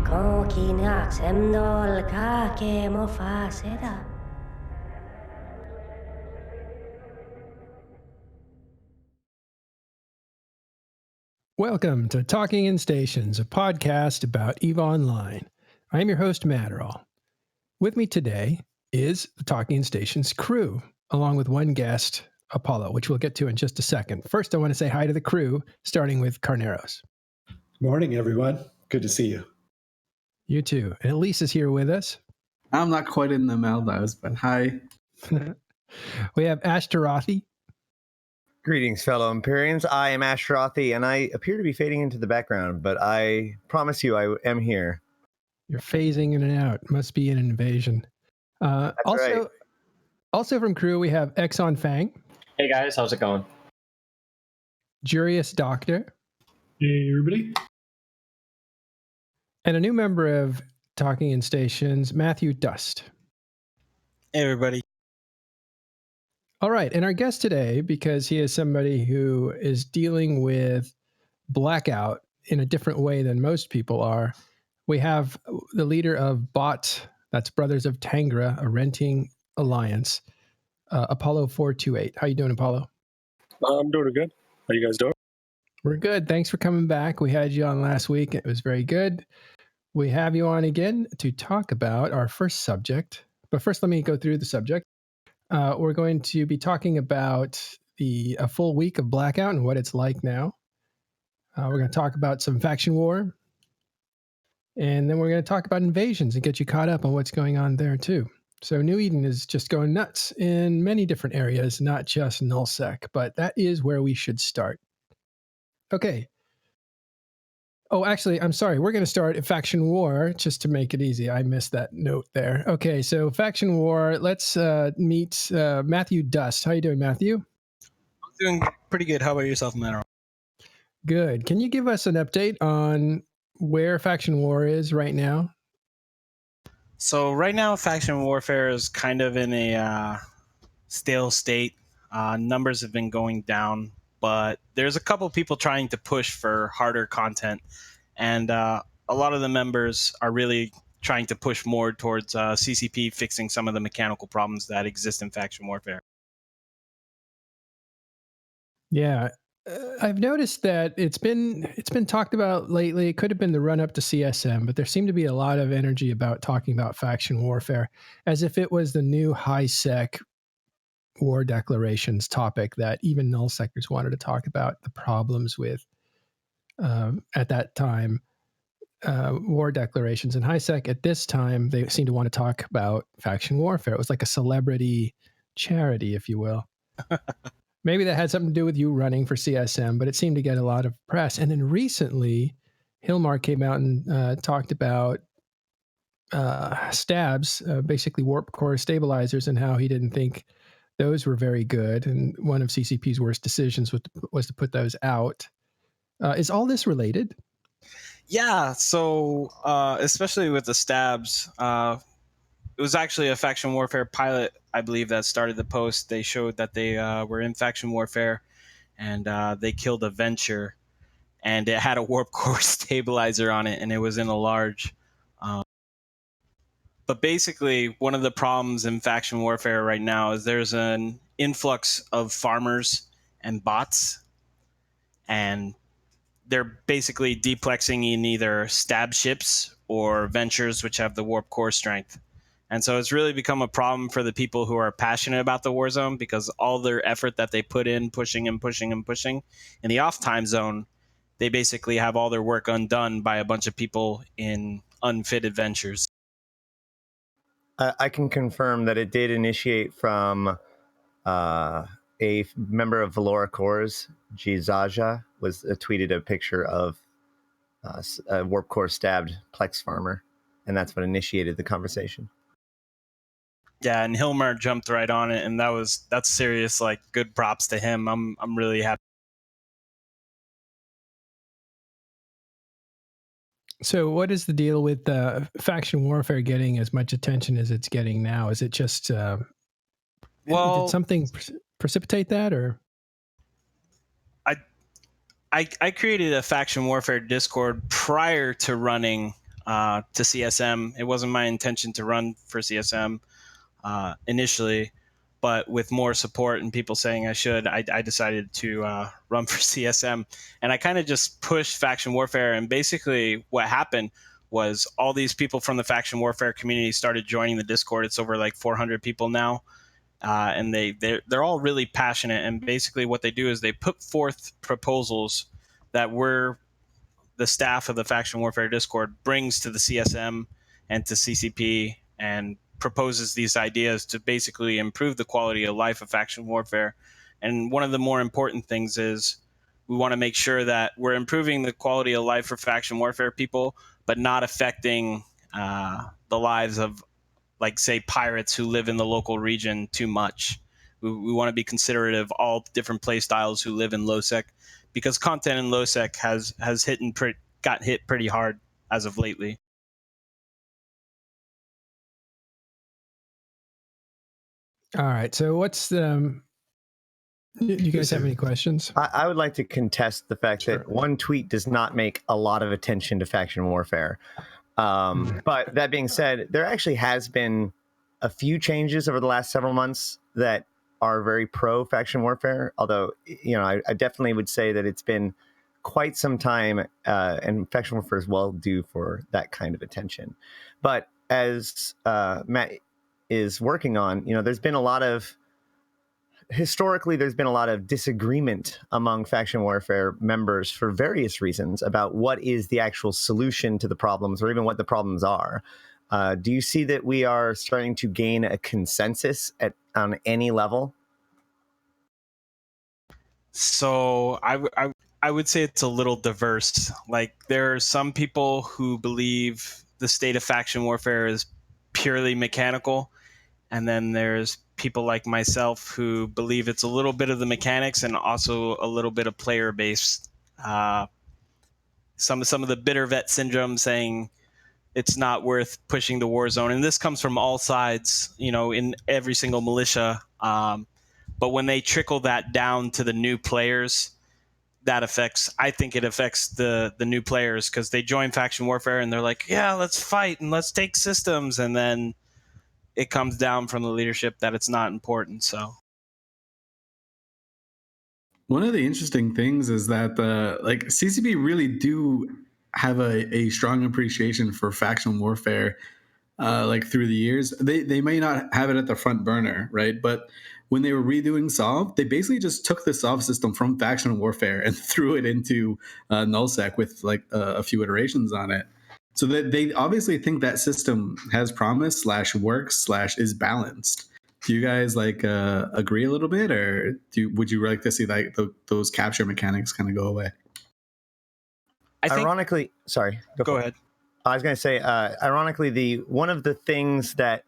Kokina semdol kake mofaseda. Welcome to Talking in Stations, a podcast about EVE Online. I am your host, Matterall. With me today is the Talking in Stations crew, along with one guest, Apollo, which we'll get to in just a second. First, I want to say hi to the crew, starting with Carneros. Morning, everyone. Good to see you. You too. And Elise is here with us. I'm not quite in the Maldives, but hi. We have Ashterothi. Greetings, fellow Empyreans. I am Ashterothi, and I appear to be fading into the background, but I promise you I am here. You're phasing in and out. Must be an invasion. That's right. Also from crew, we have Exxon Fang. Hey guys, how's it going? Jurius Doctor. Hey, everybody. And a new member of Talking in Stations, Matthew Dust. Hey, everybody. All right. And our guest today, because he is somebody who is dealing with Blackout in a different way than most people are, we have the leader of BOT, that's Brothers of Tangra, a renting alliance, Apollo 428. How you doing, Apollo? I'm doing good. How you guys doing? We're good. Thanks for coming back. We had you on last week. It was very good. We have you on again to talk about our first subject. But first, let me go through the subject. We're going to be talking about a full week of Blackout and what it's like now. We're going to talk about some faction war. And then we're going to talk about invasions and get you caught up on what's going on there too. So New Eden is just going nuts in many different areas, not just Nullsec, but that is where we should start. Okay. Oh, actually, I'm sorry. We're going to start at Faction War, just to make it easy. I missed that note there. Okay, so Faction War, let's meet Matthew Dust. How you doing, Matthew? I'm doing pretty good. How about yourself, Matterall? Good. Can you give us an update on where Faction War is right now? So right now, faction warfare is kind of in a stale state. Numbers have been going down, but there's a couple people trying to push for harder content, and a lot of the members are really trying to push more towards CCP fixing some of the mechanical problems that exist in faction warfare. Yeah, I've noticed that it's been talked about lately. It could have been the run up to CSM, but there seemed to be a lot of energy about talking about faction warfare as if it was the new high sec war declarations topic that even null sectors wanted to talk about the problems with at that time war declarations. And high sec at this time, they seem to want to talk about faction warfare. It was like a celebrity charity, if you will. Maybe that had something to do with you running for CSM, but it seemed to get a lot of press. And then recently, Hilmar came out and talked about stabs, basically warp core stabilizers, and how he didn't think those were very good. And one of CCP's worst decisions was to put those out. Is all this related? Yeah, so especially with the stabs, it was actually a faction warfare pilot, I believe, that started the post. They showed that they were in faction warfare, and they killed a Venture, and it had a warp core stabilizer on it, and it was in a large. But basically, one of the problems in faction warfare right now is there's an influx of farmers and bots, and they're basically deplexing in either stab ships or Ventures, which have the warp core strength. And so it's really become a problem for the people who are passionate about the war zone, because all their effort that they put in pushing and pushing and pushing in the off time zone, they basically have all their work undone by a bunch of people in unfitted Ventures. I can confirm that it did initiate from a member of Valora Cores, Gizaja, tweeted a picture of a warp core stabbed Plex farmer, and that's what initiated the conversation. Yeah, and Hilmar jumped right on it, and that's serious. Like, good props to him. I'm really happy. So what is the deal with faction warfare getting as much attention as it's getting now? Is it just did something precipitate that, or? I created a faction warfare Discord prior to running to CSM. It wasn't my intention to run for CSM initially, but with more support and people saying I should, I decided to run for CSM. And I kind of just pushed faction warfare. And basically what happened was all these people from the faction warfare community started joining the Discord. It's over like 400 people now. And they're all really passionate. And basically what they do is they put forth proposals that the staff of the faction warfare Discord brings to the CSM and to CCP and proposes these ideas to basically improve the quality of life of faction warfare. And one of the more important things is we want to make sure that we're improving the quality of life for faction warfare people, but not affecting the lives of, like, say, pirates who live in the local region too much. We want to be considerate of all different play styles who live in Nullsec, because content in Nullsec has got hit pretty hard as of lately. All right. So what's the... Do you guys have any questions? I would like to contest the fact that one tweet does not make a lot of attention to faction warfare. But that being said, there actually has been a few changes over the last several months that are very pro faction warfare. Although, I definitely would say that it's been quite some time, and faction warfare is well due for that kind of attention. But as Matt is working on, there's been historically there's been a lot of disagreement among faction warfare members for various reasons about what is the actual solution to the problems, or even what the problems are. Do you see that we are starting to gain a consensus on any level? So I would say it's a little diverse. Like, there are some people who believe the state of faction warfare is purely mechanical, and then there's people like myself who believe it's a little bit of the mechanics and also a little bit of player based. Some of the bitter vet syndrome saying it's not worth pushing the war zone, and this comes from all sides, in every single militia. But when they trickle that down to the new players, I think it affects the new players, because they join faction warfare and they're like, yeah, let's fight and let's take systems, and then it comes down from the leadership that it's not important. So one of the interesting things is that CCP really do have a strong appreciation for faction warfare. Through the years, they may not have it at the front burner, right? But when they were redoing Solve, they basically just took the Solve system from faction warfare and threw it into Nullsec with a few iterations on it. So that they obviously think that system has promise / works / is balanced. Do you guys agree a little bit, or would you like to see those capture mechanics kind of go away? Ironically, sorry. Go ahead. I was going to say, ironically, two of the things that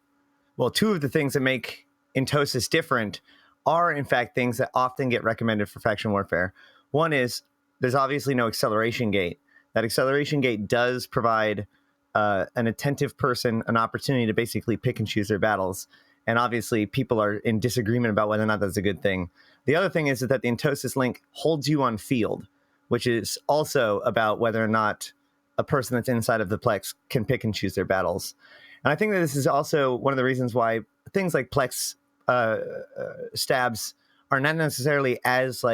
make Intosis different are, in fact, things that often get recommended for faction warfare. One is there's obviously no acceleration gate. That acceleration gate does provide an attentive person an opportunity to basically pick and choose their battles. And obviously, people are in disagreement about whether or not that's a good thing. The other thing is that the Intosis link holds you on field, which is also about whether or not a person that's inside of the Plex can pick and choose their battles. And I think that this is also one of the reasons why things like Plex stabs are not necessarily as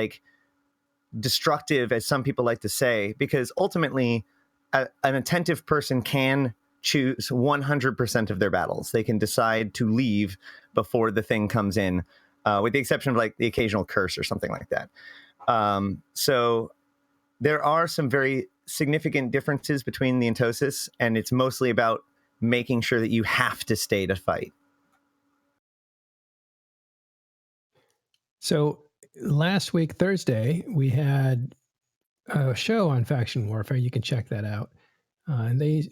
destructive as some people like to say, because ultimately an attentive person can choose 100% of their battles. They can decide to leave before the thing comes in, with the exception of the occasional curse or something like that. So there are some very significant differences between the Intosis, and it's mostly about making sure that you have to stay to fight. So last week, Thursday, we had a show on faction warfare. You can check that out. And they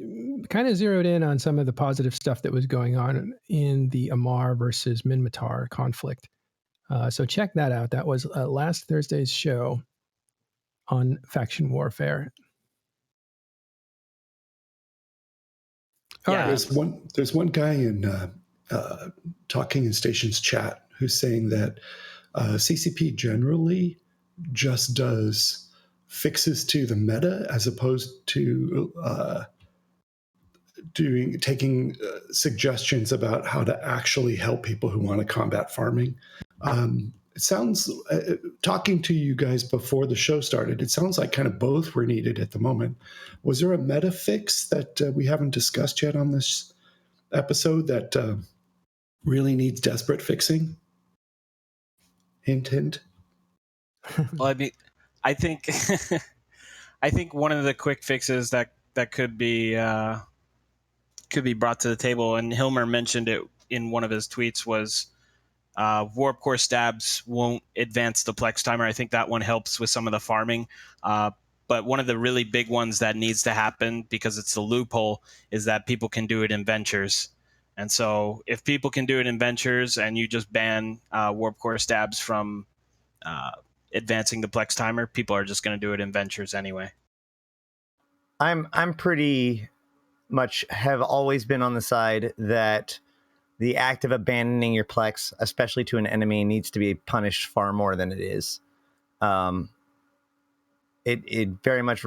kind of zeroed in on some of the positive stuff that was going on in the Amar versus Minmatar conflict. So check that out. That was last Thursday's show on faction warfare. Yeah, there's one guy in Talking in Stations chat who's saying that CCP generally just does fixes to the meta as opposed to taking suggestions about how to actually help people who want to combat farming. It sounds, talking to you guys before the show started, it sounds like kind of both were needed at the moment. Was there a meta fix that we haven't discussed yet on this episode that really needs desperate fixing? Hint, hint. Well, I mean, I think I think one of the quick fixes that could be brought to the table, and Hilmer mentioned it in one of his tweets, was warp core stabs won't advance the plex timer. I think that one helps with some of the farming. But one of the really big ones that needs to happen, because it's the loophole, is that people can do it in ventures. And so if people can do it in ventures and you just ban warp core stabs from advancing the plex timer, people are just going to do it in ventures anyway. I'm pretty much have always been on the side that the act of abandoning your plex, especially to an enemy, needs to be punished far more than it is. It very much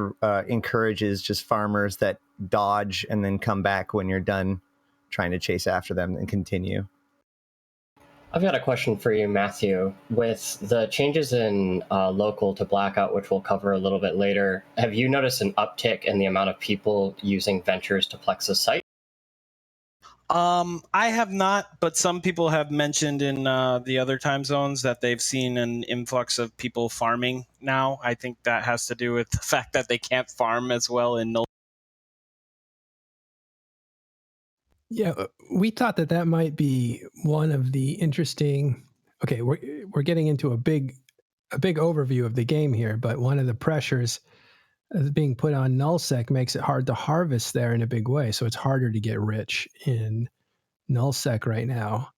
encourages just farmers that dodge and then come back when you're done trying to chase after them and continue. I've got a question for you, Matthew. With the changes in local to blackout, which we'll cover a little bit later, have you noticed an uptick in the amount of people using ventures to plex a site? I have not, but some people have mentioned in the other time zones that they've seen an influx of people farming now. I think that has to do with the fact that they can't farm as well in Null. Yeah, we thought that might be one of the interesting. Okay, we're getting into a big overview of the game here, but one of the pressures that's being put on Nullsec makes it hard to harvest there in a big way. So it's harder to get rich in Nullsec right now.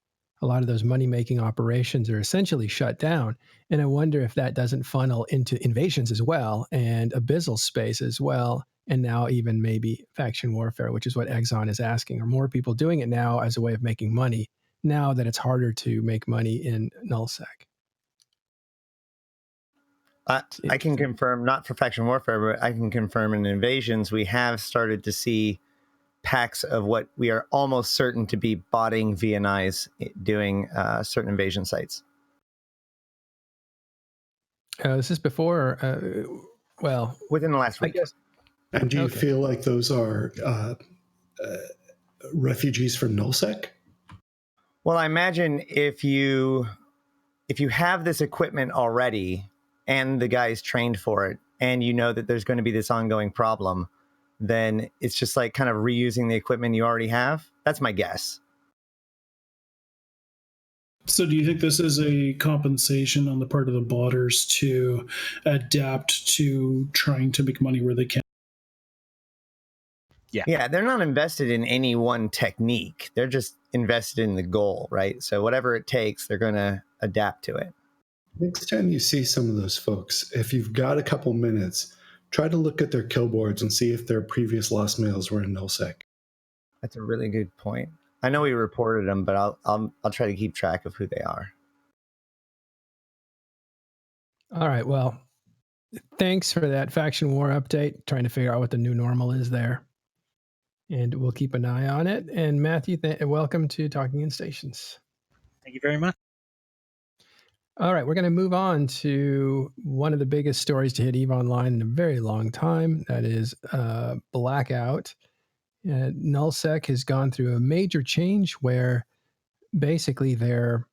A lot of those money-making operations are essentially shut down. And I wonder if that doesn't funnel into invasions as well, and abyssal space as well, and now even maybe faction warfare, which is what Exxon is asking. Are more people doing it now as a way of making money, now that it's harder to make money in Nullsec? I can confirm, not for faction warfare, but I can confirm in invasions, we have started to see packs of what we are almost certain to be botting VNIs doing certain invasion sites. This is before, well, within the last week. I guess. And do you feel like those are refugees from Nullsec? Well, I imagine if you have this equipment already and the guy's trained for it, and you know that there's going to be this ongoing problem, then it's just like kind of reusing the equipment you already have. That's my guess. So do you think this is a compensation on the part of the botters to adapt to trying to make money where they can? Yeah, they're not invested in any one technique. They're just invested in the goal, right? So whatever it takes, they're going to adapt to it. Next time you see some of those folks, if you've got a couple minutes, try to look at their kill boards and see if their previous lost mails were in Nullsec. That's a really good point. I know we reported them, but I'll try to keep track of who they are. All right. Well, thanks for that faction war update. Trying to figure out what the new normal is there, and we'll keep an eye on it. And Matthew, welcome to Talking in Stations. Thank you very much. All right, we're going to move on to one of the biggest stories to hit EVE Online in a very long time. That is Blackout. Nullsec has gone through a major change where basically their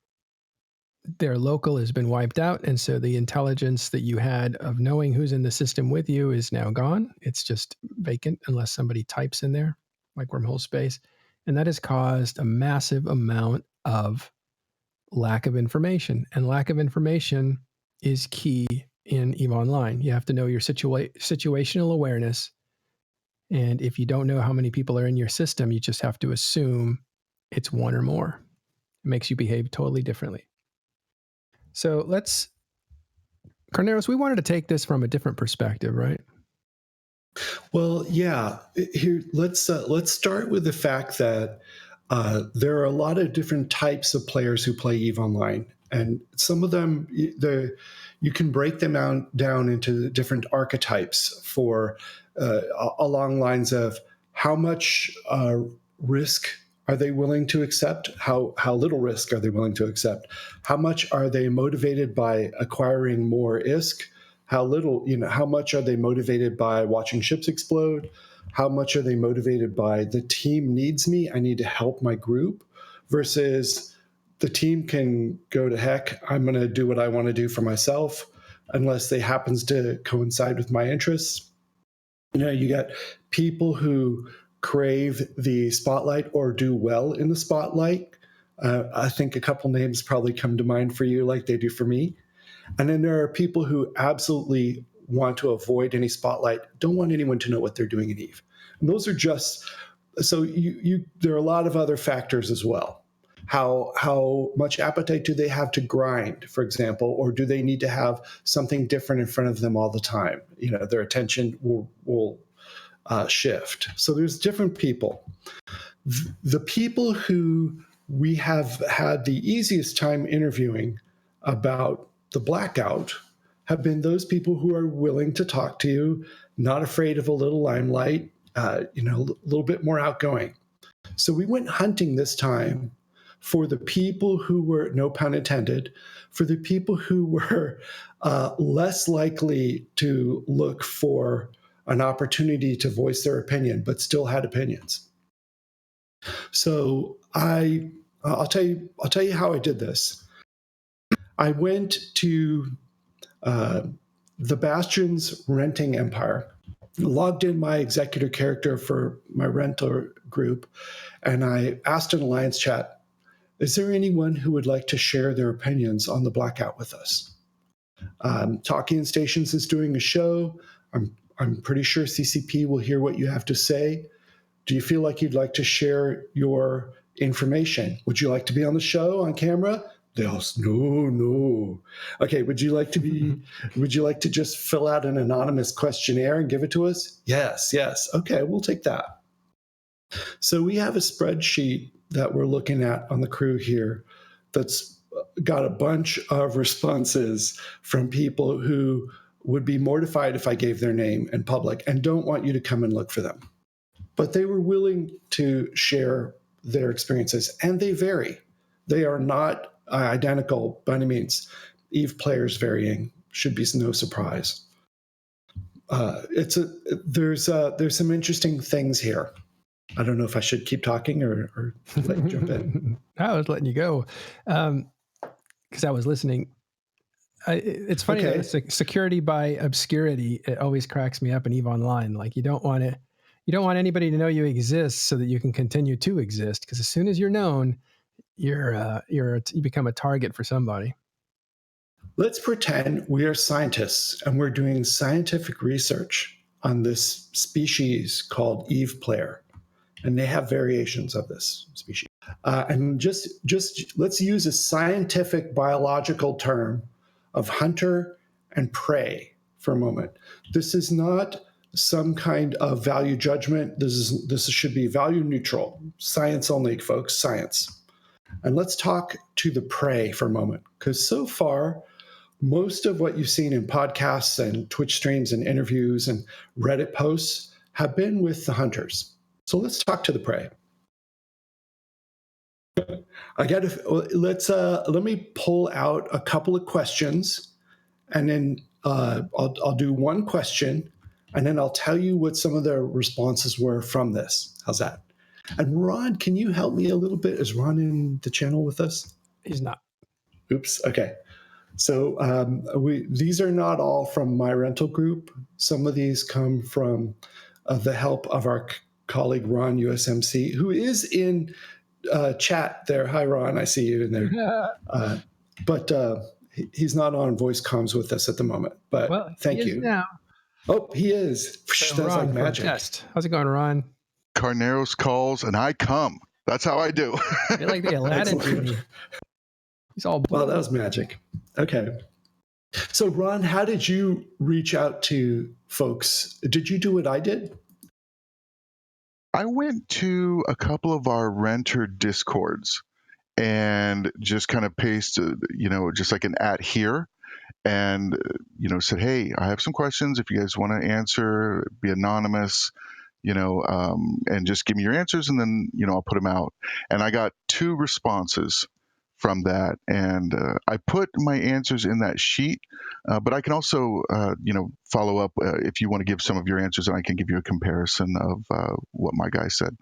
local has been wiped out, and so the intelligence that you had of knowing who's in the system with you is now gone. It's just vacant unless somebody types in there, like wormhole space, and that has caused a massive amount of lack of information, and lack of information is key in EVE Online. You have to know your situational awareness, and if you don't know how many people are in your system, you just have to assume it's one or more. It makes you behave totally differently. So Carneros, we wanted to take this from a different perspective, right? Well, yeah. Here, let's start with the fact that there are a lot of different types of players who play EVE Online, and some of them, you can break them down into different archetypes for along lines of how much risk are they willing to accept? How little risk are they willing to accept? How much are they motivated by acquiring more ISK? How little, how much are they motivated by watching ships explode? How much are they motivated by the team needs me, I need to help my group, versus the team can go to heck, I'm going to do what I want to do for myself, unless they happens to coincide with my interests. You got people who crave the spotlight or do well in the spotlight. I think a couple names probably come to mind for you, like they do for me. And then there are people who absolutely want to avoid any spotlight, don't want anyone to know what they're doing in Eve. And those are just, so there are a lot of other factors as well. How much appetite do they have to grind, for example, or do they need to have something different in front of them all the time? Their attention will shift. So there's different people. The people who we have had the easiest time interviewing about the blackout have been those people who are willing to talk to you, not afraid of a little limelight, a little bit more outgoing. So we went hunting this time for the people who were, no pun intended, for the people who were less likely to look for an opportunity to voice their opinion, but still had opinions. So I'll tell you how I did this. I went to the Bastion's renting empire, logged in my executor character for my rental group, and I asked in Alliance chat, is there anyone who would like to share their opinions on the blackout with us? Talking Stations is doing a show. I'm pretty sure CCP will hear what you have to say. Do you feel like you'd like to share your information? Would you like to be on the show on camera? They all say, no. Okay, would you like to just fill out an anonymous questionnaire and give it to us? Yes. Okay, we'll take that. So we have a spreadsheet that we're looking at on the crew here that's got a bunch of responses from people who would be mortified if I gave their name in public and don't want you to come and look for them. But they were willing to share their experiences, and they vary. They are not identical by any means. Eve players varying should be no surprise. There's some interesting things here. I don't know if I should keep talking or let you jump in. I was letting you go because I was listening. It's funny that security by obscurity, it always cracks me up in EVE Online. Like you don't want anybody to know you exist so that you can continue to exist. Because as soon as you're known, you become a target for somebody. Let's pretend we are scientists and we're doing scientific research on this species called Eve player, and they have variations of this species. And just let's use a scientific biological term of hunter and prey for a moment. This is not some kind of value judgment. This should be value neutral. Science only, folks, science. And let's talk to the prey for a moment, because so far, most of what you've seen in podcasts and Twitch streams and interviews and Reddit posts have been with the hunters. So let's talk to the prey. Let me pull out a couple of questions, and then I'll do one question, and then I'll tell you what some of the responses were from this. How's that? And Ron, can you help me a little bit? Is Ron in the channel with us? He's not. Oops. Okay. So these are not all from my rental group. Some of these come from the help of our colleague Ron USMC, who is in chat there. Hi, Ron. I see you in there. But he's not on voice comms with us at the moment. But thank you. Now. Oh, he is. So That's like magic. How's it going, Ron? Carneros calls and I come. That's how I do. You're like the Aladdin genie. He's all blue. Well, that was magic. Okay. So, Ron, how did you reach out to folks? Did you do what I did? I went to a couple of our renter discords and just kind of pasted, just like an @ here, and, said, hey, I have some questions. If you guys want to answer, be anonymous, and just give me your answers, and then, I'll put them out. And I got 2 responses from that, and I put my answers in that sheet, but I can also, follow up if you want to give some of your answers, and I can give you a comparison of what my guy said.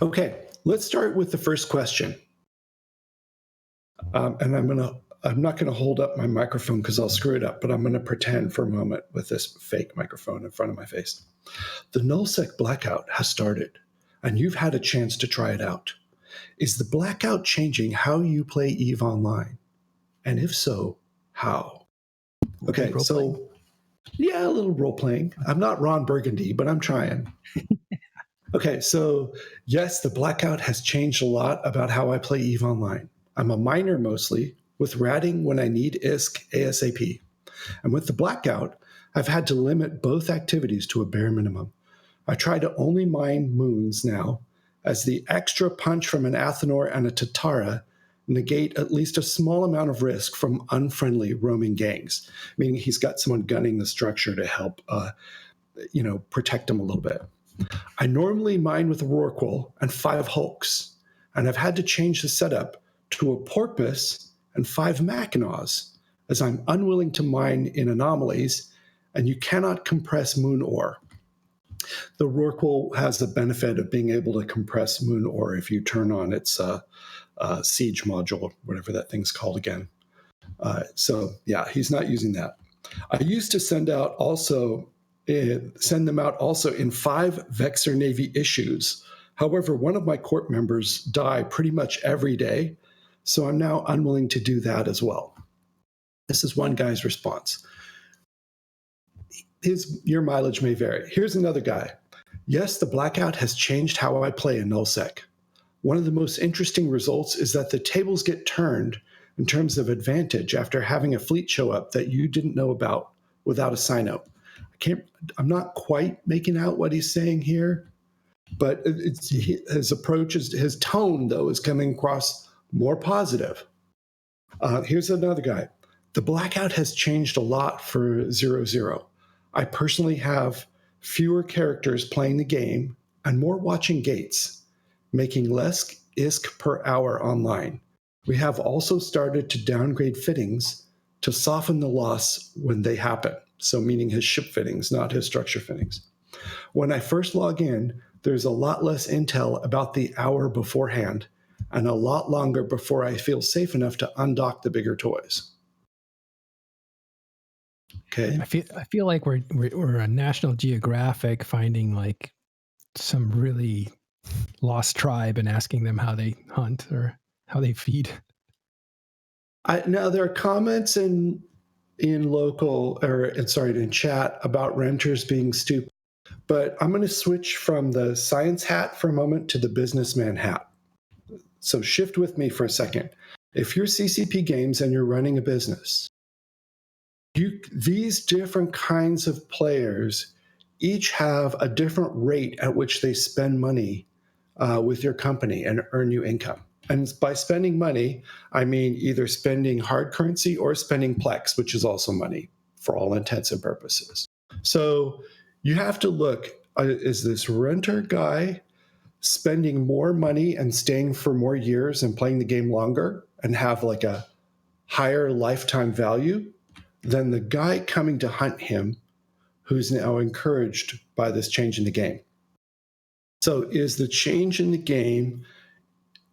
Okay, let's start with the first question. And I'm not going to hold up my microphone because I'll screw it up, but I'm going to pretend for a moment with this fake microphone in front of my face. The Nullsec Blackout has started, and you've had a chance to try it out. Is the Blackout changing how you play EVE Online? And if so, how? Okay, so yeah, a little role playing. I'm not Ron Burgundy, but I'm trying. Okay, so yes, the Blackout has changed a lot about how I play EVE Online. I'm a miner mostly, with ratting when I need ISK ASAP. And with the Blackout, I've had to limit both activities to a bare minimum. I try to only mine moons now, as the extra punch from an Athenor and a Tatara negate at least a small amount of risk from unfriendly roaming gangs, meaning he's got someone gunning the structure to help protect him a little bit. I normally mine with a Rorqual and 5 Hulks, and I've had to change the setup to a Porpoise and 5 Mackinaws, as I'm unwilling to mine in anomalies, and you cannot compress moon ore. The Rorqual has the benefit of being able to compress moon ore if you turn on its siege module, whatever that thing's called again. So yeah, he's not using that. I used to send them out also in 5 Vexor Navy issues. However, one of my court members die pretty much every day, so I'm now unwilling to do that as well. This is one guy's response. Your mileage may vary. Here's another guy. Yes, the Blackout has changed how I play in Nullsec. One of the most interesting results is that the tables get turned in terms of advantage after having a fleet show up that you didn't know about without a sign-out. I'm not quite making out what he's saying here, but his approach, his tone, though, is coming across more positive. Here's another guy. The Blackout has changed a lot for 0-0. I personally have fewer characters playing the game and more watching gates, making less ISK per hour online. We have also started to downgrade fittings to soften the loss when they happen. So meaning his ship fittings, not his structure fittings. When I first log in, there's a lot less intel about the hour beforehand and a lot longer before I feel safe enough to undock the bigger toys. Okay. I feel like we're a National Geographic finding like some really lost tribe and asking them how they hunt or how they feed. Now there are comments in chat about renters being stupid, but I'm going to switch from the science hat for a moment to the businessman hat. So shift with me for a second. If you're CCP Games and you're running a business, these different kinds of players each have a different rate at which they spend money with your company and earn you income. And by spending money, I mean either spending hard currency or spending Plex, which is also money for all intents and purposes. So you have to look, is this renter guy spending more money and staying for more years and playing the game longer and have like a higher lifetime value than the guy coming to hunt him who's now encouraged by this change in the game? So is the change in the game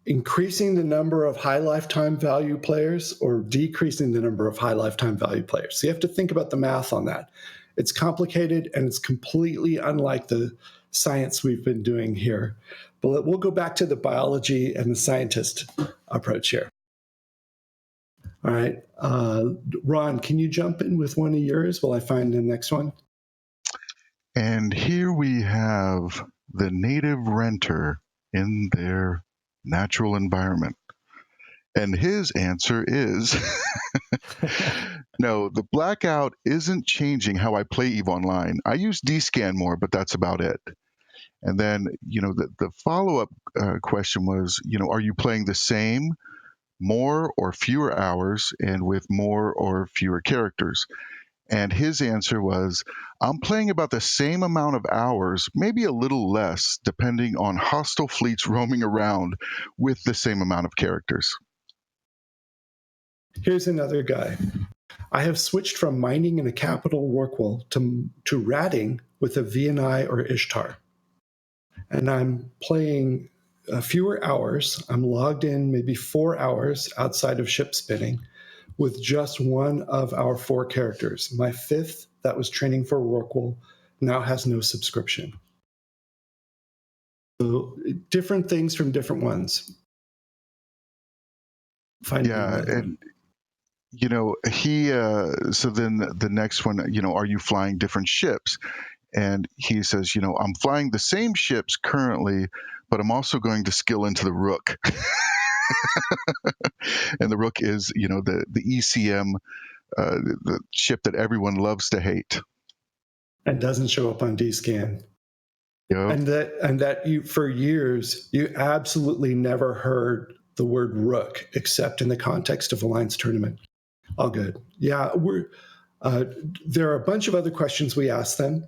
increasing the number of high lifetime value players or decreasing the number of high lifetime value players? So you have to think about the math on that. It's complicated and it's completely unlike the science we've been doing here. But we'll go back to the biology and the scientist approach here. All right. Ron, can you jump in with one of yours while I find the next one? And here we have the native renter in their natural environment. And his answer is, no, the Blackout isn't changing how I play EVE Online. I use D-Scan more, but that's about it. And then, the follow-up question was, are you playing the same, more or fewer hours and with more or fewer characters? And his answer was, I'm playing about the same amount of hours, maybe a little less, depending on hostile fleets roaming around with the same amount of characters. Here's another guy. I have switched from mining in a capital Rorqual to ratting with a VNI or Ishtar. And I'm playing fewer hours. I'm logged in maybe 4 hours outside of ship spinning with just one of our 4 characters. My 5th, that was training for Rorqual, now has no subscription. So different things from different ones. And you know, he so then the next one, you know, are you flying different ships? And he says, you know, I'm flying the same ships currently, but I'm also going to skill into the Rook. And the Rook is, you know, the ECM, the ship that everyone loves to hate. And doesn't show up on DScan. Yep. And that you, for years, you absolutely never heard the word Rook except in the context of Alliance tournament. All good. Yeah, there are a bunch of other questions we asked them.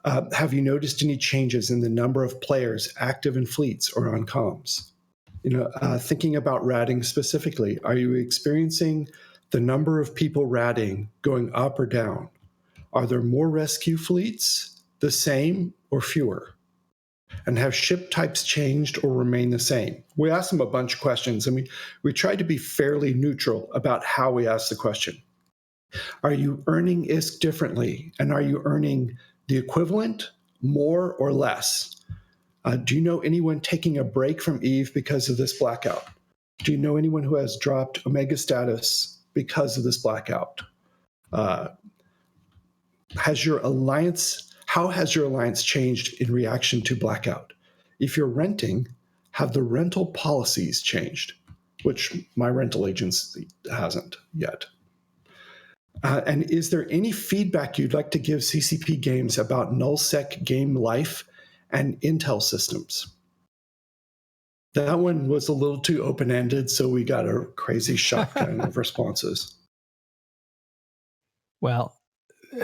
Have you noticed any changes in the number of players active in fleets or on comms? You know, thinking about ratting specifically, are you experiencing the number of people ratting going up or down? Are there more rescue fleets, the same, or fewer? And have ship types changed or remain the same? We asked them a bunch of questions, and we tried to be fairly neutral about how we asked the question. Are you earning ISK differently? And are you earning the equivalent, more, or less? Do you know anyone taking a break from EVE because of this blackout? Do you know anyone who has dropped Omega status because of this blackout? How has your alliance changed in reaction to blackout? If you're renting, have the rental policies changed? Which my rental agency hasn't yet. And is there any feedback you'd like to give CCP Games about Nullsec game life and intel systems? That one was a little too open-ended, so we got a crazy shotgun of responses. Well,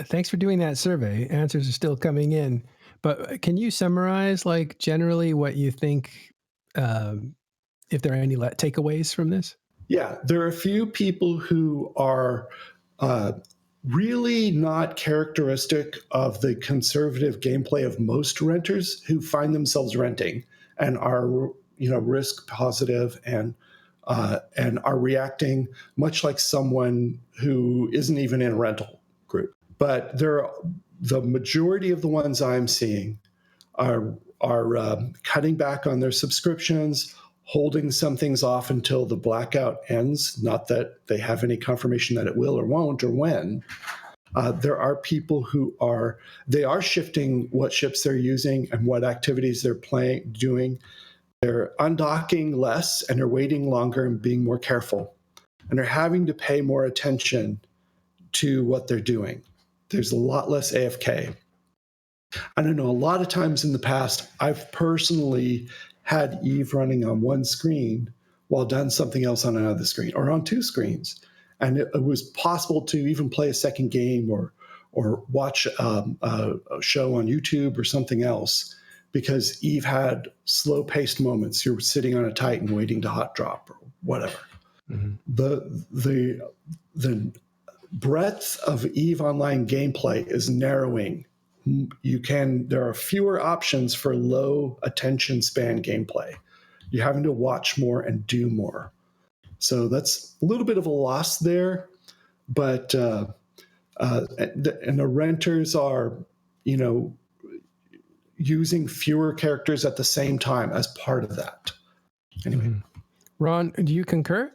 thanks for doing that survey. Answers are still coming in. But can you summarize, like, generally what you think, if there are any takeaways from this? Yeah, there are a few people who are really not characteristic of the conservative gameplay of most renters who find themselves renting and are, you know, risk positive and are reacting much like someone who isn't even in a rental group. But the majority of the ones I'm seeing are cutting back on their subscriptions, holding some things off until the blackout ends, not that they have any confirmation that it will or won't or when. There are people who are shifting what ships they're using and what activities they're doing. They're undocking less and they're waiting longer and being more careful. And they're having to pay more attention to what they're doing. There's a lot less AFK. I don't know, a lot of times in the past, I've personally had EVE running on one screen while done something else on another screen or on 2 screens. And it was possible to even play a second game or watch a show on YouTube or something else because EVE had slow-paced moments. You're sitting on a Titan waiting to hot drop or whatever. Mm-hmm. The breadth of EVE Online gameplay is narrowing. There are fewer options for low attention span gameplay. You're having to watch more and do more. So that's a little bit of a loss there, but and the renters are, you know, using fewer characters at the same time as part of that. Anyway. Mm-hmm. Ron, do you concur?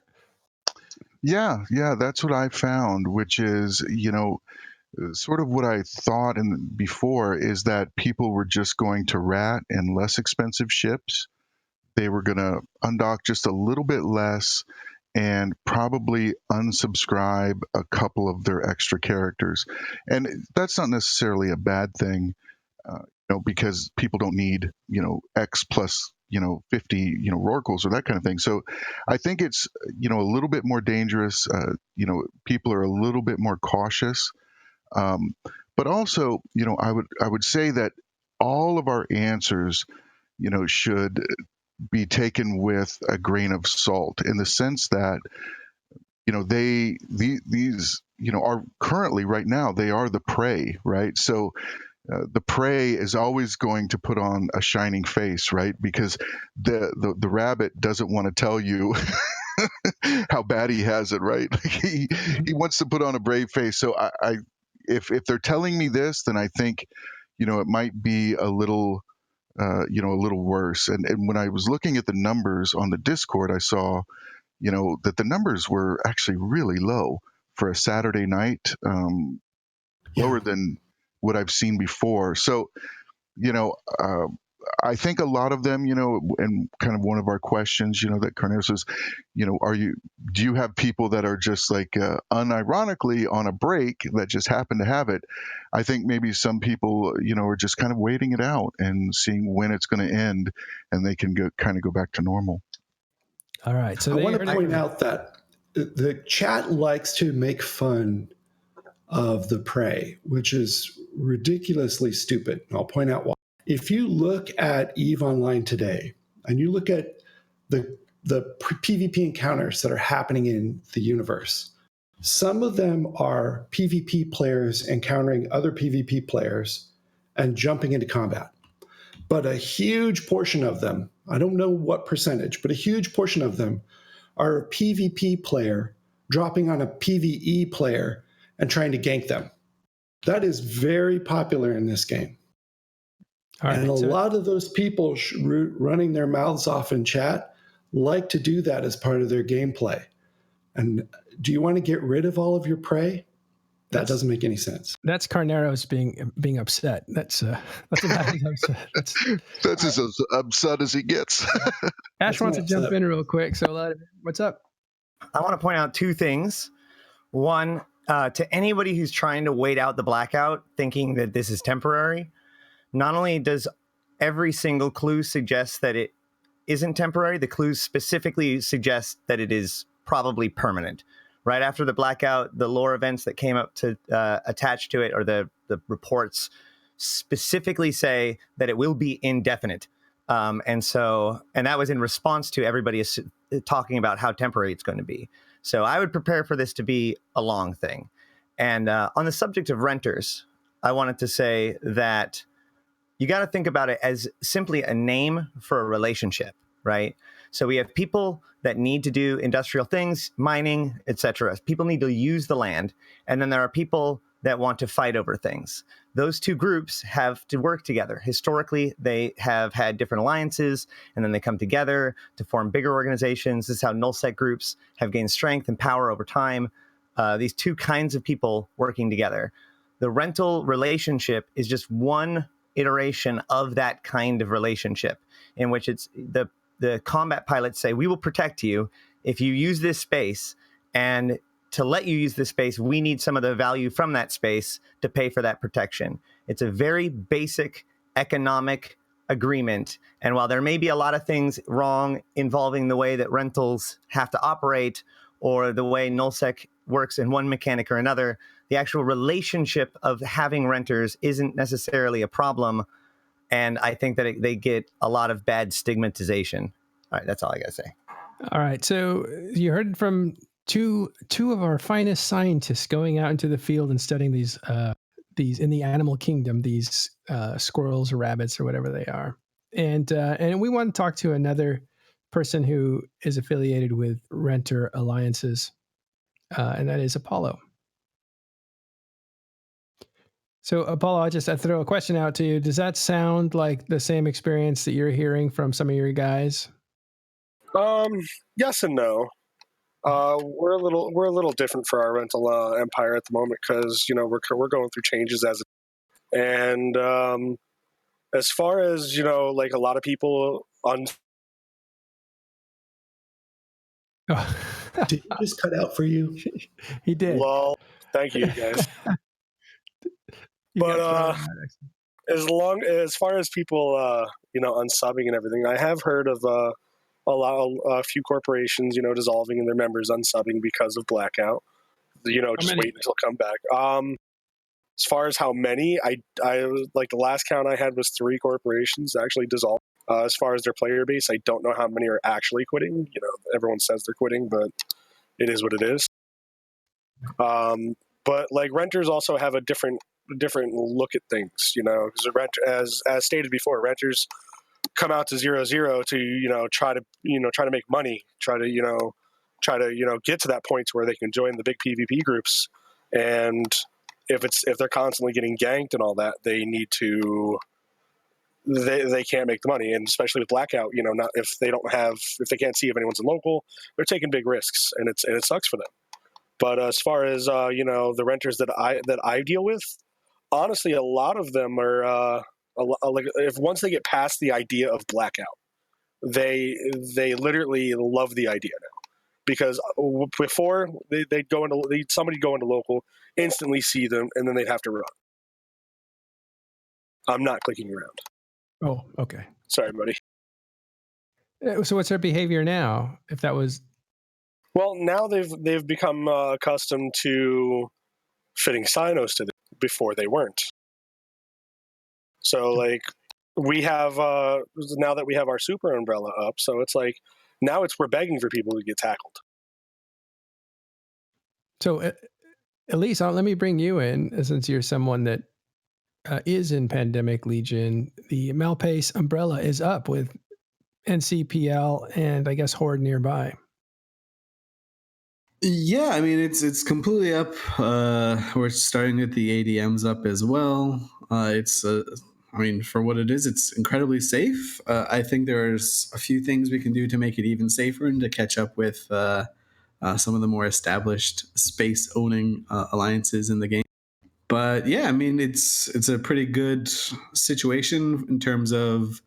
Yeah, that's what I found, which is, you know, sort of what I thought before is that people were just going to rat in less expensive ships. They were going to undock just a little bit less and probably unsubscribe a couple of their extra characters. And that's not necessarily a bad thing, you know, because people don't need, you know, X plus, you know, 50, you know, Rorquals or that kind of thing. So I think it's, you know, a little bit more dangerous. You know, people are a little bit more cautious. But also, I would say that all of our answers, should be taken with a grain of salt, in the sense that these are currently, right now, they are the prey, right? So the prey is always going to put on a shining face, right? Because the rabbit doesn't want to tell you how bad he has it, right? He wants to put on a brave face. So if they're telling me this, then I think it might be a little a little worse. And when I was looking at the numbers on the Discord, I saw that the numbers were actually really low for a Saturday night, lower than what I've seen before. So, I think a lot of them, and kind of one of our questions, that Carneros is, do you have people that are just like unironically on a break that just happen to have it? I think maybe some people, are just kind of waiting it out and seeing when it's going to end, and they can kind of go back to normal. All right. So I want to point out that the chat likes to make fun of the prey, which is ridiculously stupid. And I'll point out why. If you look at EVE Online today, and you look at the PvP encounters that are happening in the universe, some of them are PvP players encountering other PvP players and jumping into combat. But a huge portion of them, I don't know what percentage, but a huge portion of them are a PvP player dropping on a PvE player and trying to gank them. That is very popular in this game. And a lot of those people running their mouths off in chat like to do that as part of their gameplay. And do you want to get rid of all of your prey? That doesn't make any sense. That's Carneros being upset. That's about as upset. That's as upset as he gets. Ash wants to jump in real quick. So what's up? I want to point out two things. One, to anybody who's trying to wait out the blackout, thinking that this is temporary, not only does every single clue suggest that it isn't temporary, the clues specifically suggest that it is probably permanent. Right after the blackout, the lore events that came up to attach to it, or the reports, specifically say that it will be indefinite. And that was in response to everybody talking about how temporary it's going to be. So I would prepare for this to be a long thing. And on the subject of renters, I wanted to say that you got to think about it as simply a name for a relationship, right? So we have people that need to do industrial things, mining, etc. People need to use the land. And then there are people that want to fight over things. Those two groups have to work together. Historically, they have had different alliances, and then they come together to form bigger organizations. This is how nullsec groups have gained strength and power over time. These two kinds of people working together. The rental relationship is just one iteration of that kind of relationship, in which it's the combat pilots say, we will protect you if you use this space, and to let you use this space, we need some of the value from that space to pay for that protection. It's a very basic economic agreement. And while there may be a lot of things wrong involving the way that rentals have to operate, or the way nullsec works in one mechanic or another, the actual relationship of having renters isn't necessarily a problem. And I think that they get a lot of bad stigmatization. All right, that's all I got to say. All right. So you heard from two of our finest scientists going out into the field and studying these in the animal kingdom, these squirrels or rabbits or whatever they are. And we want to talk to another person who is affiliated with renter alliances, and that is Apollo. So, Apollo, I throw a question out to you. Does that sound like the same experience that you're hearing from some of your guys? Yes and no. We're a little different for our rental empire at the moment, because we're going through changes and as far as like a lot of people on. Did he just cut out for you? He did. Lol. Thank you, guys. But as far as people unsubbing and everything, I have heard of a few corporations dissolving and their members unsubbing because of blackout. Just wait until come back. As far as how many, I like the last count I had was 3 corporations actually dissolved. As far as their player base, I don't know how many are actually quitting. Everyone says they're quitting, but it is what it is. But like renters also have a different look at things, because as stated before, renters come out to 0-0 to try to make money, try to get to that point where they can join the big PvP groups, and if they're constantly getting ganked and all that, they can't make the money, and especially with Blackout, not if they can't see if anyone's in local, they're taking big risks, and it sucks for them. But as far as the renters that I deal with, honestly, a lot of them are like if once they get past the idea of Blackout, they literally love the idea now, because before somebody go into local, instantly see them, and then they'd have to run. I'm not clicking around. Oh, okay. Sorry, buddy. So what's their behavior now? If that was... Well, now they've become accustomed to fitting Sinos to them. Before they weren't. So like we have now that we have our super umbrella up, so it's like now we're begging for people to get tackled. So Elise, let me bring you in, since you're someone that is in Pandemic Legion. The Malpace umbrella is up with NCPL and I guess Horde nearby. Yeah, I mean it's completely up. We're starting with the ADMs up as well. I mean, for what it is, it's incredibly safe. I think there's a few things we can do to make it even safer and to catch up with some of the more established space-owning alliances in the game. But yeah, I mean, it's a pretty good situation in terms of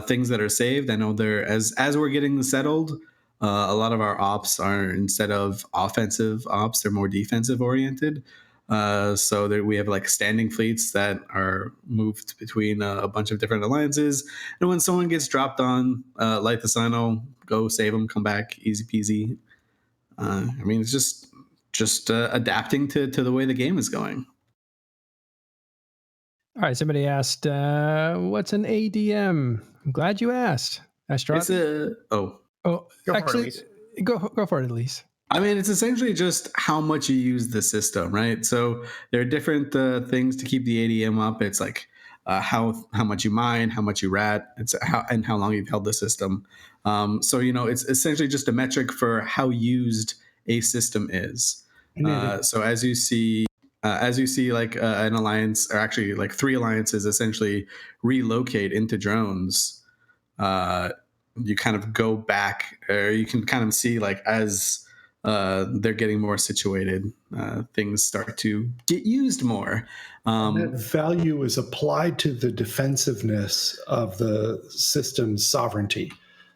things that are saved. I know as we're getting settled, a lot of our ops are, instead of offensive ops, they're more defensive oriented. So there we have like standing fleets that are moved between a bunch of different alliances. And when someone gets dropped on, light the Sino, go save them, come back, easy peasy. I mean, it's just adapting to the way the game is going. All right, somebody asked, what's an ADM? I'm glad you asked, Ashterothi. Go for it, Elise. I mean, it's essentially just how much you use the system, right? So there are different things to keep the ADM up. It's like how much you mine, how much you rat, and how long you've held the system. So it's essentially just a metric for how used a system is. So as you see like an alliance, or actually like 3 alliances essentially relocate into drones, you kind of go back, or you can kind of see like as they're getting more situated, things start to get used more. That value is applied to the defensiveness of the system's sovereignty.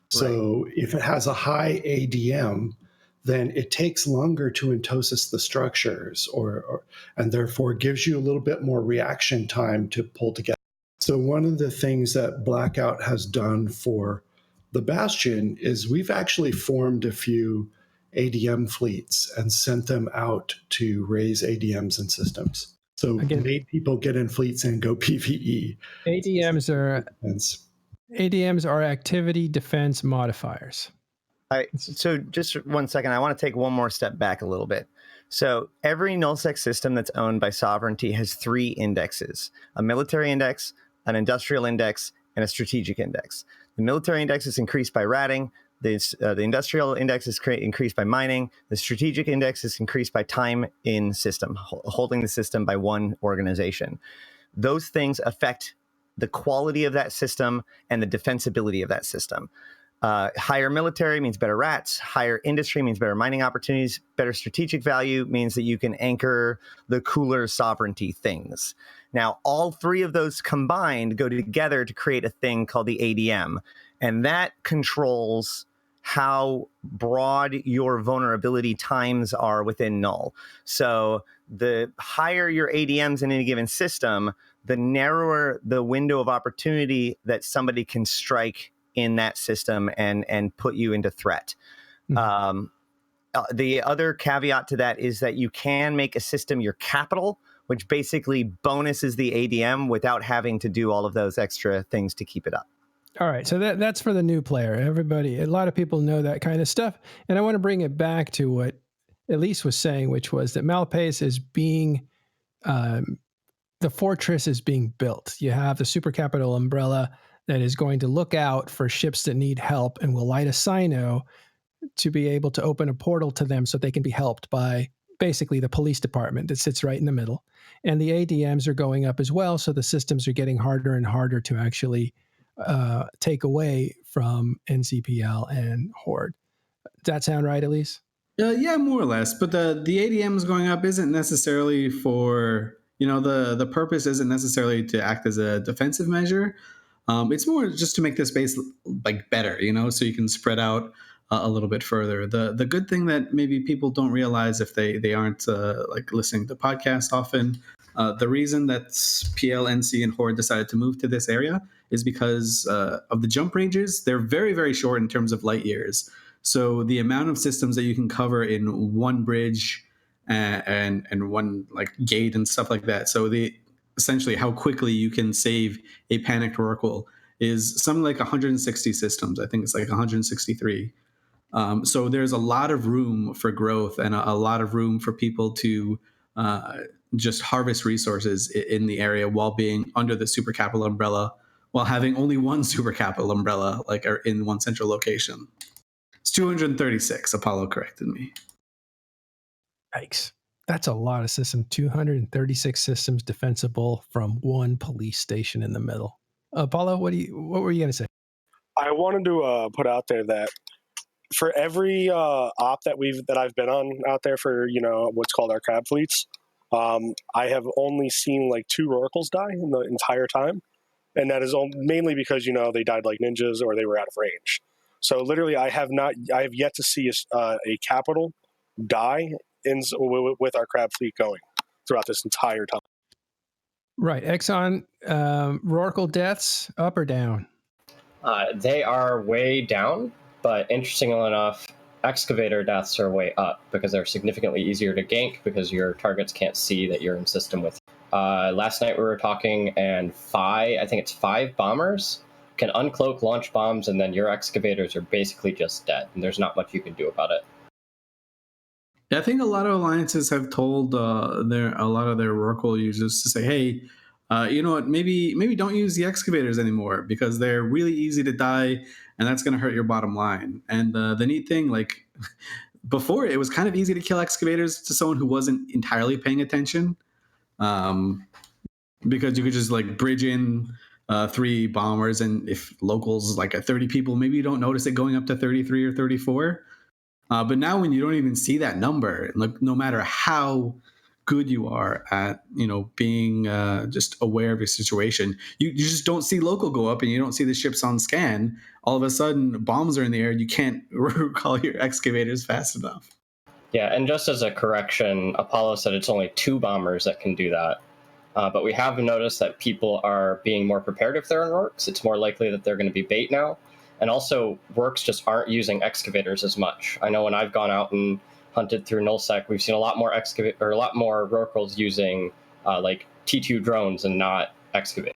So if it has a high ADM, then it takes longer to entosis the structures, and therefore gives you a little bit more reaction time to pull together. So one of the things that Blackout has done for the Bastion is we've actually formed a few ADM fleets and sent them out to raise ADMs and systems. So made people get in fleets and go PvE. ADMs are activity defense modifiers. So just 1 second, I want to take one more step back a little bit. So every nullsec system that's owned by sovereignty has 3 indexes: a military index, an industrial index, and a strategic index. The military index is increased by ratting. The industrial index is increased by mining. The strategic index is increased by time in system, holding the system by one organization. Those things affect the quality of that system and the defensibility of that system. Higher military means better rats. Higher industry means better mining opportunities. Better strategic value means that you can anchor the cooler sovereignty things. Now, all 3 of those combined go together to create a thing called the ADM. And that controls how broad your vulnerability times are within null. So the higher your ADMs in any given system, the narrower the window of opportunity that somebody can strike in that system and put you into threat. Mm-hmm. The other caveat to that is that you can make a system your capital which basically bonuses the ADM without having to do all of those extra things to keep it up. All right, so that's for the new player. Everybody, a lot of people know that kind of stuff, and I want to bring it back to what Elise was saying, which was that Malpace is being, the fortress is being built. You have the super capital umbrella that is going to look out for ships that need help and will light a Sino to be able to open a portal to them so they can be helped by basically the police department that sits right in the middle. And the ADMs are going up as well, so the systems are getting harder and harder to actually take away from NCPL and Horde. Does that sound right, Elise? Yeah, more or less. But the ADMs going up isn't necessarily for, the purpose isn't necessarily to act as a defensive measure. It's more just to make the space like better, so you can spread out a little bit further. The good thing that maybe people don't realize if they aren't like listening to the podcast often, the reason that PL, NC, and Horde decided to move to this area is because of the jump ranges. They're very, very short in terms of light years. So the amount of systems that you can cover in one bridge and one like gate and stuff like that. So essentially how quickly you can save a panicked Oracle is something like 160 systems. I think it's like 163. So there's a lot of room for growth and a lot of room for people to just harvest resources in the area while being under the super capital umbrella, while having only one super capital umbrella, like in one central location. It's 236. Apollo corrected me. Yikes. That's a lot of systems. 236 systems defensible from one police station in the middle. Apollo, what were you going to say? I wanted to put out there that for every op that I've been on out there for what's called our crab fleets, I have only seen like 2 oracles die in the entire time, and that is mainly because they died like ninjas or they were out of range. So literally, I have yet to see a capital die with our crab fleet going throughout this entire time. Right, Exxon, Rorqual deaths up or down? They are way down, but interestingly enough, excavator deaths are way up because they're significantly easier to gank because your targets can't see that you're in system with you. Last night we were talking, and 5 bombers can uncloak, launch bombs, and then your excavators are basically just dead, and there's not much you can do about it. Yeah, I think a lot of alliances have told a lot of their Rorqual users to say, hey, you know what, maybe don't use the excavators anymore because they're really easy to die, and that's going to hurt your bottom line. And the neat thing, like before, it was kind of easy to kill excavators to someone who wasn't entirely paying attention, because you could just like bridge in 3 bombers, and if locals like at 30 people, maybe you don't notice it going up to 33 or 34. But now when you don't even see that number, like no matter how good you are at, being just aware of your situation, you just don't see local go up and you don't see the ships on scan. All of a sudden, bombs are in the air. You can't recall your excavators fast enough. Yeah, and just as a correction, Apollo said it's only 2 bombers that can do that. But we have noticed that people are being more prepared if they're in Orcs. It's more likely that they're going to be bait now. And also, Works just aren't using excavators as much. I know when I've gone out and hunted through Nullsec, we've seen a lot more Rorquals using like T2 drones and not excavators.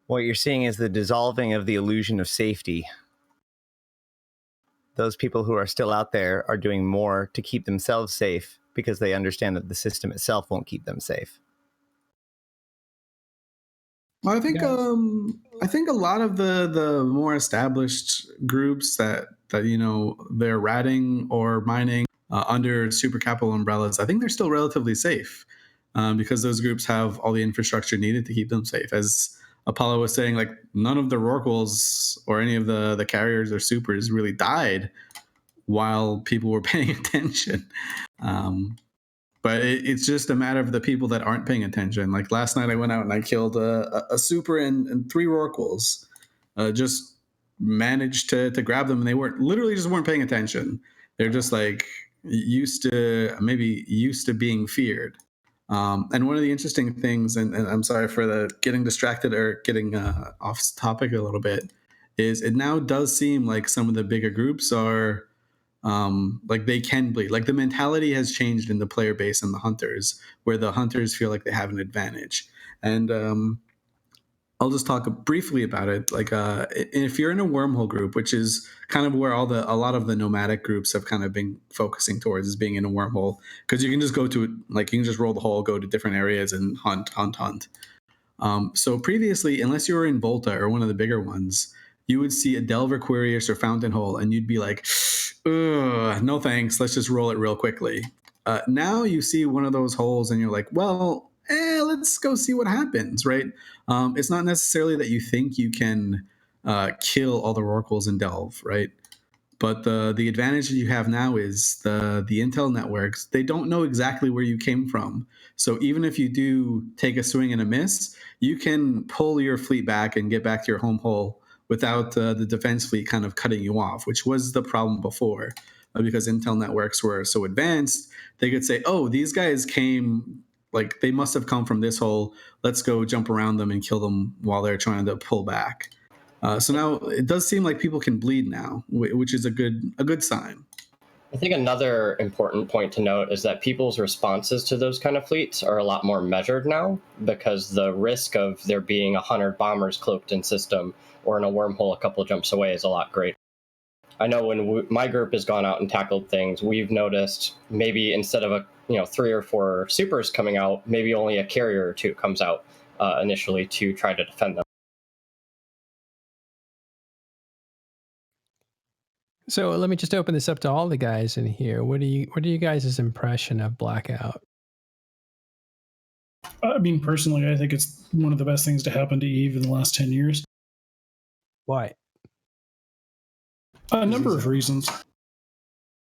What you're seeing is the dissolving of the illusion of safety. Those people who are still out there are doing more to keep themselves safe because they understand that the system itself won't keep them safe. Well, I think a lot of the more established groups that they're ratting or mining under super capital umbrellas, I think they're still relatively safe because those groups have all the infrastructure needed to keep them safe. As Apollo was saying, like none of the Rorquals or any of the carriers or supers really died while people were paying attention. But it's just a matter of the people that aren't paying attention. Like last night I went out and I killed a super and 3 Rorquals. Just managed to grab them, and they weren't paying attention. They're just like used to being feared. And one of the interesting things, and I'm sorry for getting distracted or getting off topic a little bit, is it now does seem like some of the bigger groups are like they can bleed. Like the mentality has changed in the player base and the hunters, where the hunters feel like they have an advantage. And I'll just talk briefly about it. Like if you're in a wormhole group, which is kind of where a lot of the nomadic groups have kind of been focusing towards, is being in a wormhole, because you can just go to, like, you can just roll the hole, go to different areas and hunt. So previously, unless you were in Volta or one of the bigger ones, you would see a Delver, Quirius, or Fountain Hole, and you'd be like, ugh, no thanks, let's just roll it real quickly. Now you see one of those holes and you're like, well, let's go see what happens, right? It's not necessarily that you think you can kill all the Rorquals in Delve, right? But the advantage that you have now is the intel networks. They don't know exactly where you came from. So even if you do take a swing and a miss, you can pull your fleet back and get back to your home hole without the defense fleet kind of cutting you off, which was the problem before. Because intel networks were so advanced, they could say, oh, these guys came, like, they must have come from this hole. Let's go jump around them and kill them while they're trying to pull back. So now it does seem like people can bleed now, which is a good sign. I think another important point to note is that people's responses to those kind of fleets are a lot more measured now, because the risk of there being 100 bombers cloaked in system or in a wormhole a couple jumps away is a lot greater. I know when my group has gone out and tackled things, we've noticed maybe instead of 3 or 4 supers coming out, maybe only a carrier or 2 comes out initially to try to defend them. So let me just open this up to all the guys in here. What are you guys' impression of Blackout? I mean, personally, I think it's one of the best things to happen to EVE in the last 10 years. Why? A number of reasons.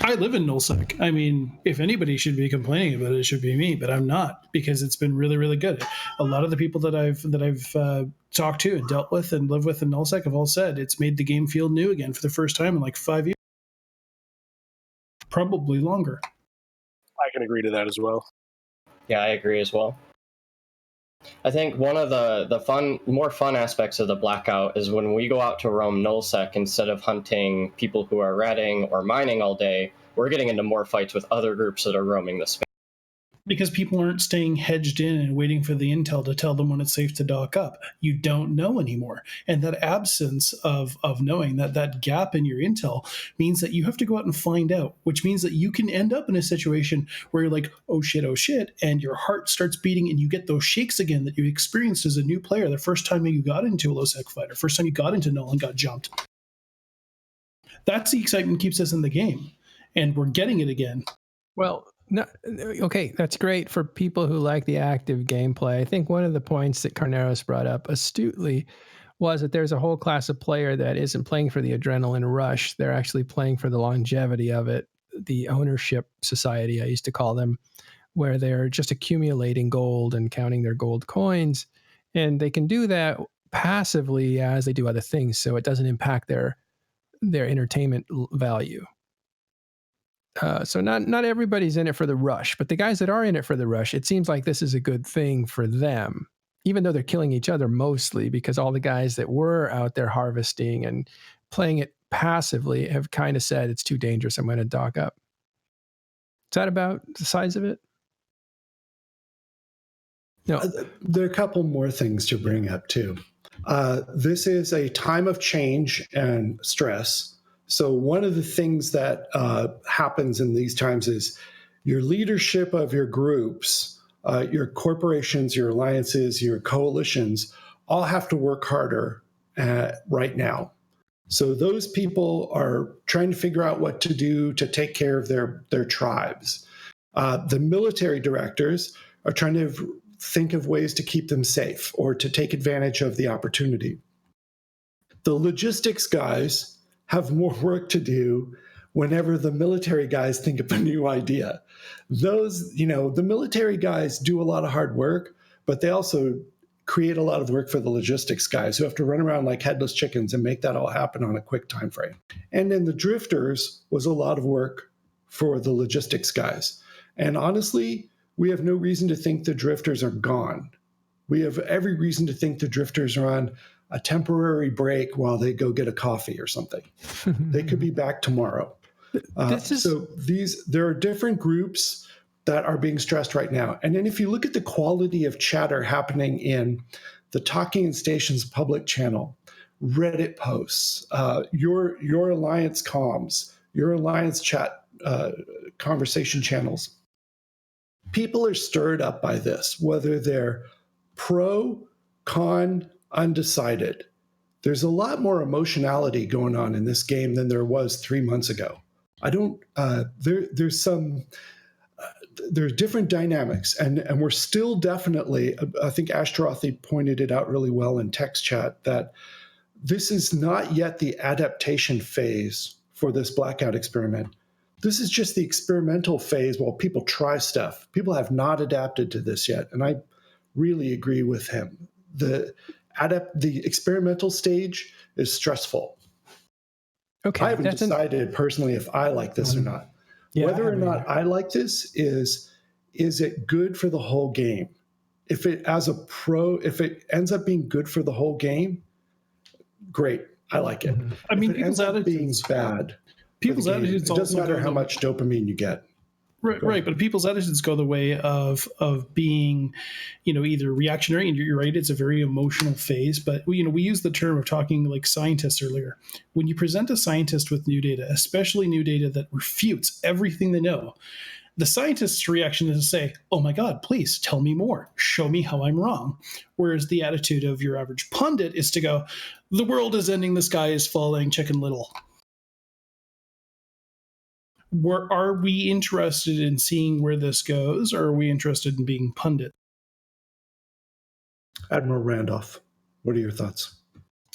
I live in Nullsec. I mean, if anybody should be complaining about it, it should be me, but I'm not, because it's been really, really good. A lot of the people that I've talked to and dealt with and lived with in Nullsec have all said it's made the game feel new again for the first time in like 5 years. Probably longer. I can agree to that as well. Yeah, I agree as well. I think one of the more fun aspects of the Blackout is when we go out to roam Nullsec, instead of hunting people who are ratting or mining all day, we're getting into more fights with other groups that are roaming the space. Because people aren't staying hedged in and waiting for the intel to tell them when it's safe to dock up. You don't know anymore. And that absence of knowing, that gap in your intel, means that you have to go out and find out, which means that you can end up in a situation where you're like, oh shit, and your heart starts beating and you get those shakes again that you experienced as a new player the first time you got into a low-sec fight, or first time you got into Null and got jumped. That's the excitement that keeps us in the game. And we're getting it again. Well, no, okay, that's great for people who like the active gameplay. I think one of the points that Carneros brought up astutely was that there's a whole class of player that isn't playing for the adrenaline rush. They're actually playing for the longevity of it, the ownership society, I used to call them, where they're just accumulating gold and counting their gold coins. And they can do that passively as they do other things, so it doesn't impact their entertainment value. So not everybody's in it for the rush, but the guys that are in it for the rush, it seems like this is a good thing for them, even though they're killing each other mostly, because all the guys that were out there harvesting and playing it passively have kind of said it's too dangerous, I'm going to dock up. Is that about the size of it? No. There are a couple more things to bring up too. This is a time of change and stress. So one of the things that happens in these times is your leadership of your groups, your corporations, your alliances, your coalitions, all have to work harder right now. So those people are trying to figure out what to do to take care of their tribes. The military directors are trying to think of ways to keep them safe or to take advantage of the opportunity. The logistics guys have more work to do whenever the military guys think of a new idea. The military guys do a lot of hard work, but they also create a lot of work for the logistics guys who have to run around like headless chickens and make that all happen on a quick time frame. And then the drifters was a lot of work for the logistics guys. And honestly, we have no reason to think the drifters are gone. We have every reason to think the drifters are on a temporary break while they go get a coffee or something. They could be back tomorrow. So there are different groups that are being stressed right now. And then if you look at the quality of chatter happening in the Talking in Stations public channel, Reddit posts, your Alliance comms, your Alliance chat conversation channels, people are stirred up by this, whether they're pro, con, undecided. There's a lot more emotionality going on in this game than there was 3 months ago. There's different dynamics, and we're still definitely, I think Ashterothi pointed it out really well in text chat, that this is not yet the adaptation phase for this Blackout experiment. This is just the experimental phase while people try stuff. People have not adapted to this yet, and I really agree with him. The experimental stage is stressful. Okay, I haven't decided personally if I like this or not. Yeah, Whether or not I like this is it good for the whole game? If it ends up being good for the whole game, great, I like it. I mean, if it ends up being bad, people's attitudes it doesn't matter how go much dopamine you get. Right, but people's attitudes go the way of being, either reactionary, and you're right, it's a very emotional phase. But we used the term of talking like scientists earlier. When you present a scientist with new data, especially new data that refutes everything they know, the scientist's reaction is to say, "Oh my God, please tell me more. Show me how I'm wrong." Whereas the attitude of your average pundit is to go, "The world is ending. The sky is falling. Chicken Little." Are we interested in seeing where this goes, or are we interested in being pundit? Admiral Randolph, what are your thoughts?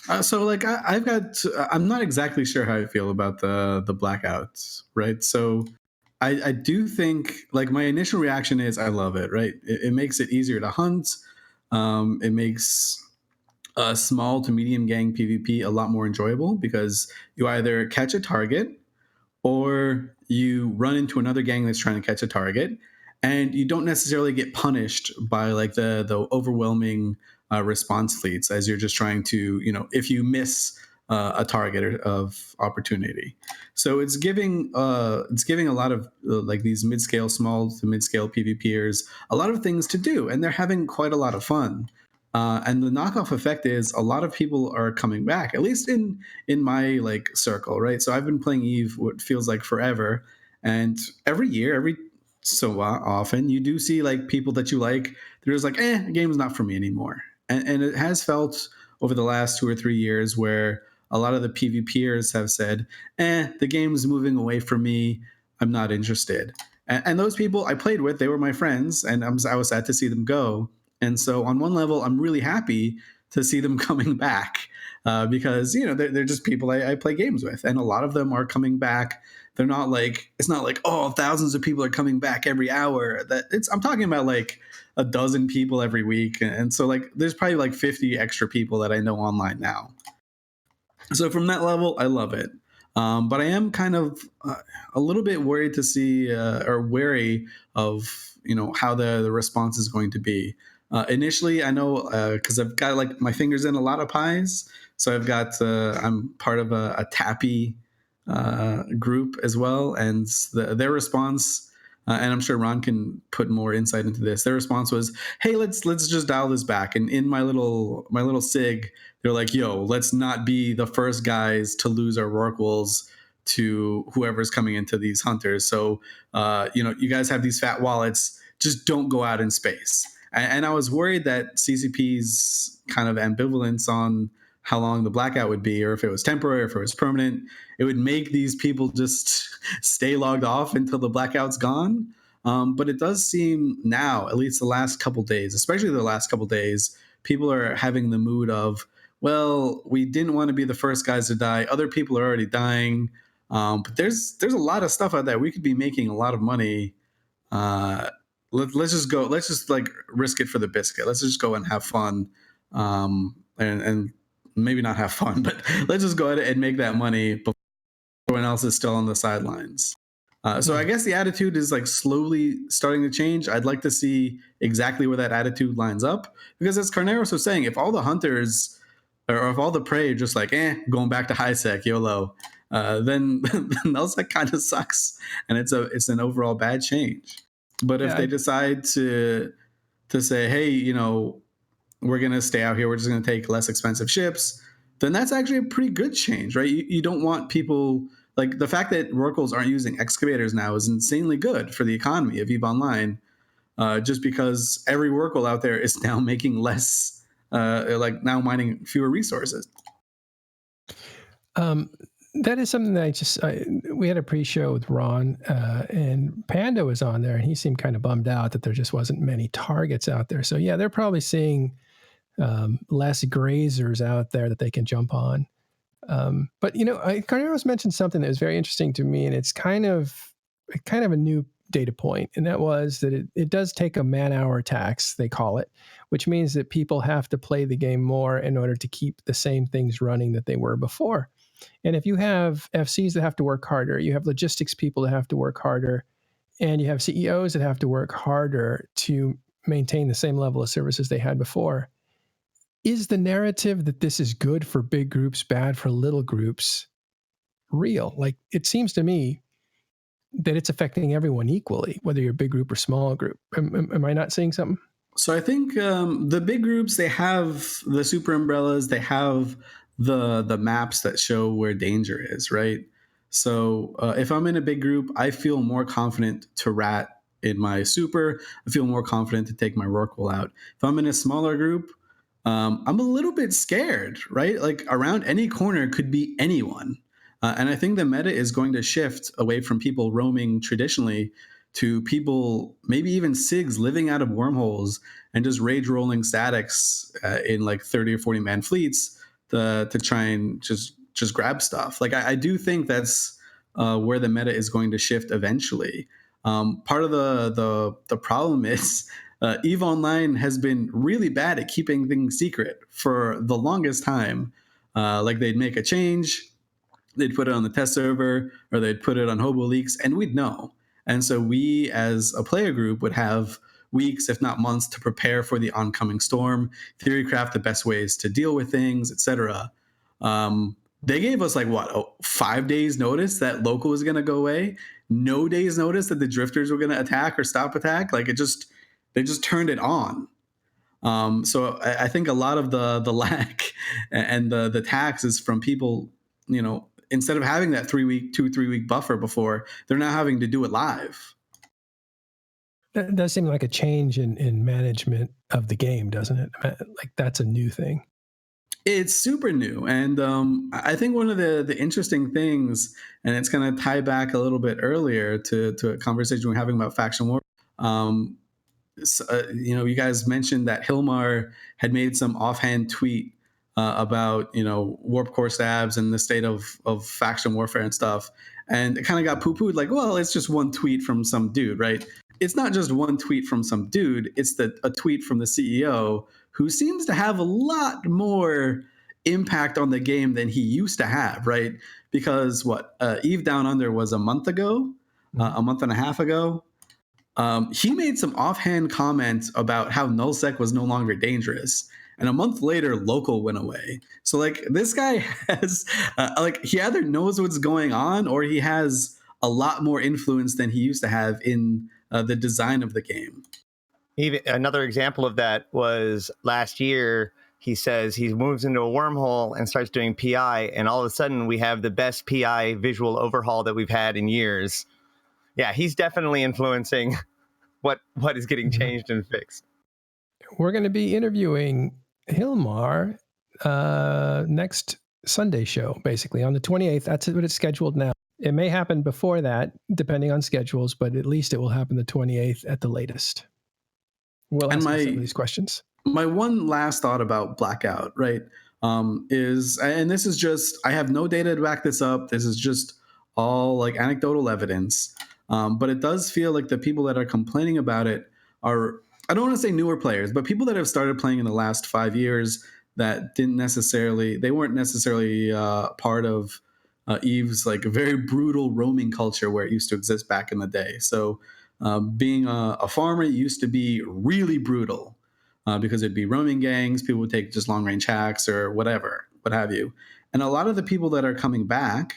I'm not exactly sure how I feel about the blackouts, right? So I do think, like, my initial reaction is I love it, right? It makes it easier to hunt. It makes a small to medium gang PvP a lot more enjoyable because you either catch a target or you run into another gang that's trying to catch a target, and you don't necessarily get punished by like the overwhelming response fleets as you're just trying to, if you miss a target of opportunity. So it's giving a lot of like these small to mid-scale PvPers a lot of things to do, and they're having quite a lot of fun. And the knockoff effect is a lot of people are coming back, at least in my like circle, right? So I've been playing Eve what feels like forever, and every year, every so often, you do see like people that you like. They're just like, the game is not for me anymore, and it has felt over the last 2 or 3 years where a lot of the PvPers have said, the game's moving away from me. I'm not interested. And those people I played with, they were my friends, and I was sad to see them go. And so on one level, I'm really happy to see them coming back because, they're just people I play games with. And a lot of them are coming back. They're not like, it's not like, thousands of people are coming back every hour. I'm talking about like a dozen people every week. And so like, there's probably like 50 extra people that I know online now. So from that level, I love it. But I am kind of a little bit worried to see or wary of, how the response is going to be. Initially, I know because I've got like my fingers in a lot of pies. So I've got I'm part of a Tappy group as well, and their response, and I'm sure Ron can put more insight into this. Their response was, "Hey, let's just dial this back." And in my little sig, they're like, "Yo, let's not be the first guys to lose our Rorquals to whoever's coming into these hunters. So you guys have these fat wallets. Just don't go out in space." And I was worried that CCP's kind of ambivalence on how long the blackout would be, or if it was temporary, or if it was permanent, it would make these people just stay logged off until the blackout's gone. But it does seem now, at least the last couple days, especially the last couple days, people are having the mood of, well, we didn't want to be the first guys to die. Other people are already dying. But there's a lot of stuff out there. We could be making a lot of money. Let's just go. Let's just like risk it for the biscuit. Let's just go and have fun, and maybe not have fun, but let's just go ahead and make that money before everyone else is still on the sidelines. So I guess the attitude is like slowly starting to change. I'd like to see exactly where that attitude lines up, because as Carneros was saying, if all the hunters or if all the prey are just like, going back to high sec, YOLO, then Nullsec kind of sucks, and it's an overall bad change. But if they decide to say, hey, you know, we're going to stay out here, we're just going to take less expensive ships, then that's actually a pretty good change, right? You don't want people, like the fact that Rorquals aren't using excavators now is insanely good for the economy of EVE Online, just because every Rorqual out there is now making less, like now mining fewer resources. That is something that we had a pre-show with Ron, and Panda was on there, and he seemed kind of bummed out that there just wasn't many targets out there. So yeah, they're probably seeing less grazers out there that they can jump on. But you know, Carneros mentioned something that was very interesting to me, and it's kind of a new data point, and that was that it does take a man-hour tax, they call it, which means that people have to play the game more in order to keep the same things running that they were before. And if you have FCs that have to work harder, you have logistics people that have to work harder, and you have CEOs that have to work harder to maintain the same level of services they had before, is the narrative that this is good for big groups, bad for little groups real? Like, it seems to me that it's affecting everyone equally, whether you're a big group or small group. Am I not seeing something? So I think the big groups, they have the super umbrellas, they have the maps that show where danger is, right? So if I'm in a big group, I feel more confident to rat in my super. I feel more confident to take my Rorqual out. If I'm in a smaller group, I'm a little bit scared, right? Like around any corner could be anyone. And I think the meta is going to shift away from people roaming traditionally to people, maybe even SIGs living out of wormholes and just rage rolling statics in like 30 or 40 man fleets to try and just grab stuff. Like I do think that's where the meta is going to shift eventually. Part of the problem is EVE Online has been really bad at keeping things secret for the longest time. Like they'd make a change, they'd put it on the test server, or they'd put it on Hobo Leaks, and we'd know. And so we, as a player group, would have weeks, if not months, to prepare for the oncoming storm, theory craft the best ways to deal with things, etc. They gave us 5 days notice that local was going to go away, no days notice that the drifters were going to attack or stop attack. Like they just turned it on. So I think a lot of the lack and the tax is from people, you know, instead of having that 3 week buffer before, they're now having to do it live. That does seem like a change in management of the game, doesn't it? Like that's a new thing. It's super new. And I think one of the interesting things, and it's going to tie back a little bit earlier to a conversation we're having about faction war. You know, you guys mentioned that Hilmar had made some offhand tweet about, you know, warp core stabs and the state of faction warfare and stuff. And it kind of got poo-pooed like, well, it's just one tweet from some dude, right? It's not just one tweet from some dude. It's a tweet from the CEO who seems to have a lot more impact on the game than he used to have, right? Because EVE Down Under was a month ago, a month and a half ago. He made some offhand comments about how Nullsec was no longer dangerous. And a month later, local went away. So like this guy has he either knows what's going on or he has a lot more influence than he used to have in the design of the game. Even another example of that was last year. He says he moves into a wormhole and starts doing PI, and all of a sudden we have the best PI visual overhaul that we've had in years. Yeah, he's definitely influencing what is getting changed and fixed. We're going to be interviewing Hilmar next Sunday show, basically on the 28th. That's what it's scheduled now. It may happen before that, depending on schedules, but at least it will happen the 28th at the latest. We'll ask some of these questions. My one last thought about Blackout, right, is, and this is just, I have no data to back this up. This is just all like anecdotal evidence. But it does feel like the people that are complaining about it are, I don't want to say newer players, but people that have started playing in the last 5 years that they weren't necessarily part of EVE's like a very brutal roaming culture where it used to exist back in the day. So being a farmer used to be really brutal because it'd be roaming gangs, people would take just long range hacks or whatever, what have you. And a lot of the people that are coming back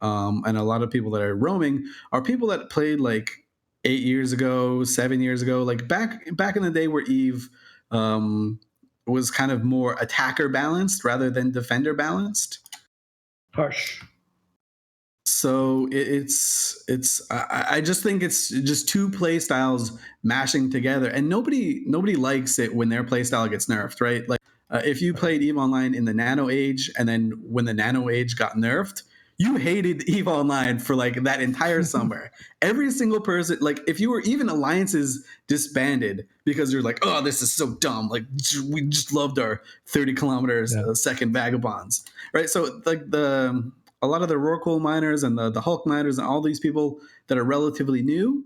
and a lot of people that are roaming are people that played like 8 years ago, 7 years ago, like back in the day where Eve was kind of more attacker balanced rather than defender balanced. Harsh. So I just think it's just two play styles mashing together, and nobody likes it when their play style gets nerfed, right? Like if you played EVE Online in the Nano Age, and then when the Nano Age got nerfed, you hated EVE Online for like that entire summer. Every single person, like if you were even alliances disbanded because you're like, oh, this is so dumb. Like we just loved our 30 kilometers a second vagabonds, right? So like a lot of the Rorqual miners and the Hulk miners and all these people that are relatively new,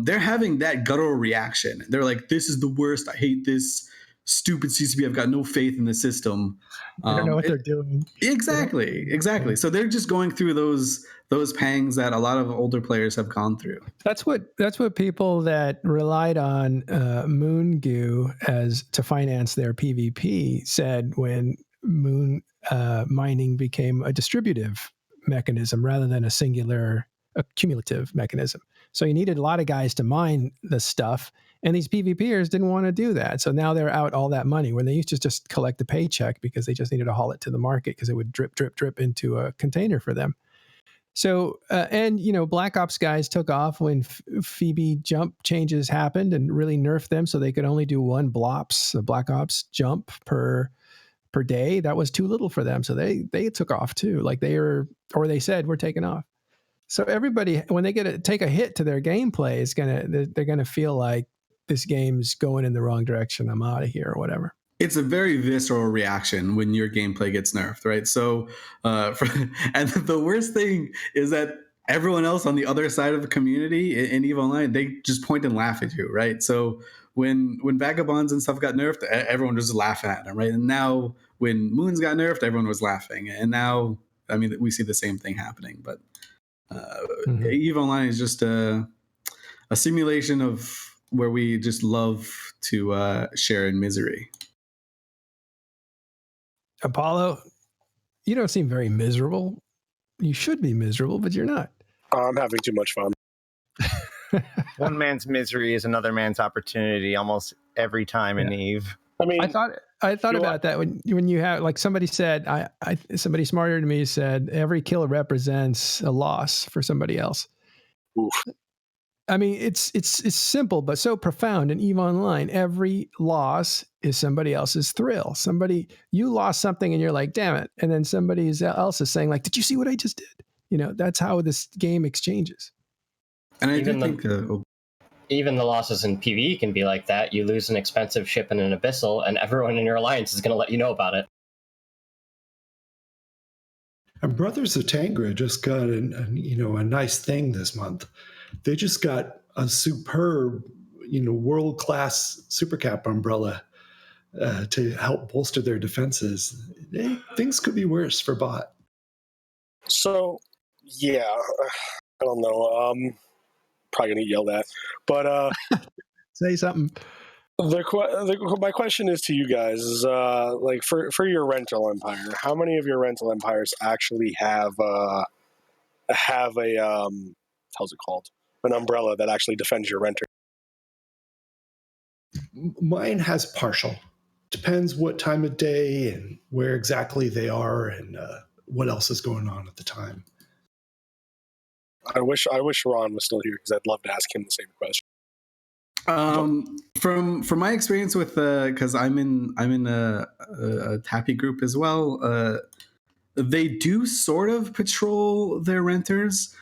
they're having that guttural reaction. They're like, this is the worst. I hate this stupid CCP. I've got no faith in the system. I don't know what they're doing. Exactly. Yeah. So they're just going through those pangs that a lot of older players have gone through. That's what people that relied on Moon Goo to finance their PvP said when Moon mining became a distributive mechanism rather than a cumulative mechanism. So you needed a lot of guys to mine the stuff, and these PvPers didn't want to do that. So now they're out all that money when they used to just collect a paycheck because they just needed to haul it to the market because it would drip, drip, drip into a container for them. So, and, Black Ops guys took off when Phoebe jump changes happened and really nerfed them so they could only do one a Black Ops jump per day. That was too little for them. So they took off too. Like they said, we're taking off. So everybody, when they take a hit to their gameplay, they're gonna feel like this game's going in the wrong direction. I'm out of here or whatever. It's a very visceral reaction when your gameplay gets nerfed, right? So, and the worst thing is that everyone else on the other side of the community in EVE Online, they just point and laugh at you, right? So when Vagabonds and stuff got nerfed, everyone was laughing at them, right? And now when Moons got nerfed, everyone was laughing. And now, I mean, we see the same thing happening. But EVE Online is just a simulation of where we just love to share in misery. Apollo, you don't seem very miserable. You should be miserable, but you're not. I'm having too much fun. One man's misery is another man's opportunity almost every time in EVE. I mean, I thought about that when you have, like somebody said, somebody smarter than me said, every kill represents a loss for somebody else. Oof. I mean, it's simple, but so profound in EVE Online. Every loss is somebody else's thrill. You lost something and you're like, damn it. And then somebody else is saying like, did you see what I just did? That's how this game exchanges. And I do think even the losses in PvE can be like that. You lose an expensive ship in an abyssal, and everyone in your alliance is going to let you know about it. And Brothers of Tangra just got a nice thing this month. They just got a superb, world-class supercap umbrella to help bolster their defenses. Things could be worse for bot. So, yeah, I don't know. Probably gonna yell that, but say something. My question is to you guys: is like for your rental empire, how many of your rental empires actually have a how's it called? An umbrella that actually defends your renter? Mine has partial. Depends what time of day and where exactly they are and what else is going on at the time. I wish Ron was still here because I'd love to ask him the same question. From my experience with because I'm in a Tappy group as well. They do sort of patrol their renters,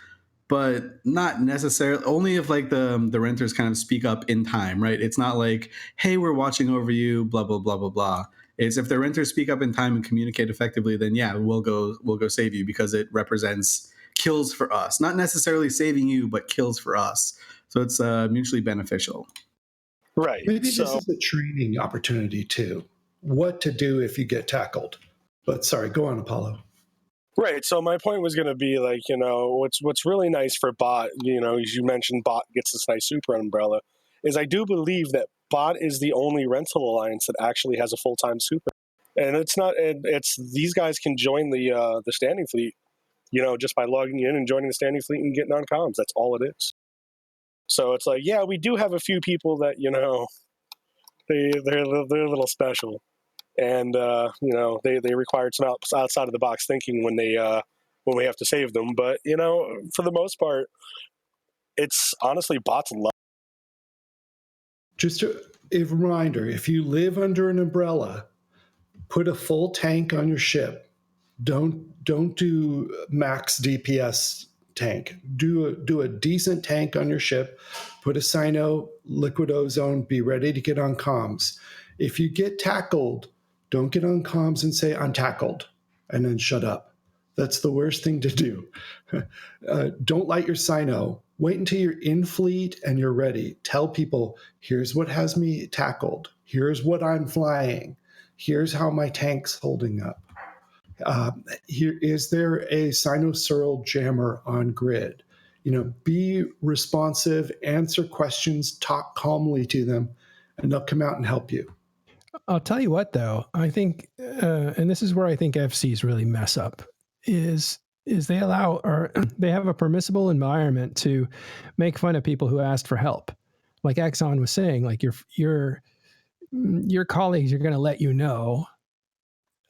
but not necessarily. Only if like the renters kind of speak up in time, right? It's not like, hey, we're watching over you, blah blah blah blah blah. It's if the renters speak up in time and communicate effectively, then yeah, we'll go save you because it represents kills for us, not necessarily saving you, but kills for us. So it's mutually beneficial. Right. Maybe this is a training opportunity too. What to do if you get tackled. But sorry, go on, Apollo. Right. So my point was going to be like, what's really nice for bot, as you mentioned, bot gets this nice super umbrella, is I do believe that bot is the only rental alliance that actually has a full-time super. And it's these guys can join the standing fleet just by logging in and joining the standing fleet and getting on comms. That's all it is. So it's like, yeah, we do have a few people that, they're a little special. And, they required some outside of the box thinking when we have to save them. But, for the most part, it's honestly bots and love. Just a reminder, if you live under an umbrella, put a full tank on your ship. Don't do max DPS tank. Do a decent tank on your ship. Put a Sino, liquid ozone, be ready to get on comms. If you get tackled, don't get on comms and say, I'm tackled, and then shut up. That's the worst thing to do. Don't light your Sino. Wait until you're in fleet and you're ready. Tell people, here's what has me tackled. Here's what I'm flying. Here's how my tank's holding up. Here, is there a Sino-Searle jammer on grid? Be responsive, answer questions, talk calmly to them, and they'll come out and help you. I'll tell you what, though, I think, and this is where I think FCs really mess up, is they allow, or they have a permissible environment to make fun of people who asked for help. Like Exxon was saying, like your colleagues are going to let you know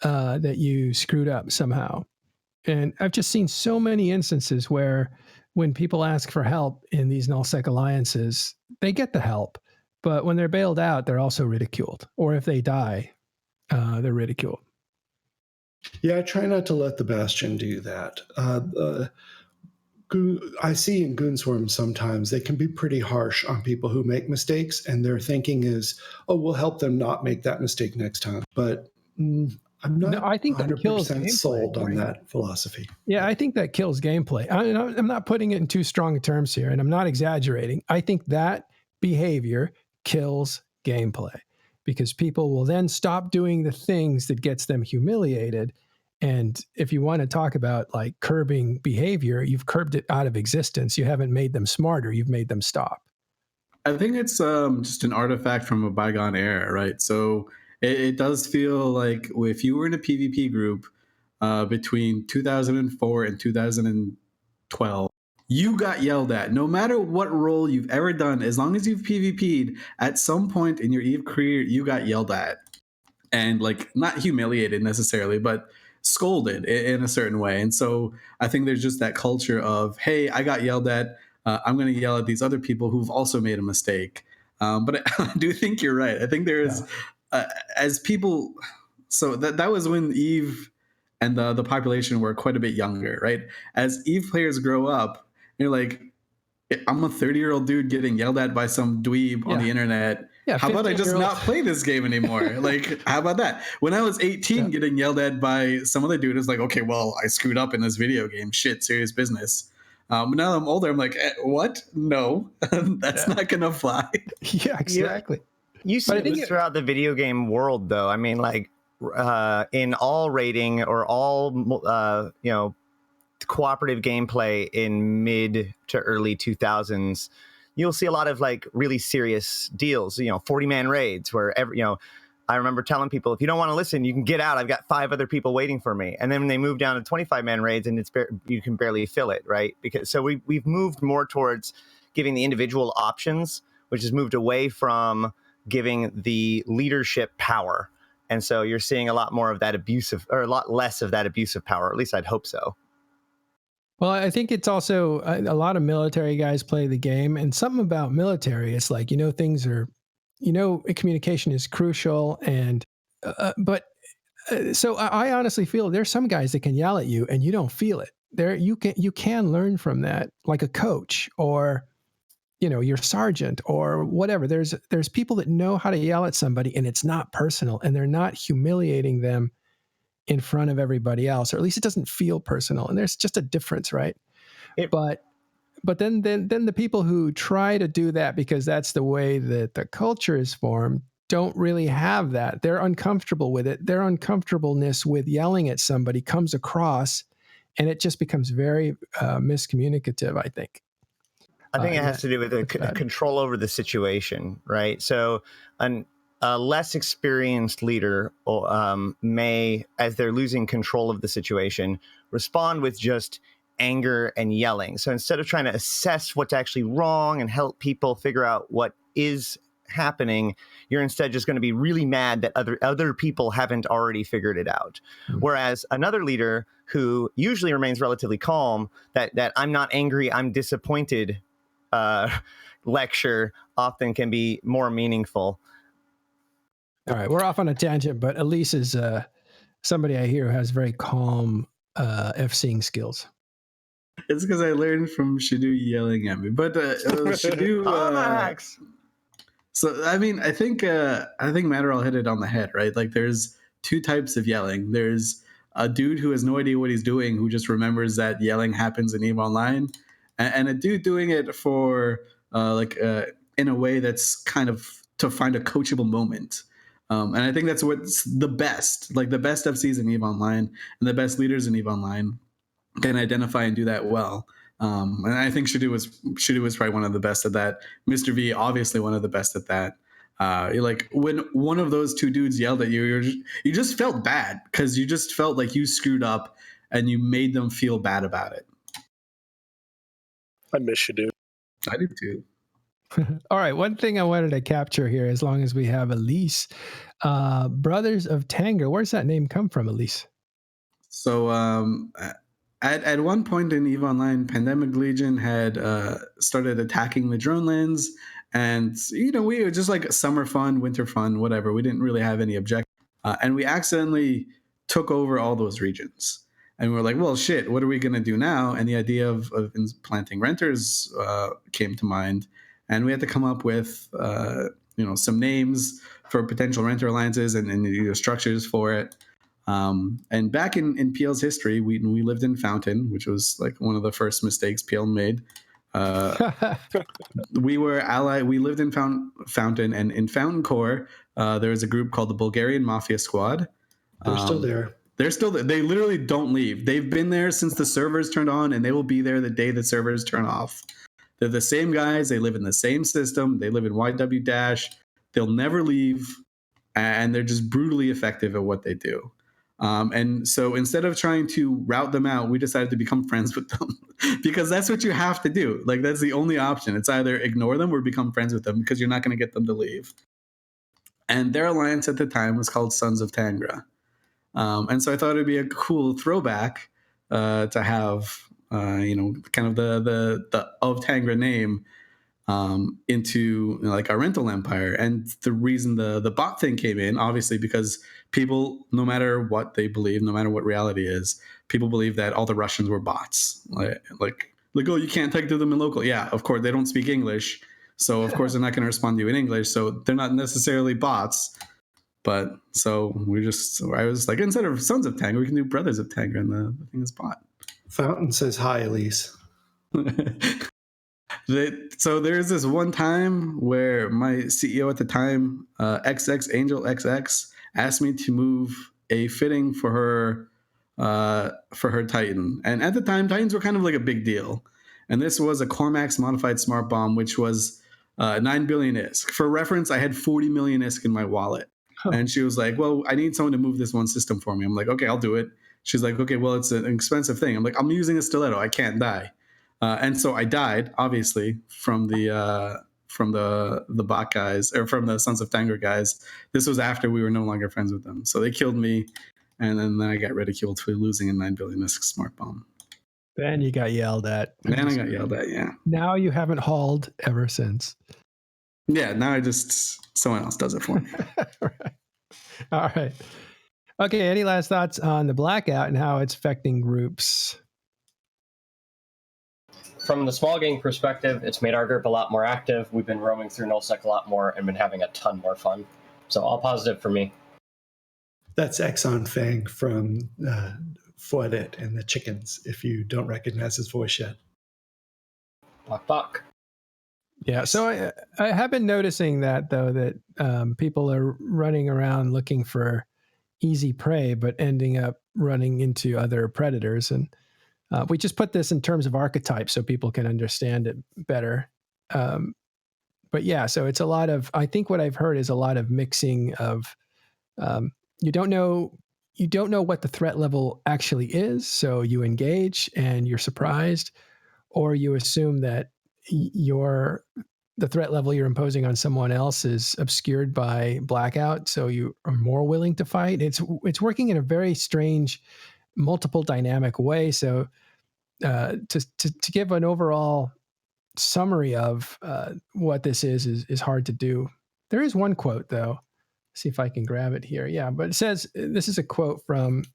that you screwed up somehow. And I've just seen so many instances where when people ask for help in these nullsec alliances, they get the help. But when they're bailed out, they're also ridiculed. Or if they die, they're ridiculed. Yeah, I try not to let the Bastion do that. I see in Goonswarm sometimes they can be pretty harsh on people who make mistakes, and their thinking is, oh, we'll help them not make that mistake next time. But I'm not I think 100% sold on that philosophy. Yeah, I think that kills gameplay. I'm not putting it in too strong terms here, and I'm not exaggerating. I think that behavior kills gameplay because people will then stop doing the things that gets them humiliated. And if you want to talk about like curbing behavior, you've curbed it out of existence. You haven't made them smarter. You've made them stop. I think it's just an artifact from a bygone era, right? So it does feel like if you were in a PvP group between 2004 and 2012, you got yelled at. No matter what role you've ever done, as long as you've PvP'd, at some point in your EVE career, you got yelled at. And like, not humiliated necessarily, but scolded in a certain way. And so I think there's just that culture of, hey, I got yelled at. I'm going to yell at these other people who've also made a mistake. But I do think you're right. I think there is, as people, so that was when EVE and the population were quite a bit younger, right? As EVE players grow up, you're like, I'm a 30-year-old dude getting yelled at by some dweeb on the internet. Yeah, how about I just not play this game anymore? Like, how about that? When I was 18, getting yelled at by some other dude, is like, okay, well, I screwed up in this video game. Shit, serious business. But now that I'm older, I'm like, what? No, that's not going to fly. Yeah, exactly. You see this throughout the video game world, though. I mean, like, in all rating or all, cooperative gameplay in mid to early 2000s, you'll see a lot of like really serious deals, 40-man raids where I remember telling people, if you don't want to listen, you can get out. I've got 5 other people waiting for me. And then they move down to 25-man raids and you can barely fill it, right? So we've moved more towards giving the individual options, which has moved away from giving the leadership power. And so you're seeing a lot more of that abusive, or a lot less of that abusive power. At least I'd hope so. Well, I think it's also a lot of military guys play the game, and something about military, it's like, things are, communication is crucial. And, so I honestly feel there's some guys that can yell at you and you don't feel it. You can learn from that, like a coach or, your sergeant or whatever. There's people that know how to yell at somebody and it's not personal and they're not humiliating them in front of everybody else, or at least it doesn't feel personal. And there's just a difference, right? But then the people who try to do that because that's the way that the culture is formed don't really have that. They're uncomfortable with it. Their uncomfortableness with yelling at somebody comes across, and it just becomes very miscommunicative, I think. I think it has to do with the control over the situation, right? So a less experienced leader may, as they're losing control of the situation, respond with just anger and yelling. So instead of trying to assess what's actually wrong and help people figure out what is happening, you're instead just going to be really mad that other people haven't already figured it out. Whereas another leader who usually remains relatively calm, that I'm not angry, I'm disappointed lecture often can be more meaningful. All right, we're off on a tangent, but Elise is somebody I hear who has very calm F-seeing skills. It's because I learned from Shadu yelling at me. But Shadu... Max! So, I mean, I think Matterall hit it on the head, right? Like, there's two types of yelling. There's a dude who has no idea what he's doing, who just remembers that yelling happens in EVE Online, and a dude doing it for, in a way that's kind of to find a coachable moment. And I think that's what's the best. Like, the best FCs in EVE Online and the best leaders in EVE Online can identify and do that well. And I think Shadu was probably one of the best at that. Mr. V, obviously one of the best at that. Like when one of those two dudes yelled at you, you just felt bad because you just felt like you screwed up and you made them feel bad about it. I miss Shadu. I do too. All right, one thing I wanted to capture here, as long as we have Elise, Brothers of Tanger. Where's that name come from, Elise? So at one point in EVE Online, Pandemic Legion had started attacking the drone lands, and we were just like summer fun, winter fun, whatever. We didn't really have any objective, and we accidentally took over all those regions. And we were like, well, shit, what are we going to do now? And the idea of implanting renters came to mind, and we had to come up with some names for potential renter alliances and structures for it. And back in PL's history, we lived in Fountain, which was like one of the first mistakes PL made. We were allied. We lived in Fountain, and in Fountain Core, there was a group called the Bulgarian Mafia Squad. They're still there. They're still there. They literally don't leave. They've been there since the servers turned on, and they will be there the day the servers turn off. They're the same guys. They live in the same system. They live in YW Dash. They'll never leave, and they're just brutally effective at what they do. And so instead of trying to route them out, we decided to become friends with them because that's what you have to do. Like, that's the only option. It's either ignore them or become friends with them because you're not going to get them to leave. And their alliance at the time was called Sons of Tangra. And so I thought it'd be a cool throwback to have, kind of the of Tangra name into like our rental empire. And the reason the bot thing came in, obviously, because people, no matter what they believe, no matter what reality is, people believe that all the Russians were bots. Like oh, you can't talk to them in local. Yeah, of course, they don't speak English. So, of course, they're not going to respond to you in English. So they're not necessarily bots. But so I was like, instead of Sons of Tangra, we can do Brothers of Tangra, and the thing is bot. Fountain says hi, Elise. So there's this one time where my CEO at the time, XX Angel XX, asked me to move a fitting for her Titan. And at the time, Titans were kind of like a big deal. And this was a Cormax modified smart bomb, which was 9 billion ISK. For reference, I had 40 million ISK in my wallet. And she was like, well, I need someone to move this one system for me. I'm like, okay, I'll do it. She's like, okay, well, it's an expensive thing. I'm like, I'm using a stiletto. I can't die. And so I died, obviously, from the bot guys, or from the Sons of Tangra guys. This was after we were no longer friends with them. So they killed me, and then I got ridiculed for losing a 9 billion ISK smart bomb. Then you got yelled at. Then I got yelled at, yeah. Now you haven't hauled ever since. Yeah, now someone else does it for me. Right. All right. Okay, any last thoughts on the blackout and how it's affecting groups? From the small gang perspective, it's made our group a lot more active. We've been roaming through Nullsec a lot more and been having a ton more fun. So all positive for me. That's Exxon Fang from Fouadet and the Chickens, if you don't recognize his voice yet. Bok bok. Yeah, so I have been noticing that, though, that people are running around looking for easy prey, but ending up running into other predators. And we just put this in terms of archetypes so people can understand it better. But yeah, so it's a lot of, I think what I've heard is a lot of mixing of, you don't know you don't know what the threat level actually is, so you engage and you're surprised, or you assume that the threat level you're imposing on someone else is obscured by blackout, so you are more willing to fight. It's working in a very strange, multiple dynamic way. So to give an overall summary of what this is hard to do. There is one quote though. See if I can grab it here. Yeah, but it says, this is a quote from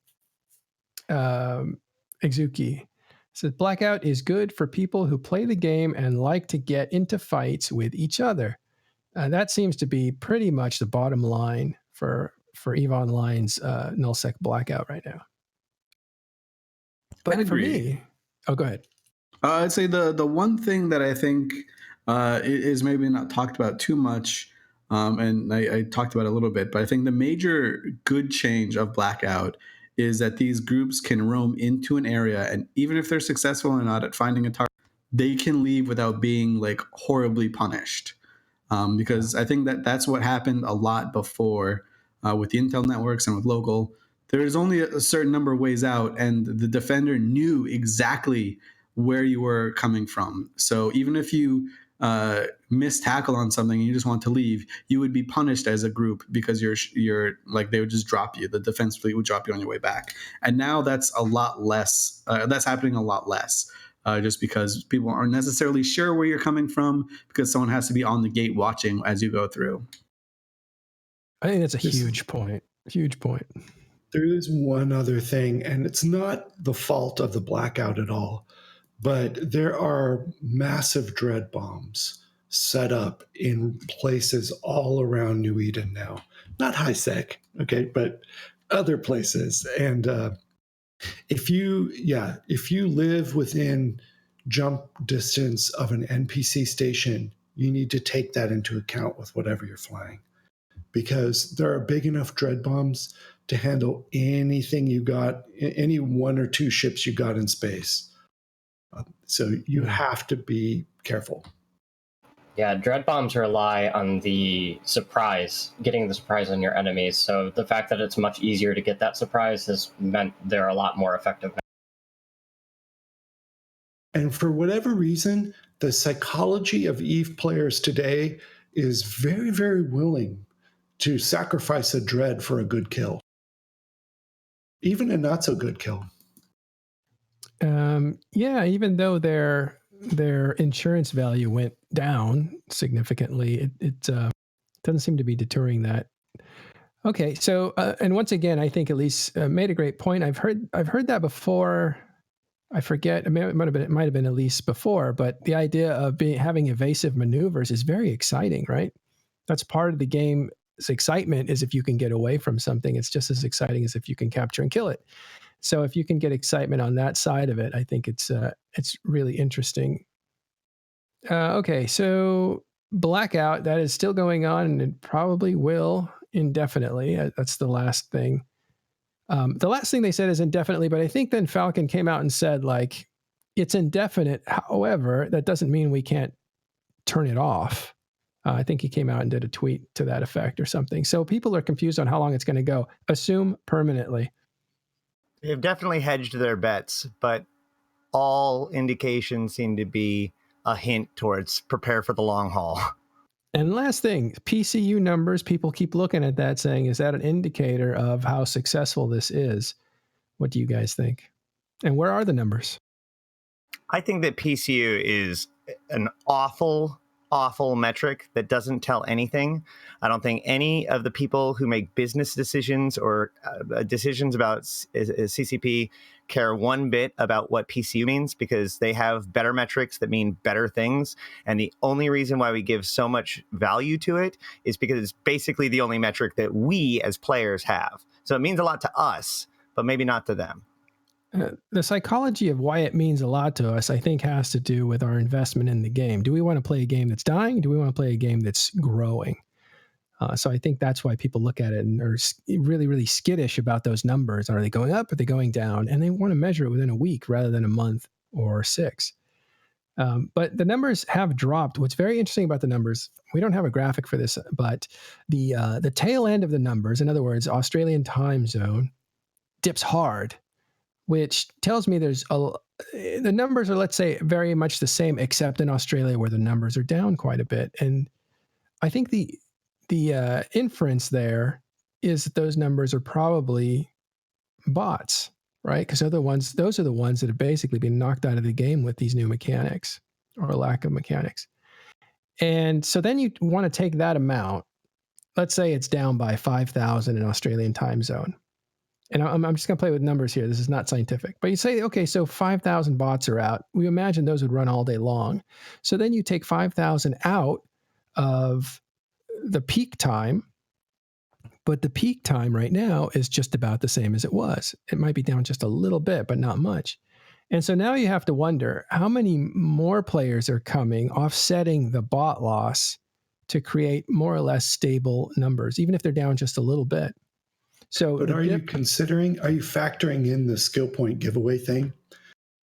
Exuki. It says, Blackout is good for people who play the game and like to get into fights with each other. That seems to be pretty much the bottom line for EVE Online's Nullsec Blackout right now. But for me, go ahead. I'd say the one thing that I think is maybe not talked about too much, and I talked about it a little bit, but I think the major good change of Blackout is that these groups can roam into an area, and even if they're successful or not at finding a target, they can leave without being like horribly punished. Because I think that's what happened a lot before with the Intel networks and with local. There is only a certain number of ways out, and the defender knew exactly where you were coming from. So even if you miss tackle on something and you just want to leave, you would be punished as a group because you're like, they would just drop you. The defense fleet would drop you on your way back. And now that's a lot less. That's happening a lot less. Just because people aren't necessarily sure where you're coming from, because someone has to be on the gate watching as you go through. I think that's a huge point. Huge point. There is one other thing, and it's not the fault of the Blackout at all, but there are massive dread bombs set up in places all around New Eden now. Not high-sec, okay, but other places. And if you live within jump distance of an NPC station, you need to take that into account with whatever you're flying, because there are big enough dread bombs to handle anything you got, any one or two ships you got in space. So you have to be careful. Yeah, dread bombs rely on the surprise, getting the surprise on your enemies. So the fact that it's much easier to get that surprise has meant they're a lot more effective now. And for whatever reason, the psychology of EVE players today is very, very willing to sacrifice a dread for a good kill. Even a not so good kill. Yeah, even though their insurance value went down significantly, it doesn't seem to be deterring that. Okay, so and once again, I think Elise made a great point. I've heard that before. I forget. It might have been Elise before, but the idea of having evasive maneuvers is very exciting, right? That's part of the game's excitement. Is if you can get away from something, it's just as exciting as if you can capture and kill it. So if you can get excitement on that side of it, I think it's really interesting. Okay, so Blackout, that is still going on, and it probably will indefinitely. That's the last thing. The last thing they said is indefinitely, but I think then Falcon came out and said, like, it's indefinite. However, that doesn't mean we can't turn it off. I think he came out and did a tweet to that effect or something. So people are confused on how long it's going to go. Assume permanently. They've definitely hedged their bets, but all indications seem to be a hint towards prepare for the long haul. And last thing, PCU numbers, people keep looking at that saying, is that an indicator of how successful this is? What do you guys think? And where are the numbers? I think that PCU is an awful metric that doesn't tell anything. I don't think any of the people who make business decisions or decisions about CCP care one bit about what PCU means, because they have better metrics that mean better things. And the only reason why we give so much value to it is because it's basically the only metric that we as players have. So it means a lot to us, but maybe not to them. The psychology of why it means a lot to us, I think, has to do with our investment in the game. Do we want to play a game that's dying? Do we want to play a game that's growing? So I think that's why people look at it and are really, really skittish about those numbers. Are they going up? Are they going down? And they want to measure it within a week rather than a month or 6. But the numbers have dropped. What's very interesting about the numbers, we don't have a graphic for this, but the tail end of the numbers, in other words, Australian time zone, dips hard, which tells me the numbers are, let's say, very much the same, except in Australia where the numbers are down quite a bit. And I think the inference there is that those numbers are probably bots, right? Because those are the ones that have basically been knocked out of the game with these new mechanics or lack of mechanics. And so then you want to take that amount. Let's say it's down by 5,000 in Australian time zone. And I'm just going to play with numbers here. This is not scientific. But you say, okay, so 5,000 bots are out. We imagine those would run all day long. So then you take 5,000 out of the peak time. But the peak time right now is just about the same as it was. It might be down just a little bit, but not much. And so now you have to wonder how many more players are coming, offsetting the bot loss to create more or less stable numbers, even if they're down just a little bit. So, but are you factoring in the skill point giveaway thing?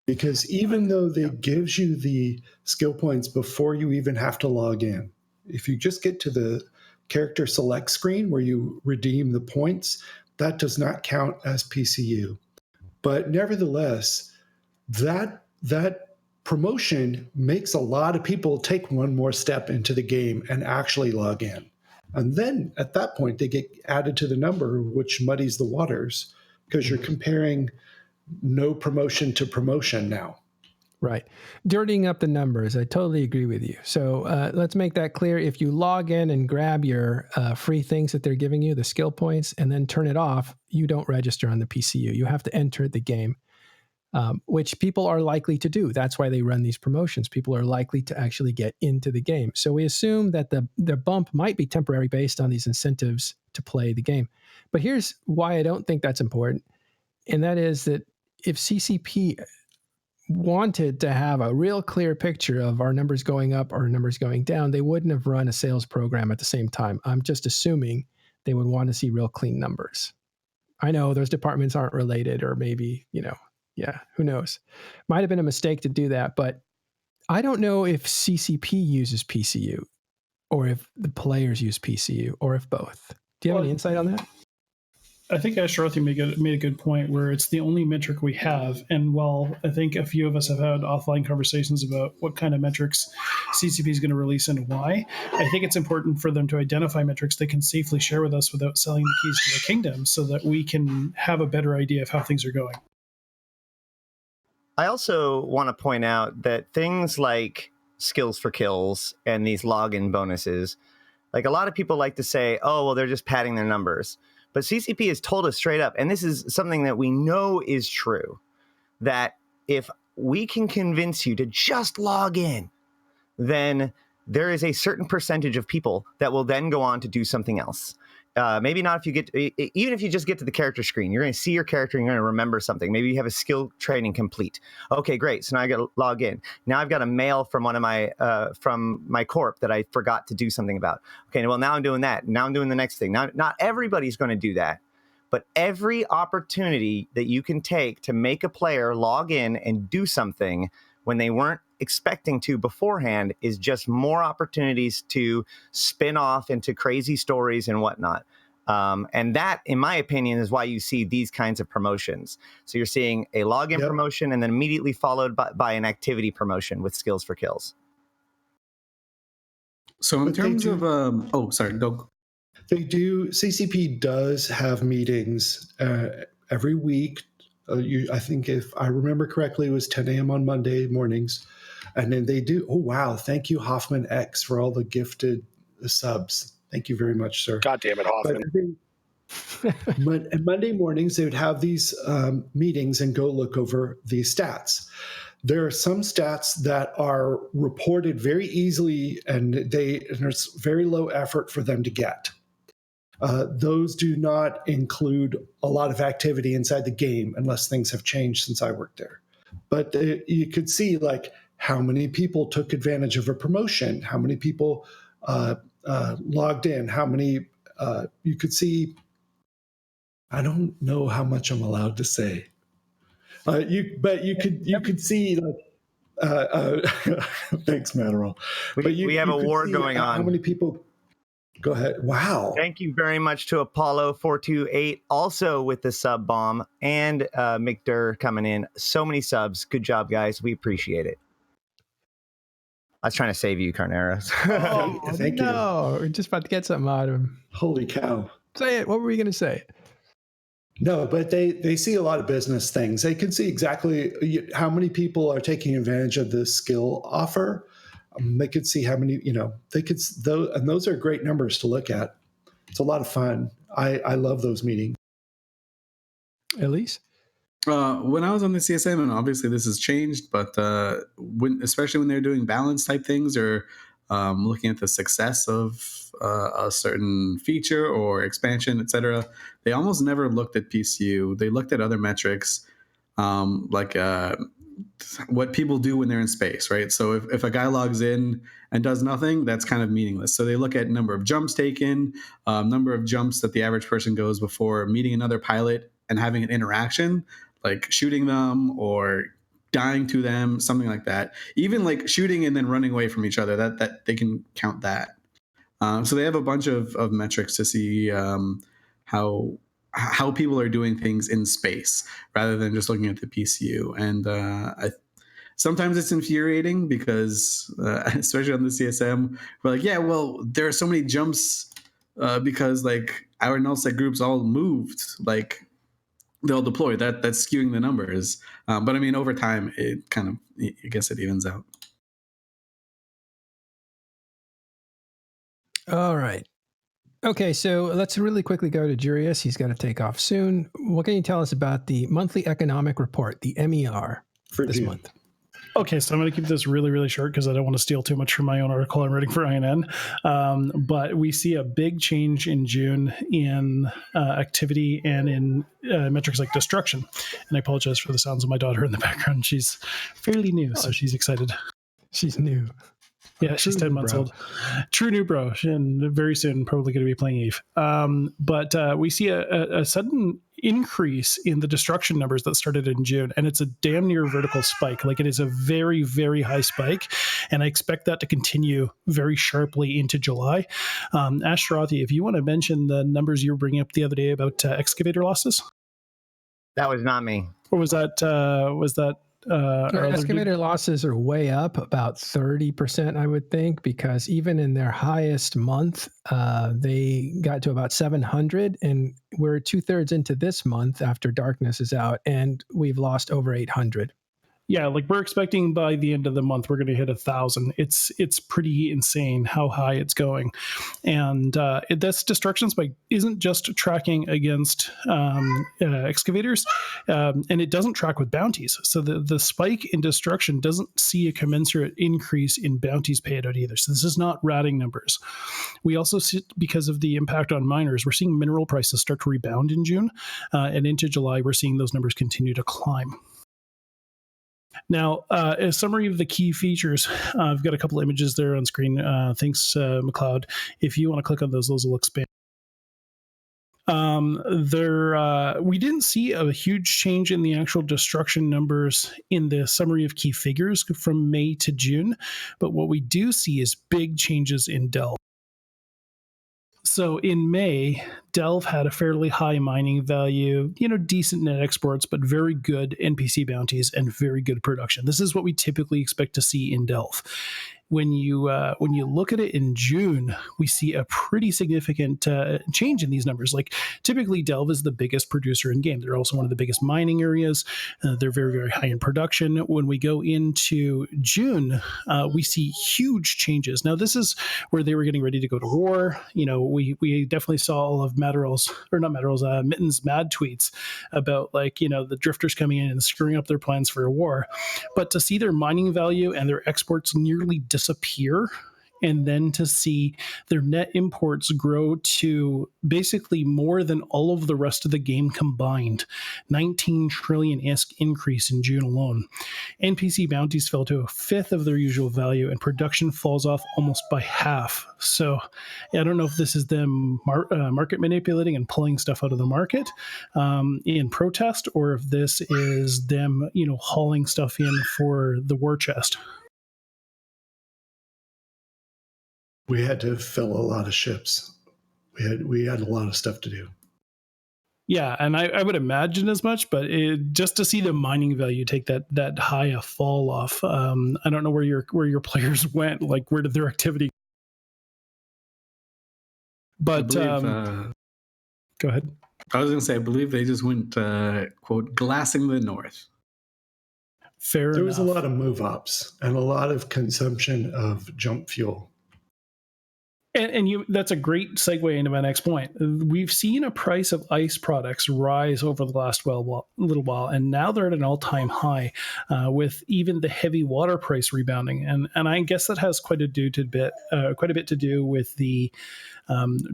Because even though they gives you the skill points before you even have to log in, if you just get to the character select screen where you redeem the points, that does not count as PCU. But nevertheless, that promotion makes a lot of people take one more step into the game and actually log in. And then at that point, they get added to the number, which muddies the waters because you're comparing no promotion to promotion now. Right. Dirtying up the numbers. I totally agree with you. So let's make that clear. If you log in and grab your free things that they're giving you, the skill points, and then turn it off, you don't register on the PCU. You have to enter the game, which people are likely to do. That's why they run these promotions. People are likely to actually get into the game. So we assume that the bump might be temporary based on these incentives to play the game. But here's why I don't think that's important. And that is that if CCP wanted to have a real clear picture of our numbers going up or numbers going down, they wouldn't have run a sales program at the same time. I'm just assuming they would want to see real clean numbers. I know those departments aren't related, or maybe, who knows? Might have been a mistake to do that, but I don't know if CCP uses PCU or if the players use PCU or if both. Do you have any insight on that? I think Ashterothi made a good point where it's the only metric we have. And while I think a few of us have had offline conversations about what kind of metrics CCP is going to release and why, I think it's important for them to identify metrics they can safely share with us without selling the keys to the kingdom so that we can have a better idea of how things are going. I also want to point out that things like skills for kills and these login bonuses, like a lot of people like to say, oh, well, they're just padding their numbers. But CCP has told us straight up, and this is something that we know is true, that if we can convince you to just log in, then there is a certain percentage of people that will then go on to do something else. Maybe not even if you just get to the character screen, you're going to see your character and you're going to remember something. Maybe you have a skill training complete. Okay, great. So now I got to log in. Now I've got a mail from one of from my corp that I forgot to do something about. Okay, well, now I'm doing that. Now I'm doing the next thing. Now, not everybody's going to do that, but every opportunity that you can take to make a player log in and do something when they weren't expecting to beforehand is just more opportunities to spin off into crazy stories and whatnot. And that, in my opinion, is why you see these kinds of promotions. So you're seeing a login promotion and then immediately followed by an activity promotion with skills for kills. So in terms of, Doug. They do, CCP does have meetings every week. I think if I remember correctly, it was 10 a.m. on Monday mornings. And then they do, oh, wow, thank you, Hoffman X, for all the gifted subs. Thank you very much, sir. God damn it, Hoffman. But Monday mornings, they would have these meetings and go look over these stats. There are some stats that are reported very easily, and there's very low effort for them to get. Those do not include a lot of activity inside the game unless things have changed since I worked there. But you could see, like, how many people took advantage of a promotion, how many people logged in, how many you could see. I don't know how much I'm allowed to say. You could see, like, thanks, Matterall. We have a war going on. How many people? Go ahead. Wow. Thank you very much to Apollo428, also with the sub bomb, and McDurr coming in. So many subs. Good job, guys. We appreciate it. I was trying to save you, Carneros. Thank you. No, we're just about to get something out of him. Holy cow. Say it. What were you going to say? No, but they see a lot of business things. They can see exactly how many people are taking advantage of this skill offer. They could see how many, and those are great numbers to look at. It's a lot of fun. I love those meetings. Elise? When I was on the CSM, and obviously this has changed, but especially when they're doing balance type things or looking at the success of a certain feature or expansion, etc., they almost never looked at PCU. They looked at other metrics, like what people do when they're in space, right? So if a guy logs in and does nothing, that's kind of meaningless. So they look at number of jumps taken, number of jumps that the average person goes before meeting another pilot and having an interaction, like shooting them or dying to them, something like that. Even like shooting and then running away from each other, that they can count that. So they have a bunch of metrics to see how people are doing things in space rather than just looking at the PCU. And sometimes it's infuriating because, especially on the CSM, we're like, yeah, well, there are so many jumps because like our nullsec groups all moved, like they'll deploy. That's skewing the numbers. But I mean, over time, it kind of, I guess it evens out. All right. Okay, so let's really quickly go to Jurius. He's got to take off soon. What can you tell us about the monthly economic report, the MER, for this month? Okay, so I'm going to keep this really, really short because I don't want to steal too much from my own article I'm writing for INN. But we see a big change in June in activity and in metrics like destruction. And I apologize for the sounds of my daughter in the background. She's fairly new, so she's excited. She's new. Yeah, she's 10 months old. True new bro. And very soon, probably going to be playing Eve. But we see a sudden increase in the destruction numbers that started in June. And it's a damn near vertical spike. Like it is a very, very high spike. And I expect that to continue very sharply into July. Ashterothi, if you want to mention the numbers you were bringing up the other day about excavator losses. That was not me. Or was that... excavator losses are way up about 30%, I would think, because even in their highest month, they got to about 700, and we're 2/3 into this month after darkness is out, and we've lost over 800. Yeah, like we're expecting by the end of the month, we're going to hit 1,000. It's pretty insane how high it's going. And this destruction spike isn't just tracking against excavators, and it doesn't track with bounties. So the spike in destruction doesn't see a commensurate increase in bounties paid out either. So this is not ratting numbers. We also see, because of the impact on miners, we're seeing mineral prices start to rebound in June. And into July, we're seeing those numbers continue to climb. Now, a summary of the key features. I've got a couple images there on screen. Thanks, McLeod. If you want to click on those will expand. We didn't see a huge change in the actual destruction numbers in the summary of key figures from May to June, but what we do see is big changes in Delve. So in May, Delve had a fairly high mining value, decent net exports, but very good NPC bounties and very good production. This is what we typically expect to see in Delve. When you look at it in June, we see a pretty significant change in these numbers. Like typically, Delve is the biggest producer in game. They're also one of the biggest mining areas. They're very, very high in production. When we go into June, we see huge changes. Now, this is where they were getting ready to go to war. We definitely saw all of Mittens' mad tweets about the drifters coming in and screwing up their plans for a war. But to see their mining value and their exports nearly disappear, and then to see their net imports grow to basically more than all of the rest of the game combined, 19 trillion-esque increase in June alone. NPC bounties fell to 1/5 of their usual value, and production falls off almost by half. So I don't know if this is them market manipulating and pulling stuff out of the market in protest, or if this is them, hauling stuff in for the war chest. We had to fill a lot of ships. We had a lot of stuff to do. Yeah, and I would imagine as much, but just to see the mining value take that high a fall off, I don't know where your players went. Like, where did their activity? But go ahead. I was going to say, I believe they just went, quote, glassing the north. Fair There enough. was a lot of move ups and a lot of consumption of jump fuel. And that's a great segue into my next point. We've seen a price of ice products rise over the last little while, and now they're at an all-time high, with even the heavy water price rebounding. And I guess that has quite a bit to do with the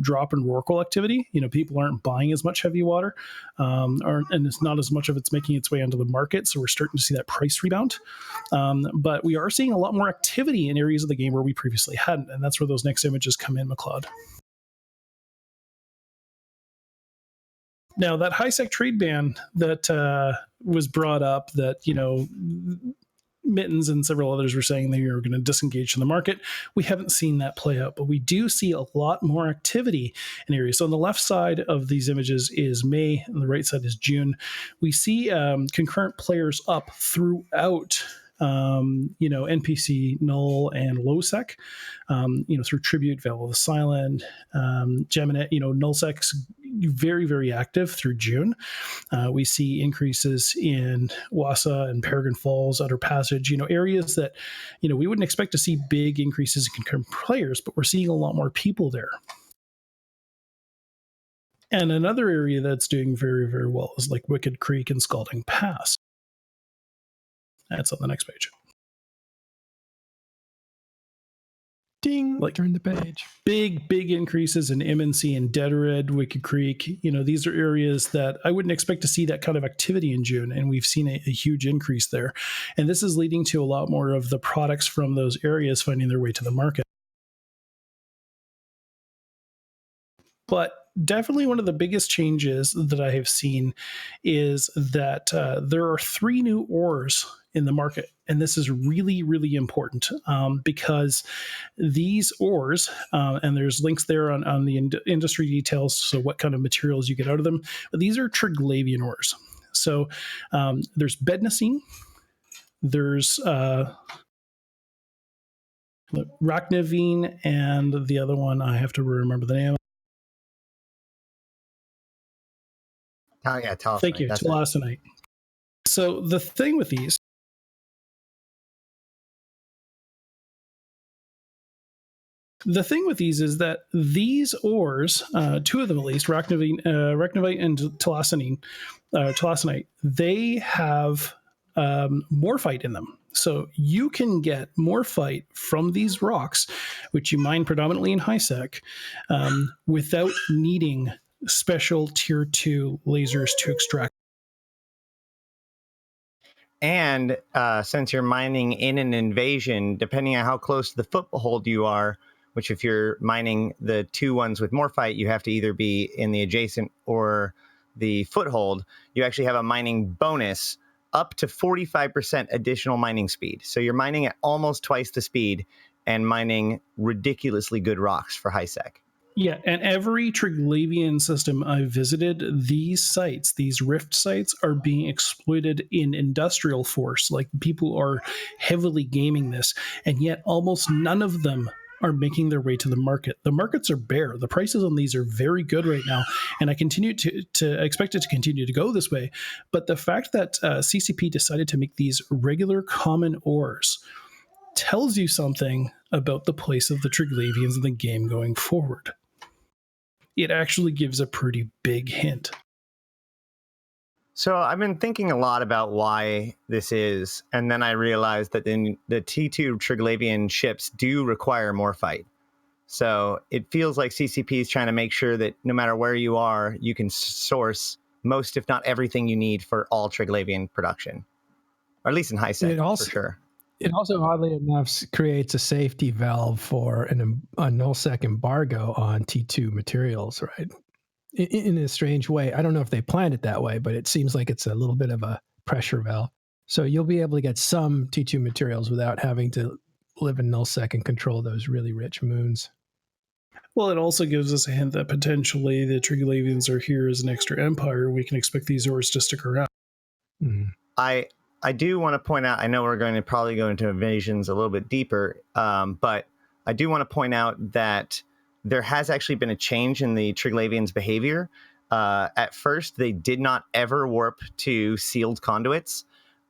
drop in Rorqual activity. People aren't buying as much heavy water, and it's not as much of it's making its way onto the market. So we're starting to see that price rebound. But we are seeing a lot more activity in areas of the game where we previously hadn't, and that's where those next images come in, McLeod. Now, that high-sec trade ban that was brought up, that Mittens and several others were saying they were going to disengage from the market. We haven't seen that play out, but we do see a lot more activity in areas. So on the left side of these images is May, and the right side is June. We see concurrent players up throughout NPC, Null, and Lowsec, through Tribute, Veil of the Silent, Geminet, Nullsec's very, very active through June. We see increases in Wassa and Peregrine Falls, Outer Passage, areas that, we wouldn't expect to see big increases in concurrent players, but we're seeing a lot more people there. And another area that's doing very, very well is like Wicked Creek and Scalding Pass. That's on the next page. Ding! Turn the page. Big increases in Immincy and Deadred, Wicked Creek. These are areas that I wouldn't expect to see that kind of activity in June, and we've seen a huge increase there. And this is leading to a lot more of the products from those areas finding their way to the market. But definitely one of the biggest changes that I have seen is that there are 3 new ores in the market. And this is really, really important because these ores, and there's links there on the industry details, so what kind of materials you get out of them, but these are Triglavian ores. So there's Bednacine, there's Rachnavine, and the other one, I have to remember the name. Oh, yeah, Talassonite. Thank you, Talassonite. So the thing with these, is that these ores, 2 of them at least, Rachnavite and Talassonite, they have morphite in them. So you can get morphite from these rocks, which you mine predominantly in high-sec, without needing special tier 2 lasers to extract. And since you're mining in an invasion, depending on how close to the foothold you are, which if you're mining the 2 ones with morphite, you have to either be in the adjacent or the foothold, you actually have a mining bonus up to 45% additional mining speed. So you're mining at almost twice the speed and mining ridiculously good rocks for high-sec. Yeah, and every Triglavian system I've visited, these sites, these rift sites, are being exploited in industrial force. Like, people are heavily gaming this, and yet almost none of them are making their way to the market. The markets are bare. The prices on these are very good right now, and I continue to expect it to continue to go this way. But the fact that CCP decided to make these regular common ores tells you something about the place of the Triglavians in the game going forward. It actually gives a pretty big hint. So I've been thinking a lot about why this is, and then I realized that the T2 Triglavian ships do require morphite. So it feels like CCP is trying to make sure that no matter where you are, you can source most, if not everything you need for all Triglavian production, or at least in high-sec, for sure. It also, oddly enough, creates a safety valve for a nullsec embargo on T2 materials, right? In a strange way. I don't know if they planned it that way, but it seems like it's a little bit of a pressure valve. So you'll be able to get some T2 materials without having to live in nullsec and control those really rich moons. Well, it also gives us a hint that potentially the Triglavians are here as an extra empire. We can expect these Ors to stick around. Mm. I do want to point out, I know we're going to probably go into invasions a little bit deeper, but I do want to point out that there has actually been a change in the Triglavians' behavior. At first, they did not ever warp to sealed conduits.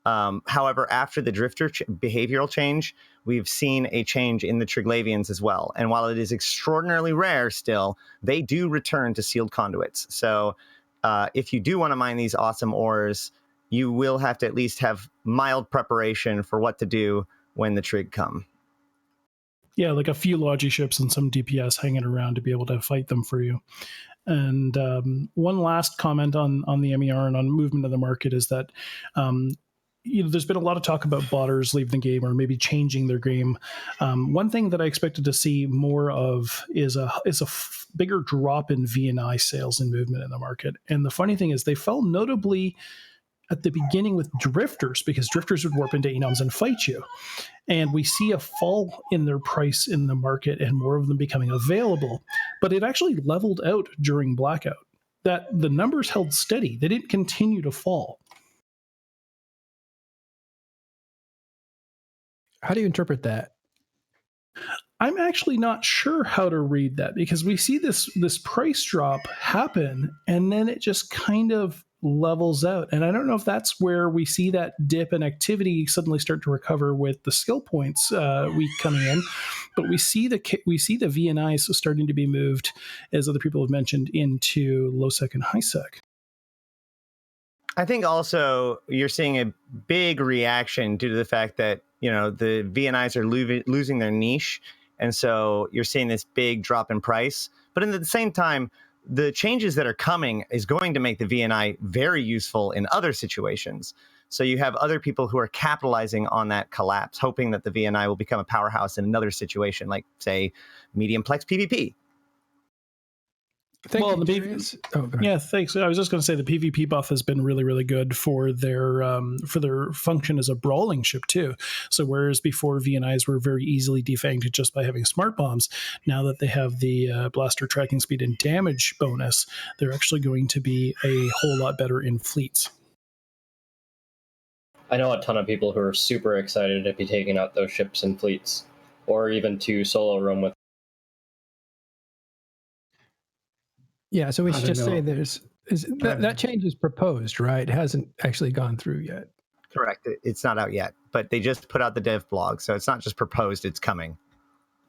However, after the Drifter behavioral change, we've seen a change in the Triglavians as well. And while it is extraordinarily rare still, they do return to sealed conduits. So if you do want to mine these awesome ores, you will have to at least have mild preparation for what to do when the Trig come. Yeah, like a few Logi ships and some DPS hanging around to be able to fight them for you. And one last comment on the MER and on movement of the market is that there's been a lot of talk about botters leaving the game or maybe changing their game. One thing that I expected to see more of is a bigger drop in VNI sales and movement in the market. And the funny thing is they fell notably at the beginning with drifters, because drifters would warp into Enoms and fight you. And we see a fall in their price in the market and more of them becoming available. But it actually leveled out during Blackout. That the numbers held steady. They didn't continue to fall. How do you interpret that? I'm actually not sure how to read that, because we see this price drop happen and then it just kind of levels out. And I don't know if that's where we see that dip in activity suddenly start to recover with the skill points week coming in. But we see the VNIs starting to be moved, as other people have mentioned, into low sec and high sec. I think also you're seeing a big reaction due to the fact that, the VNIs are losing their niche. And so you're seeing this big drop in price. But at the same time, the changes that are coming is going to make the VNI very useful in other situations. So you have other people who are capitalizing on that collapse, hoping that the VNI will become a powerhouse in another situation, like, say, medium plex PvP. Thanks. I was just going to say the PvP buff has been really, really good for their function as a brawling ship too. So whereas before VNIs were very easily defanged just by having smart bombs, now that they have the blaster tracking speed and damage bonus, they're actually going to be a whole lot better in fleets. I know a ton of people who are super excited to be taking out those ships and fleets, or even to solo roam with. Yeah, so we should just say that change is proposed, right? It hasn't actually gone through yet. Correct. It's not out yet, but they just put out the dev blog, so it's not just proposed, it's coming.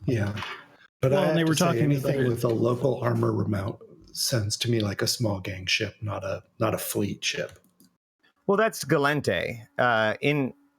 Yeah. But they were talking anything with a local armor remount sounds to me like a small gang ship, not a fleet ship. Well, that's Galente.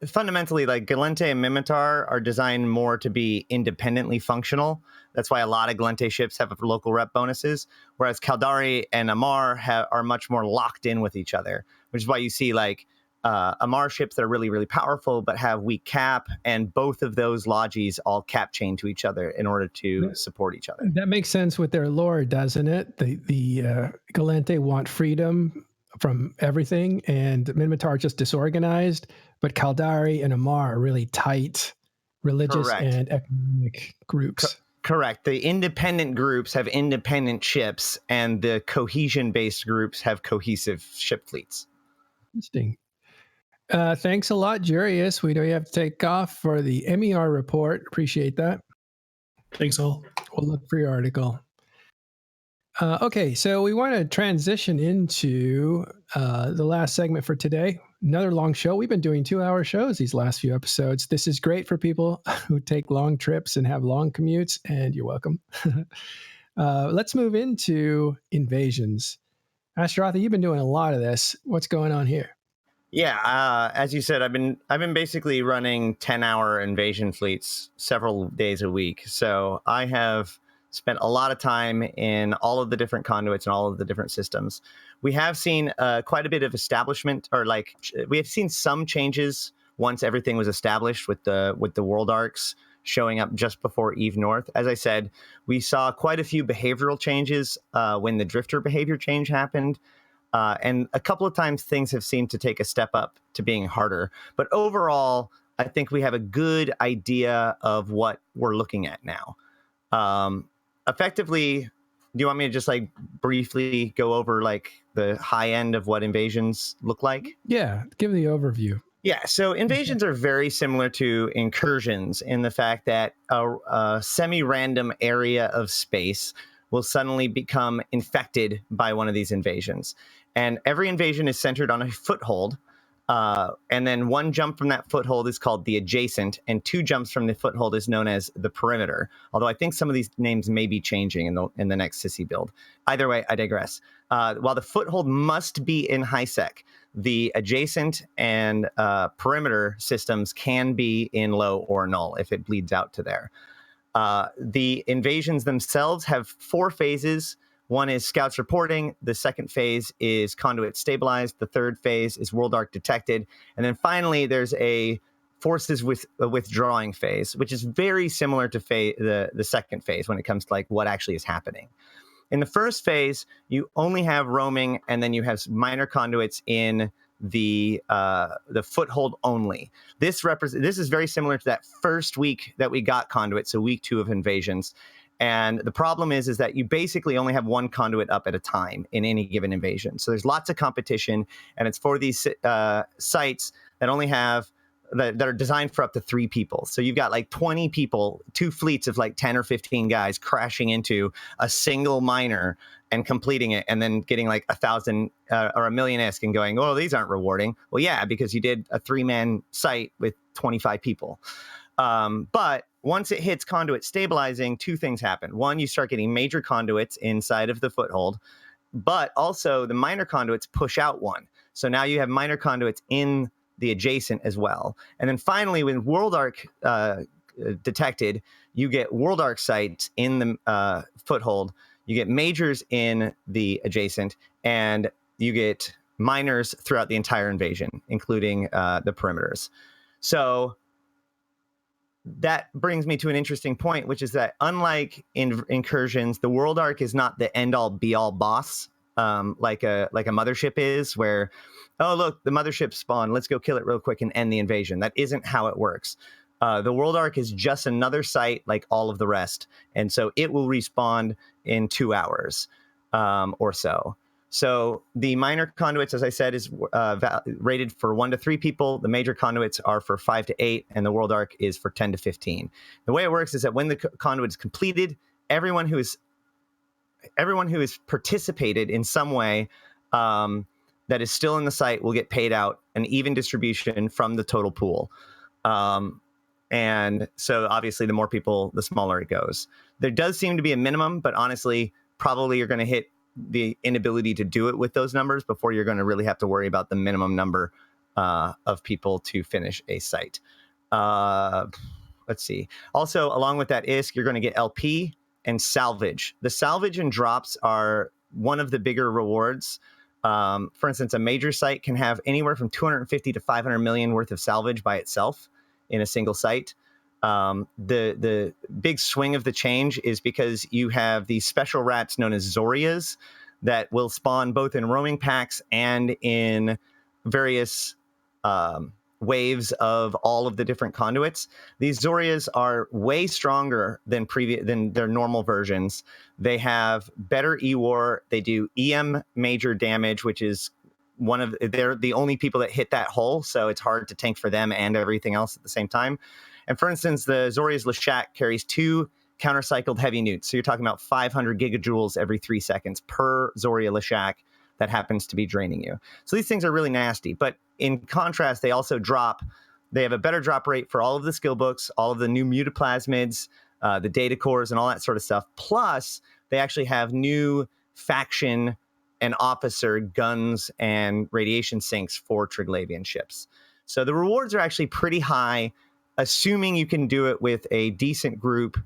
Fundamentally, like Galente and Mimitar are designed more to be independently functional. That's why a lot of Galente ships have local rep bonuses, whereas Caldari and Amar are much more locked in with each other, which is why you see like Amar ships that are really, really powerful but have weak cap, and both of those Logis all cap chain to each other in order to support each other. That makes sense with their lore, doesn't it? The Galente want freedom from everything, and Mimitar are just disorganized, but Caldari and Amar are really tight religious and economic groups. Correct. The independent groups have independent ships, and the cohesion-based groups have cohesive ship fleets. Interesting. Thanks a lot, Jurius. We know you have to take off for the MER report. Appreciate that. Thanks, all. We'll look for your article. Okay, so we want to transition into the last segment for today. Another long show. We've been doing 2-hour shows these last few episodes. This is great for people who take long trips and have long commutes, and you're welcome. Let's move into invasions. Ashterothi, you've been doing a lot of this. What's going on here? Yeah, as you said, I've been basically running 10-hour invasion fleets several days a week. So I have spent a lot of time in all of the different conduits and all of the different systems. We have seen quite a bit of establishment, or like we have seen some changes once everything was established with the world arcs showing up just before Eve North. As I said, we saw quite a few behavioral changes when the Drifter behavior change happened. And a couple of times things have seemed to take a step up to being harder. But overall, I think we have a good idea of what we're looking at now. effectively, do you want me to just like briefly go over like the high end of what invasions look like? Yeah, give the overview. Yeah, so invasions are very similar to incursions in the fact that a semi-random area of space will suddenly become infected by one of these invasions. And every invasion is centered on a foothold. And then one jump from that foothold is called the adjacent, and 2 jumps from the foothold is known as the perimeter. Although I think some of these names may be changing in the next Sissy build. Either way, I digress. While the foothold must be in high-sec, the adjacent and perimeter systems can be in low or null if it bleeds out to there. The invasions themselves have 4 phases. One is scouts reporting. The second phase is conduit stabilized. The third phase is world arc detected. And then finally, there's a forces with a withdrawing phase, which is very similar to the second phase when it comes to like what actually is happening. In the first phase, you only have roaming, and then you have minor conduits in the foothold only. This is very similar to that first week that we got conduits, so week 2 of invasions. And the problem is that you basically only have 1 conduit up at a time in any given invasion. So there's lots of competition, and it's for these sites that only have that are designed for up to 3 people. So you've got like 20 people, 2 fleets of like 10 or 15 guys crashing into a single miner and completing it, and then getting like 1,000 or 1,000,000 ISK and going, oh, these aren't rewarding. Well, yeah, because you did a 3-man site with 25 people. But once it hits conduit stabilizing, 2 things happen. One, you start getting major conduits inside of the foothold, but also the minor conduits push out 1. So now you have minor conduits in the adjacent as well. And then finally, when world arc detected, you get world arc sites in the foothold, you get majors in the adjacent, and you get minors throughout the entire invasion, including the perimeters. So that brings me to an interesting point, which is that unlike in incursions, the world arc is not the end all be all boss like a mothership is, where, oh, look, the mothership spawned, let's go kill it real quick and end the invasion. That isn't how it works. The world arc is just another site like all of the rest. And so it will respawn in 2 hours or so. So the minor conduits, as I said, is rated for 1 to 3 people. The major conduits are for 5 to 8, and the world arc is for 10 to 15. The way it works is that when the conduit is completed, everyone who has participated in some way that is still in the site will get paid out an even distribution from the total pool. And so obviously the more people, the smaller it goes. There does seem to be a minimum, but honestly, probably you're going to hit the inability to do it with those numbers before you're going to really have to worry about the minimum number of people to finish a site. Let's see. Also, along with that ISK, you're going to get LP and salvage. The salvage and drops are one of the bigger rewards. For instance, a major site can have anywhere from 250 to 500 million worth of salvage by itself in a single site. The big swing of the change is because you have these special rats known as Zorias that will spawn both in roaming packs and in various waves of all of the different conduits. These Zorias are way stronger than their normal versions. They have better E-War. They do EM major damage, which is they're the only people that hit that hole, so it's hard to tank for them and everything else at the same time. And for instance, the Zoria's Lashak carries 2 countercycled heavy newts. So you're talking about 500 gigajoules every 3 seconds per Zoria Lashak that happens to be draining you. So these things are really nasty. But in contrast, they also they have a better drop rate for all of the skill books, all of the new mutaplasmids, the data cores, and all that sort of stuff. Plus, they actually have new faction and officer guns and radiation sinks for Triglavian ships. So the rewards are actually pretty high, assuming you can do it with a decent group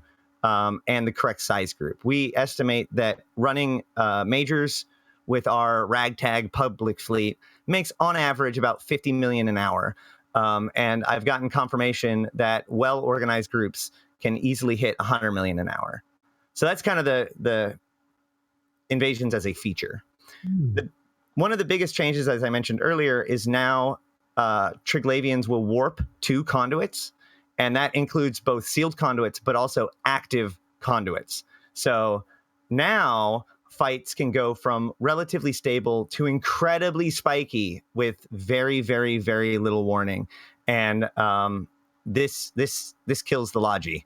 and the correct size group. We estimate that running majors with our ragtag public fleet makes on average about 50 million an hour. And I've gotten confirmation that well-organized groups can easily hit 100 million an hour. So that's kind of the invasions as a feature. One of the biggest changes, as I mentioned earlier, is now Triglavians will warp 2 conduits, and that includes both sealed conduits, but also active conduits. So now fights can go from relatively stable to incredibly spiky with very, very, very little warning. And this kills the logi.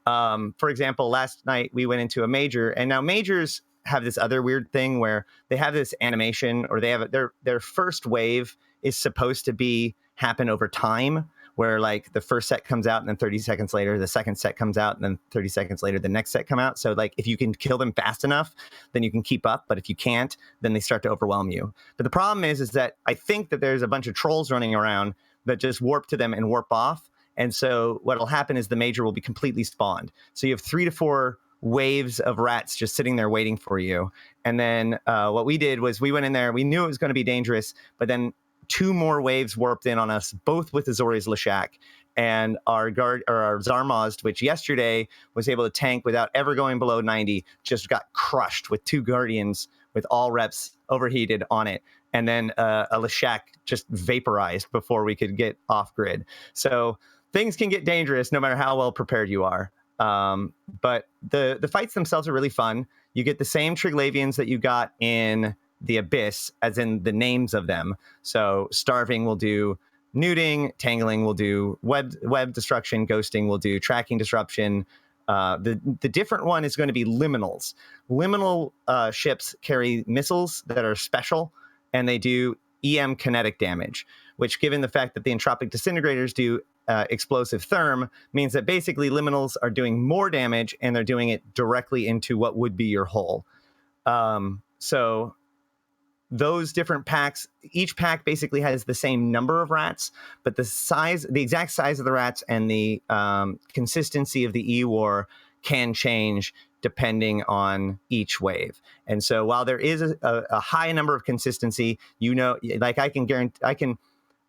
For example, last night we went into a major, and now majors have this other weird thing where they have this animation, or they have their first wave is supposed to happen over time, where like the first set comes out and then 30 seconds later the second set comes out, and then 30 seconds later the next set come out. So like if you can kill them fast enough, then you can keep up, but if you can't, then they start to overwhelm you. But the problem is that I think that there's a bunch of trolls running around that just warp to them and warp off. And so what'll happen is the major will be completely spawned. So you have 3 to 4 waves of rats just sitting there waiting for you. And then what we did was we went in there, we knew it was going to be dangerous, but then 2 more waves warped in on us, both with Azori's Lashak. And our Zarmazd, which yesterday was able to tank without ever going below 90, just got crushed with 2 Guardians with all reps overheated on it. And then a Lashak just vaporized before we could get off grid. So things can get dangerous no matter how well prepared you are. But the fights themselves are really fun. You get the same Triglavians that you got in the Abyss, as in the names of them. So Starving will do nuding, Tangling will do web destruction, Ghosting will do tracking disruption. The different one is going to be liminals. Liminal ships carry missiles that are special, and they do EM kinetic damage, which, given the fact that the entropic disintegrators do explosive therm, means that basically liminals are doing more damage, and they're doing it directly into what would be your hull. So those different packs, each pack basically has the same number of rats, but the exact size of the rats and the consistency of the E-War can change depending on each wave. And so while there is a high number of consistency, like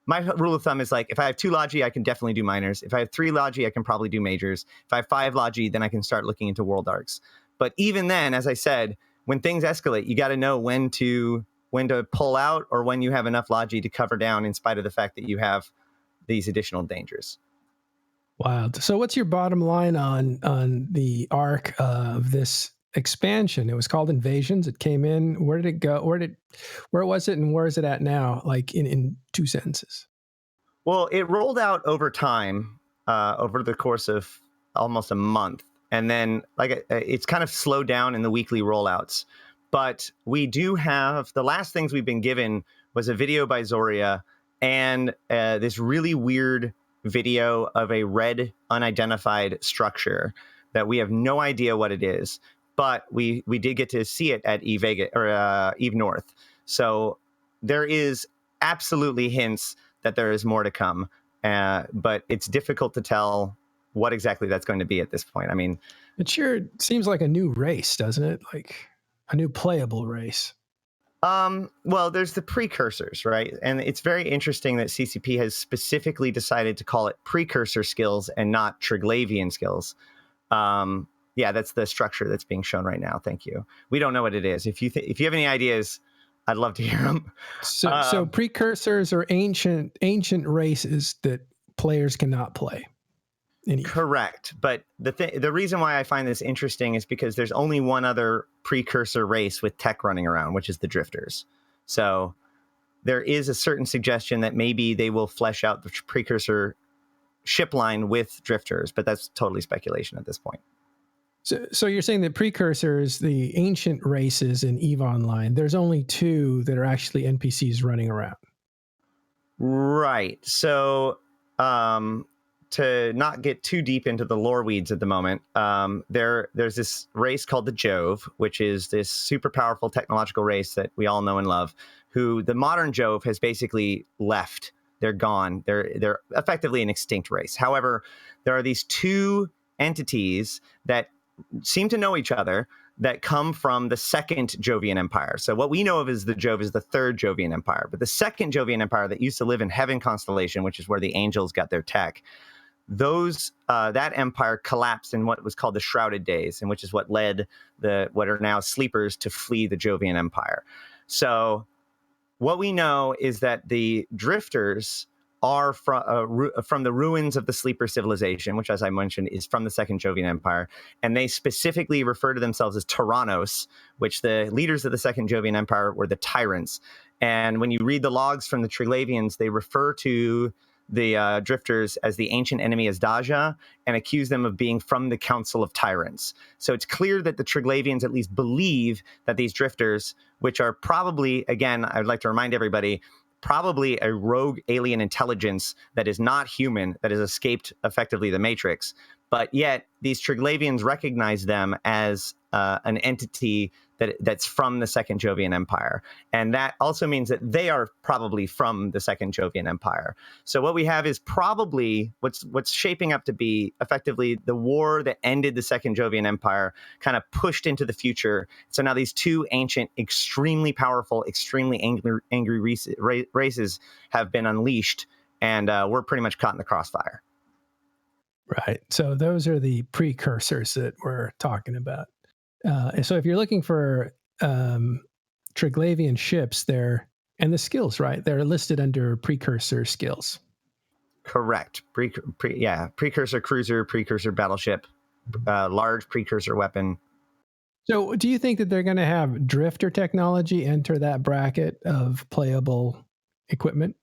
my rule of thumb is like, if I have 2 Logi, I can definitely do minors. If I have 3 Logi, I can probably do majors. If I have 5 Logi, then I can start looking into world arcs. But even then, as I said, when things escalate, you got to know when to pull out, or when you have enough Logi to cover down, in spite of the fact that you have these additional dangers. Wild. So what's your bottom line on the arc of this expansion? It was called Invasions. It came in. Where did it go? Where was it, and where is it at now? Like in 2 sentences. Well, it rolled out over time, over the course of almost a month. And then it's kind of slowed down in the weekly rollouts. But we do have, the last things we've been given was a video by Zoria and this really weird video of a red unidentified structure that we have no idea what it is. But we did get to see it at Eve North. So there is absolutely hints that there is more to come. But it's difficult to tell what exactly that's going to be at this point. I mean, it sure seems like a new race, doesn't it? Like a new playable race. Well, there's the precursors, right? And it's very interesting that CCP has specifically decided to call it precursor skills and not Triglavian skills. Yeah, that's the structure that's being shown right now. Thank you. We don't know what it is. If you have any ideas, I'd love to hear them. So precursors are ancient races that players cannot play. Correct. But the reason why I find this interesting is because there's only one other precursor race with tech running around, which is the Drifters. So there is a certain suggestion that maybe they will flesh out the precursor ship line with Drifters, but that's totally speculation at this point. So you're saying that precursors, the ancient races in EVE Online, there's only 2 that are actually NPCs running around. Right. So to not get too deep into the lore weeds at the moment, there's this race called the Jove, which is this super powerful technological race that we all know and love, who the modern Jove has basically left. They're gone. They're effectively an extinct race. However, there are these 2 entities that seem to know each other that come from the second Jovian Empire. So what we know of as the Jove is the 3rd Jovian Empire. But the second Jovian Empire that used to live in Heaven Constellation, which is where the angels got their tech, that empire collapsed in what was called the Shrouded Days, and which is what led what are now sleepers to flee the Jovian Empire. So what we know is that the Drifters are from the ruins of the Sleeper civilization, which, as I mentioned, is from the Second Jovian Empire. And they specifically refer to themselves as Tyrannos, which the leaders of the Second Jovian Empire were the tyrants. And when you read the logs from the Triglavians, they refer to the drifters as the ancient enemy Asdaja and accuse them of being from the Council of Tyrants. So it's clear that the Triglavians at least believe that these drifters, which are probably, again, I'd like to remind everybody, probably a rogue alien intelligence that is not human, that has escaped effectively the Matrix. But yet these Triglavians recognize them as an entity that's from the Second Jovian Empire. And that also means that they are probably from the Second Jovian Empire. So what we have is probably what's shaping up to be effectively the war that ended the Second Jovian Empire kind of pushed into the future. So now these two ancient, extremely powerful, extremely angry races have been unleashed, and we're pretty much caught in the crossfire. Right. So those are the precursors that we're talking about. So if you're looking for Triglavian ships, and the skills, right? They're listed under precursor skills. Correct. Precursor cruiser, precursor battleship, large precursor weapon. So do you think that they're going to have drifter technology enter that bracket of playable equipment?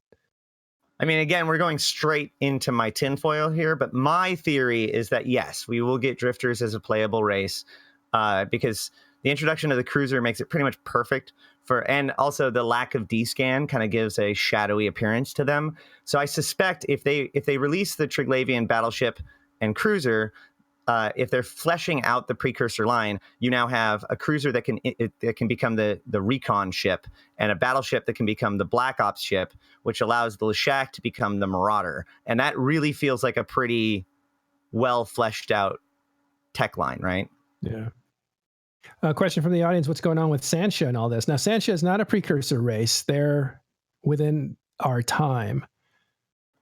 I mean, again, we're going straight into my tinfoil here, but my theory is that, yes, we will get drifters as a playable race because the introduction of the cruiser makes it pretty much perfect and also the lack of D-scan kind of gives a shadowy appearance to them. So I suspect if they release the Triglavian battleship and cruiser, if they're fleshing out the precursor line, you now have a cruiser that can become the recon ship and a battleship that can become the Black Ops ship, which allows the Leshak to become the Marauder. And that really feels like a pretty well fleshed out tech line, right? Yeah. A question from the audience: what's going on with Sancha and all this? Now, Sancha is not a precursor race; they're within our time.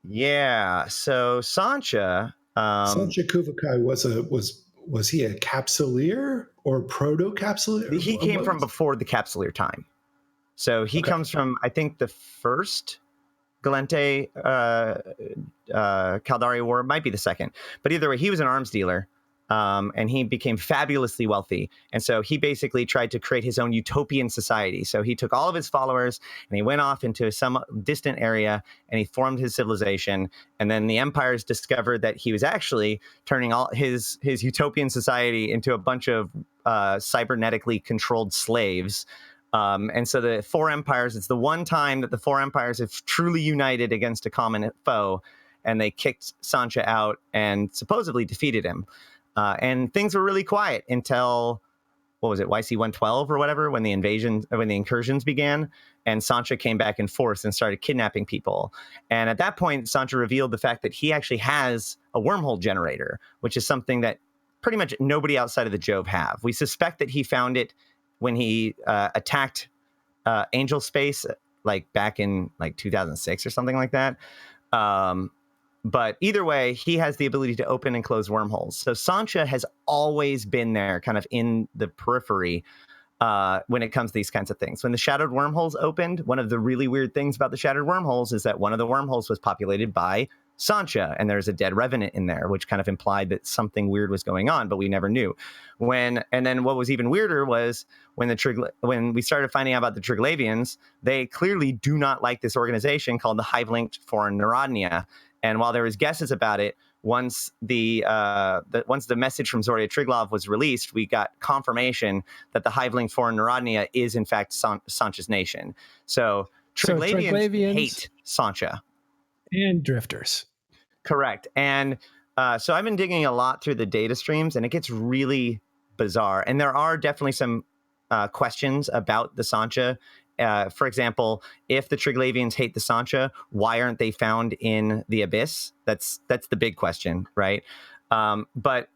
Yeah. So Sancha. Sancha Kuvakai was he a capsuleer or proto-capsuleer? He came from before the capsuleer time. So he comes from, I think, the first Galente Caldari War. It might be the second. But either way, he was an arms dealer. And he became fabulously wealthy. And so he basically tried to create his own utopian society. So he took all of his followers and he went off into some distant area and he formed his civilization. And then the empires discovered that he was actually turning all his utopian society into a bunch of cybernetically controlled slaves. And so the four empires, it's the one time that the four empires have truly united against a common foe. And they kicked Sancha out and supposedly defeated him. And things were really quiet until, what was it, YC 112 or whatever, when the incursions began, and Sancha came back in force and started kidnapping people. And at that point, Sancha revealed the fact that he actually has a wormhole generator, which is something that pretty much nobody outside of the Jove have. We suspect that he found it when he attacked Angel Space, like back in like 2006 or something like that. But either way, he has the ability to open and close wormholes. So Sancha has always been there kind of in the periphery when it comes to these kinds of things. When the Shattered Wormholes opened, one of the really weird things about the Shattered Wormholes is that one of the wormholes was populated by Sancha, and there's a dead revenant in there, which kind of implied that something weird was going on, but we never knew. And then what was even weirder was when we started finding out about the Triglavians, they clearly do not like this organization called the Hive-Linked Foreign Narodnia. And while there was guesses about it, once the message from Zoria Triglav was released, we got confirmation that the Hive-Linked Foreign Narodnia is in fact Sancha's nation. So Triglavians hate Sancha. And drifters. Correct. And so I've been digging a lot through the data streams, and it gets really bizarre. And there are definitely some questions about the Sancha. For example, if the Triglavians hate the Sancha, why aren't they found in the Abyss? That's the big question, right? But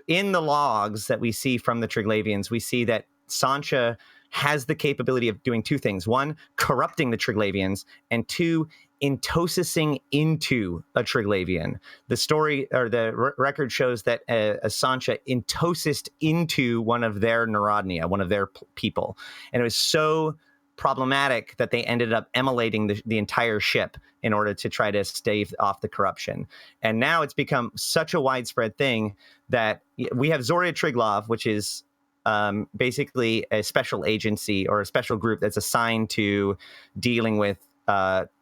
in the logs that we see from the Triglavians, we see that Sancha has the capability of doing two things. One, corrupting the Triglavians, and two, intosising into a Triglavian. The story or the record shows that a Sancha intosised into one of their Narodnia, one of their people. And it was so problematic that they ended up emulating the entire ship in order to try to stave off the corruption. And now it's become such a widespread thing that we have Zoria Triglav, which is basically a special agency or a special group that's assigned to dealing with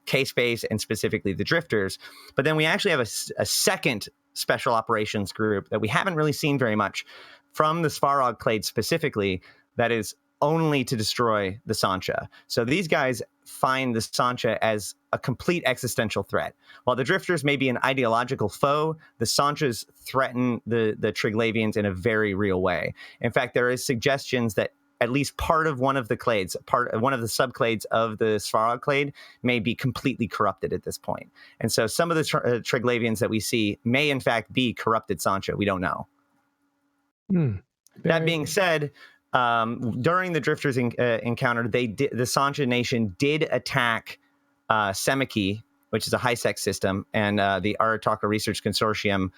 K-Space and specifically the Drifters. But then we actually have a second special operations group that we haven't really seen very much from the Svarog clade specifically, that is only to destroy the Sancha. So these guys find the Sancha as a complete existential threat. While the Drifters may be an ideological foe, the Sanchas threaten the Triglavians in a very real way. In fact, there is suggestions that at least part of one of the clades, one of the subclades of the Svarog clade may be completely corrupted at this point. And so some of the Triglavians that we see may in fact be corrupted Sancha. We don't know. That being said, during the Drifters encounter, the Sancha nation did attack Semiki, which is a high-sec system, and the Arataka Research Consortium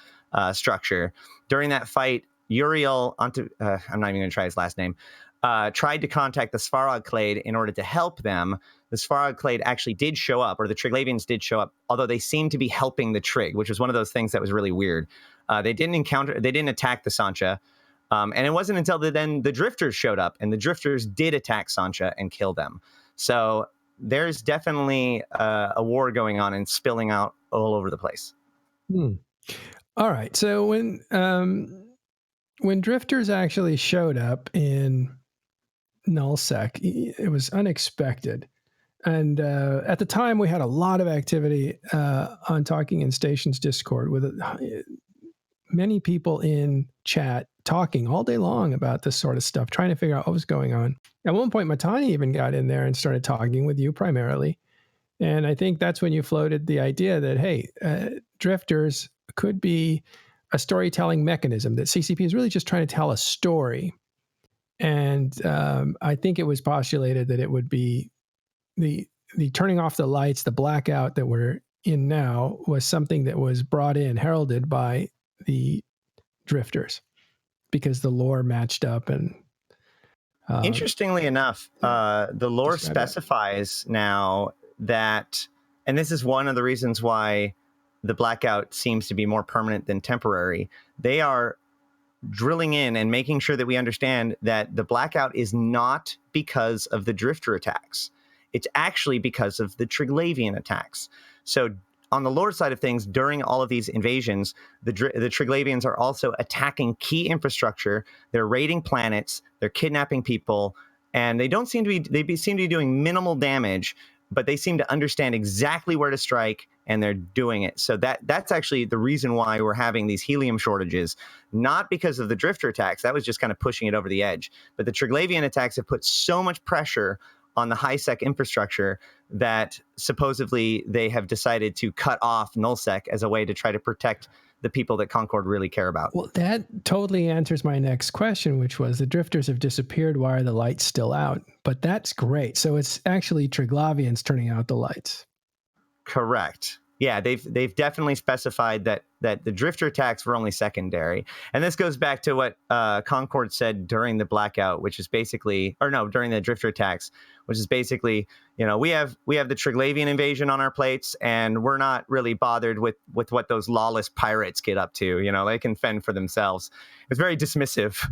structure. During that fight, Uriel, I'm not even going to try his last name, tried to contact the Svarog clade in order to help them. The Svarog clade actually did show up, or the Triglavians did show up, although they seemed to be helping the Trig, which was one of those things that was really weird. They didn't attack the Sancha. And it wasn't until then the Drifters showed up, and the Drifters did attack Sancha and kill them. So there's definitely a war going on and spilling out all over the place. All right. So when Drifters actually showed up in Nullsec, it was unexpected. And at the time, we had a lot of activity on Talking in Stations Discord with many people in chat talking all day long about this sort of stuff, trying to figure out what was going on. At one point, Matani even got in there and started talking with you primarily. And I think that's when you floated the idea that, hey, Drifters could be a storytelling mechanism, that CCP is really just trying to tell a story. And I think it was postulated that it would be the turning off the lights, the blackout that we're in now, was something that was brought in, heralded by the Drifters, because the lore matched up. And interestingly enough, the lore specifies now that, and this is one of the reasons why the blackout seems to be more permanent than temporary, they are drilling in and making sure that we understand that the blackout is not because of the Drifter attacks. It's actually because of the Triglavian attacks. So on the lore side of things, during all of these invasions, the Triglavians are also attacking key infrastructure. They're raiding planets. They're kidnapping people, and they seem to be doing minimal damage, but they seem to understand exactly where to strike, and they're doing it. So that's actually the reason why we're having these helium shortages, not because of the Drifter attacks. That was just kind of pushing it over the edge. But the Triglavian attacks have put so much pressure on the high-sec infrastructure that supposedly they have decided to cut off Nullsec as a way to try to protect the people that Concord really care about. Well, that totally answers my next question, which was the Drifters have disappeared. Why are the lights still out? But that's great. So it's actually Triglavians turning out the lights. Correct. Yeah, they've definitely specified that the Drifter attacks were only secondary. And this goes back to what Concord said during the blackout, which is basically, or no, during the Drifter attacks, which is basically, we have the Triglavian invasion on our plates, and we're not really bothered with what those lawless pirates get up to. They can fend for themselves. It's very dismissive.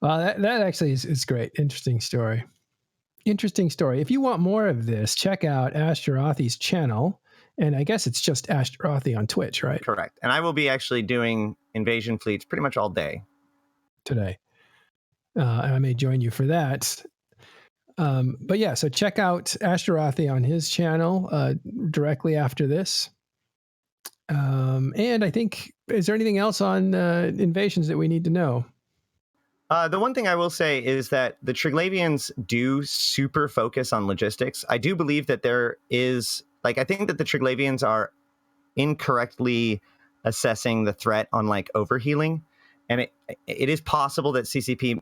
Well, that actually is great. Interesting story. If you want more of this, check out Ashterothi's channel. And I guess it's just Ashterothi on Twitch, right? Correct. And I will be actually doing invasion fleets pretty much all day today. And I may join you for that. But yeah, so check out Ashterothi on his channel directly after this. And I think, is there anything else on invasions that we need to know? The one thing I will say is that the Triglavians do super focus on logistics. I do believe that there is, I think that the Triglavians are incorrectly assessing the threat on overhealing. And it is possible that CCP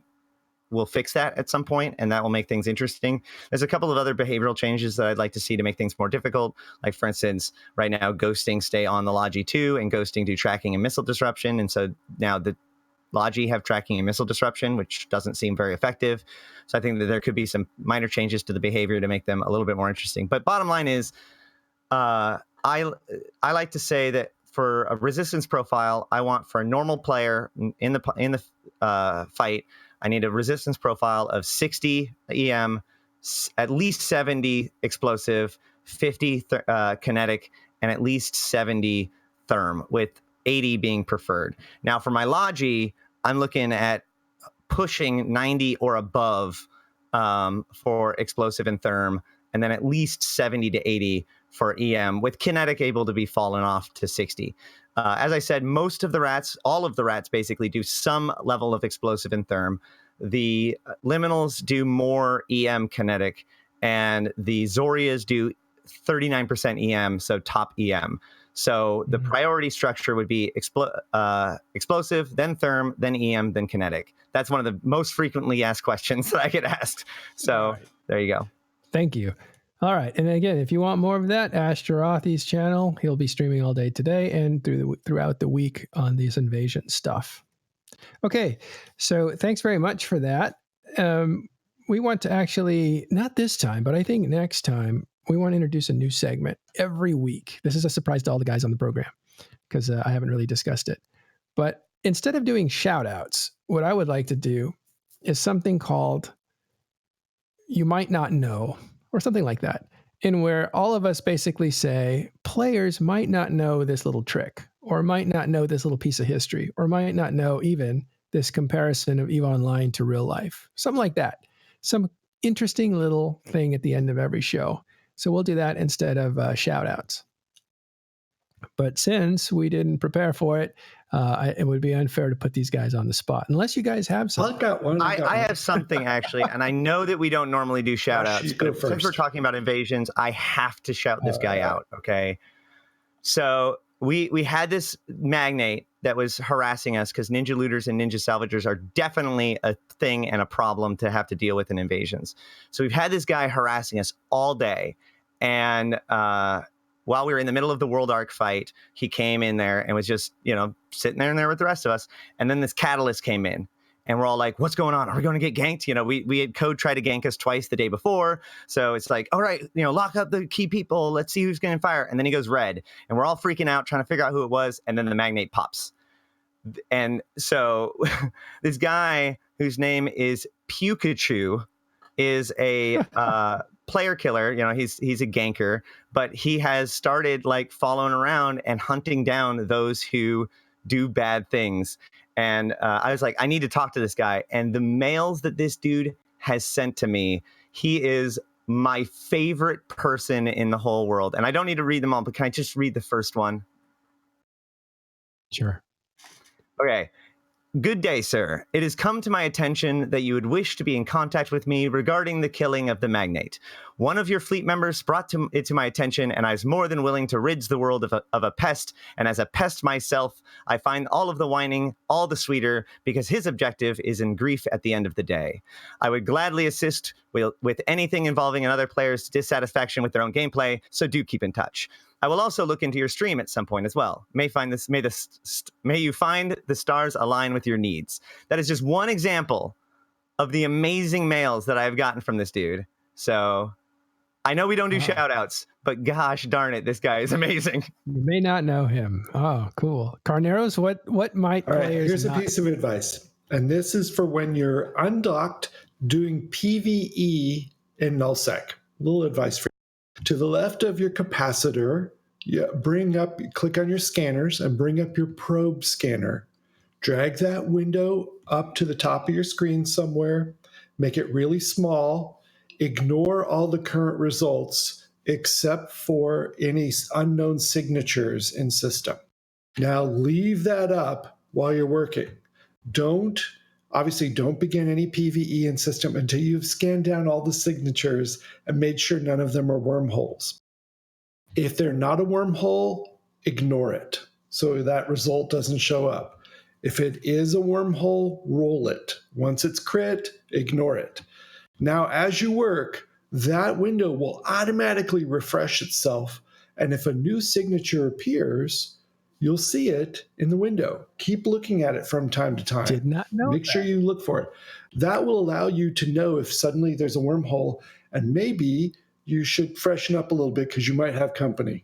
will fix that at some point, and that will make things interesting. There's a couple of other behavioral changes that I'd like to see to make things more difficult. Like, for instance, right now, ghosting stay on the Logi 2 and ghosting do tracking and missile disruption. And so now the Logi have tracking and missile disruption, which doesn't seem very effective. So I think that there could be some minor changes to the behavior to make them a little bit more interesting. But bottom line is, I like to say that for a resistance profile, I want for a normal player in the fight, I need a resistance profile of 60 EM, at least 70 explosive, 50 kinetic, and at least 70 therm, with 80 being preferred. Now for my Logi, I'm looking at pushing 90 or above for explosive and therm, and then at least 70 to 80 for EM, with kinetic able to be fallen off to 60. As I said, most of the rats, all of the rats basically do some level of explosive and therm. The liminals do more EM kinetic, and the Zorias do 39% EM, so top EM. So the priority structure would be explosive, then therm, then EM, then kinetic. That's one of the most frequently asked questions that I get asked. So there you go. Thank you. All right. And again, if you want more of that, Ashterothi's channel, he'll be streaming all day today and throughout the week on these invasion stuff. Okay. So thanks very much for that. We want to actually, not this time, but I think next time, we want to introduce a new segment every week. This is a surprise to all the guys on the program because I haven't really discussed it. But instead of doing shout outs, what I would like to do is something called You Might Not Know, or something like that, in where all of us basically say players might not know this little trick, or might not know this little piece of history, or might not know even this comparison of EVE Online to real life. Something like that. Some interesting little thing at the end of every show. So we'll do that instead of shout outs. But since we didn't prepare for it, it would be unfair to put these guys on the spot. Unless you guys have something. I've got one. I have something, actually, and I know that we don't normally do shout outs, but since we're talking about invasions, I have to shout this guy out, okay? So we had this magnate that was harassing us because ninja looters and ninja salvagers are definitely a thing and a problem to have to deal with in invasions. So we've had this guy harassing us all day, and while we were in the middle of the World Arc fight, he came in there and was just, sitting there with the rest of us. And then this Catalyst came in, and we're all like, what's going on? Are we going to get ganked? We had Code try to gank us twice the day before. So it's like, all right, lock up the key people. Let's see who's going to fire. And then he goes red, and we're all freaking out trying to figure out who it was. And then the magnate pops. And so this guy whose name is Pikachu is a player killer. He's a ganker, but he has started following around and hunting down those who do bad things. And I was like, I need to talk to this guy. And the mails that this dude has sent to me, he is my favorite person in the whole world. And I don't need to read them all, but can I just read the first one? Sure. Okay. Good day, sir. It has come to my attention that you would wish to be in contact with me regarding the killing of the magnate. One of your fleet members brought it to my attention, and I was more than willing to rid the world of a pest. And as a pest myself, I find all of the whining all the sweeter because his objective is in grief at the end of the day. I would gladly assist with anything involving another player's dissatisfaction with their own gameplay, so do keep in touch. I will also look into your stream at some point as well. May you find the stars align with your needs. That is just one example of the amazing mails that I've gotten from this dude. So I know we don't do shout outs, but gosh darn it, this guy is amazing. You may not know him. Oh, cool. Carneros, what might players here's a piece of advice. And this is for when you're undocked doing PvE in Nullsec. A little advice for you. To the left of your capacitor, click on your scanners and bring up your probe scanner. Drag that window up to the top of your screen somewhere. Make it really small. Ignore all the current results except for any unknown signatures in system. Now leave that up while you're working. Don't begin any PvE in system until you've scanned down all the signatures and made sure none of them are wormholes. If they're not a wormhole, ignore it so that result doesn't show up. If it is a wormhole, roll it. Once it's crit, ignore it. Now, as you work, that window will automatically refresh itself. And if a new signature appears, you'll see it in the window. Keep looking at it from time to time. Did not know Make sure you look for it. That will allow you to know if suddenly there's a wormhole, and maybe you should freshen up a little bit because you might have company.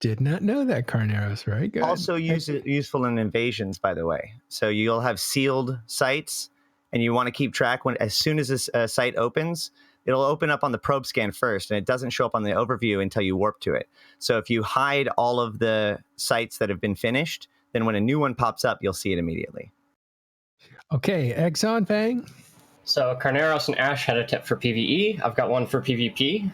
Did not know that, Carneros. Very good. Also useful in invasions, by the way. So you'll have sealed sites, and you want to keep track when, as soon as this site opens, it'll open up on the probe scan first, and it doesn't show up on the overview until you warp to it. So if you hide all of the sites that have been finished, then when a new one pops up, you'll see it immediately. Okay, Exxon Fang. So Carneros and Ash had a tip for PvE. I've got one for PvP.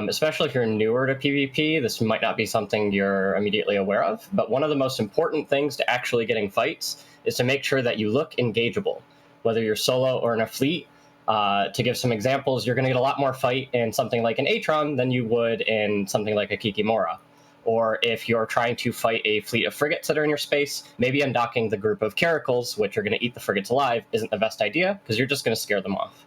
Especially if you're newer to PvP, this might not be something you're immediately aware of, but one of the most important things to actually getting fights is to make sure that you look engageable, whether you're solo or in a fleet. To give some examples, you're going to get a lot more fight in something like an Atron than you would in something like a Kikimora. Or if you're trying to fight a fleet of frigates that are in your space, maybe undocking the group of caracals, which are going to eat the frigates alive, isn't the best idea, because you're just going to scare them off.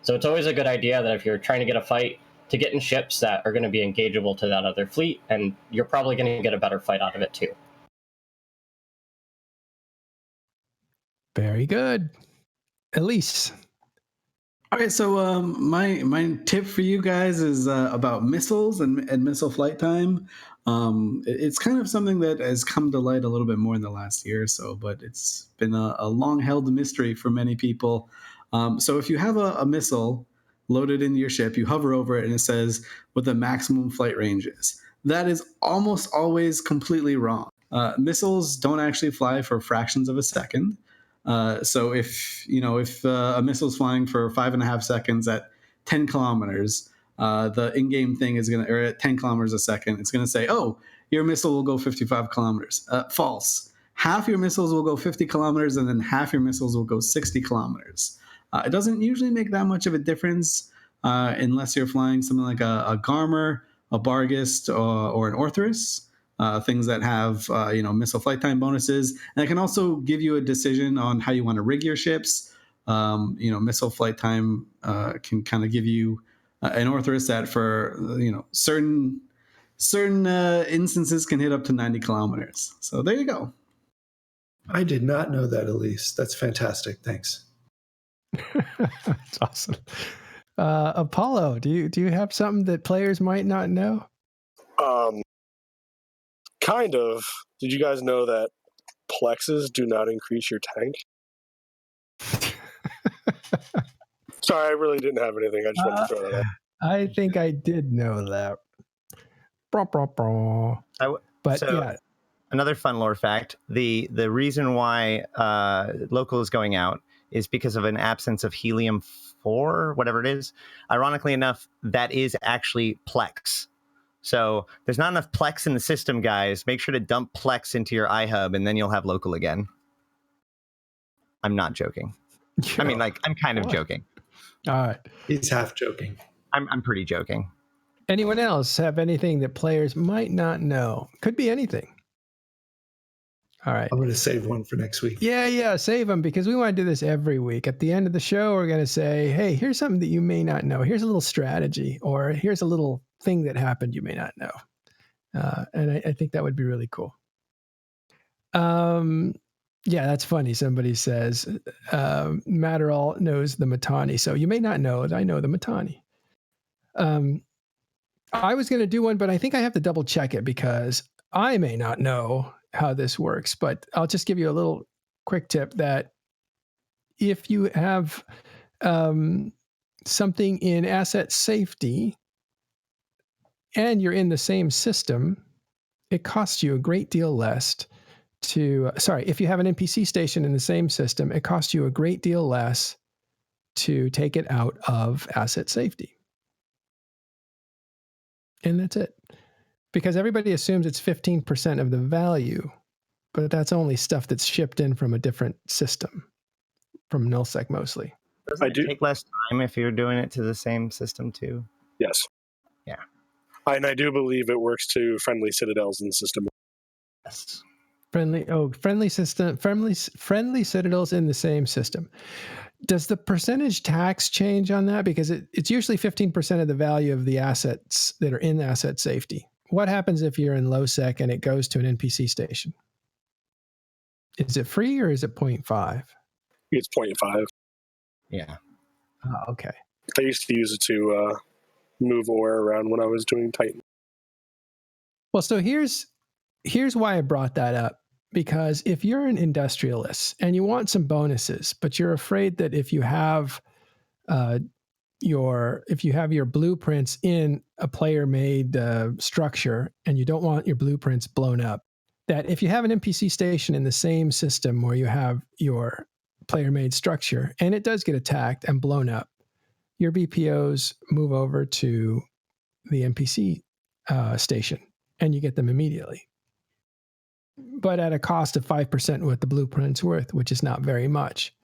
So it's always a good idea that if you're trying to get a fight, to get in ships that are going to be engageable to that other fleet, and you're probably going to get a better fight out of it too. Very good. Elise. Okay, so my tip for you guys is about missiles and missile flight time. It's kind of something that has come to light a little bit more in the last year or so, but it's been a long-held mystery for many people. So if you have a missile loaded into your ship, you hover over it, and it says what the maximum flight range is. That is almost always completely wrong. Missiles don't actually fly for fractions of a second. So if a missile is flying for 5.5 seconds at 10 kilometers, the in-game thing is or at 10 kilometers a second, it's going to say, oh, your missile will go 55 kilometers. False. Half your missiles will go 50 kilometers, and then half your missiles will go 60 kilometers. It doesn't usually make that much of a difference unless you're flying something like a Garmer, a Bargist, or an Orthrus. Things that have missile flight time bonuses, and it can also give you a decision on how you want to rig your ships. Missile flight time can kind of give you an Orthrus that for certain instances can hit up to 90 kilometers. So there you go. I did not know that, Elise. That's fantastic. Thanks. That's awesome. Apollo, do you have something that players might not know? Kind of. Did you guys know that plexes do not increase your tank? Sorry, I really didn't have anything. I just wanted to throw that out. I think I did know that. Another fun lore fact, the reason why local is going out is because of an absence of helium-4, whatever it is. Ironically enough, that is actually Plex. So there's not enough Plex in the system, guys. Make sure to dump Plex into your iHub, and then you'll have local again. I'm not joking. I mean, I'm kind of joking. All right. He's half joking. I'm pretty joking. Anyone else have anything that players might not know? Could be anything. All right. I'm going to save one for next week. Yeah, save them, because we want to do this every week. At the end of the show, we're going to say, hey, here's something that you may not know. Here's a little strategy, or here's a little thing that happened you may not know. And I think that would be really cool. Yeah, that's funny. Somebody says, Matterall knows the Mittani. So you may not know it. I know the Mittani. I was going to do one, but I think I have to double check it because I may not know how this works, but I'll just give you a little quick tip that if you have something in asset safety and you're in the same system, it costs you a great deal less if you have an NPC station in the same system, it costs you a great deal less to take it out of asset safety. And that's it. Because everybody assumes it's 15% of the value, but that's only stuff that's shipped in from a different system, from Nullsec mostly. Doesn't it take less time if you're doing it to the same system too? Yes. Yeah. And I do believe it works to friendly citadels in the system. Yes. Friendly citadels in the same system. Does the percentage tax change on that? Because it's usually 15% of the value of the assets that are in asset safety. what happens if you're in Nullsec and it goes to an NPC station? Is it free or is it 0.5? It's 0.5. Yeah. Oh, okay. I used to use it to move ore around when I was doing Titan. Well, so here's why I brought that up. Because if you're an industrialist and you want some bonuses, but you're afraid that if you have your blueprints in a player-made structure and you don't want your blueprints blown up, that if you have an NPC station in the same system where you have your player-made structure and it does get attacked and blown up, your BPOs move over to the NPC station and you get them immediately. But at a cost of 5% what the blueprint's worth, which is not very much.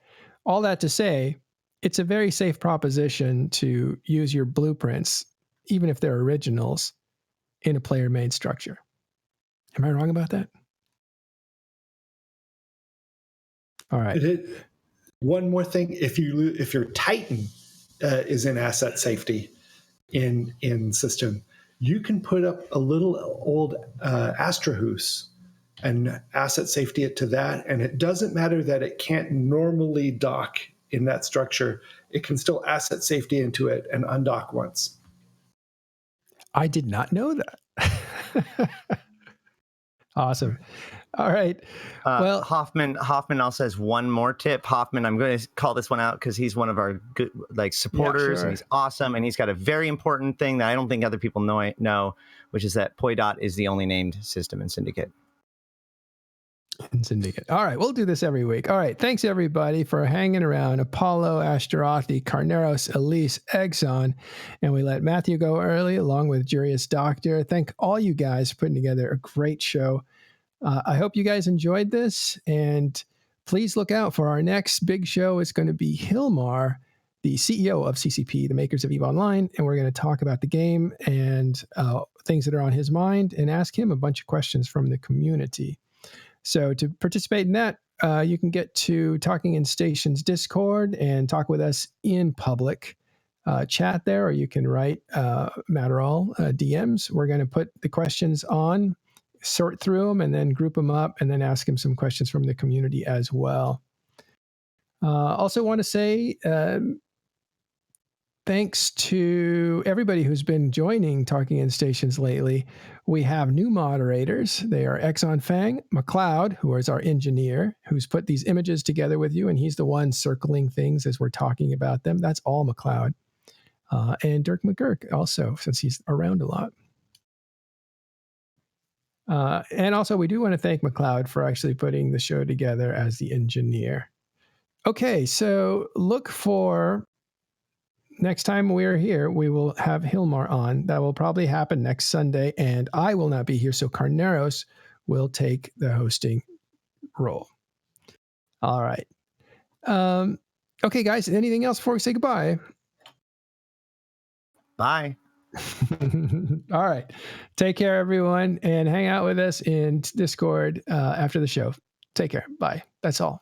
All that to say, it's a very safe proposition to use your blueprints, even if they're originals, in a player-made structure. Am I wrong about that? All right. One more thing: if your Titan is in asset safety in system, you can put up a little old Ashterothi and asset safety it to that, and it doesn't matter that it can't normally dock in that structure. It can still asset safety into it and undock once. I did not know that. Awesome. All right. Well, Hoffman also has one more tip. Hoffman, I'm going to call this one out because he's one of our good supporters, and he's awesome, and he's got a very important thing that I don't think other people know, which is that POI is the only named system in Syndicate. All right, we'll do this every week. All right, thanks everybody for hanging around. Apollo, Ashterothi, Carneros, Elise, Exxon, and we let Matthew go early along with Jurius Doctor. Thank all you guys for putting together a great show. I hope you guys enjoyed this, and please look out for our next big show. It's going to be Hilmar, the CEO of CCP, the makers of EVE Online, and we're going to talk about the game and things that are on his mind and ask him a bunch of questions from the community. So to participate in that, you can get to Talking in Stations Discord and talk with us in public chat there, or you can write Matterall DMs. We're going to put the questions on, sort through them, and then group them up, and then ask him some questions from the community as well. Also want to say thanks to everybody who's been joining Talking in Stations lately. We have new moderators. They are Exxon Fang, McLeod, who is our engineer, who's put these images together with you, and he's the one circling things as we're talking about them. That's all McLeod. And Dirk McGurk also, since he's around a lot. And also, we do want to thank McLeod for actually putting the show together as the engineer. Okay, so look for... Next time we're here, we will have Hilmar on. That will probably happen next Sunday, and I will not be here, so Carneros will take the hosting role. All right. Okay, guys, anything else before we say goodbye? Bye. All right. Take care, everyone, and hang out with us in Discord after the show. Take care. Bye. That's all.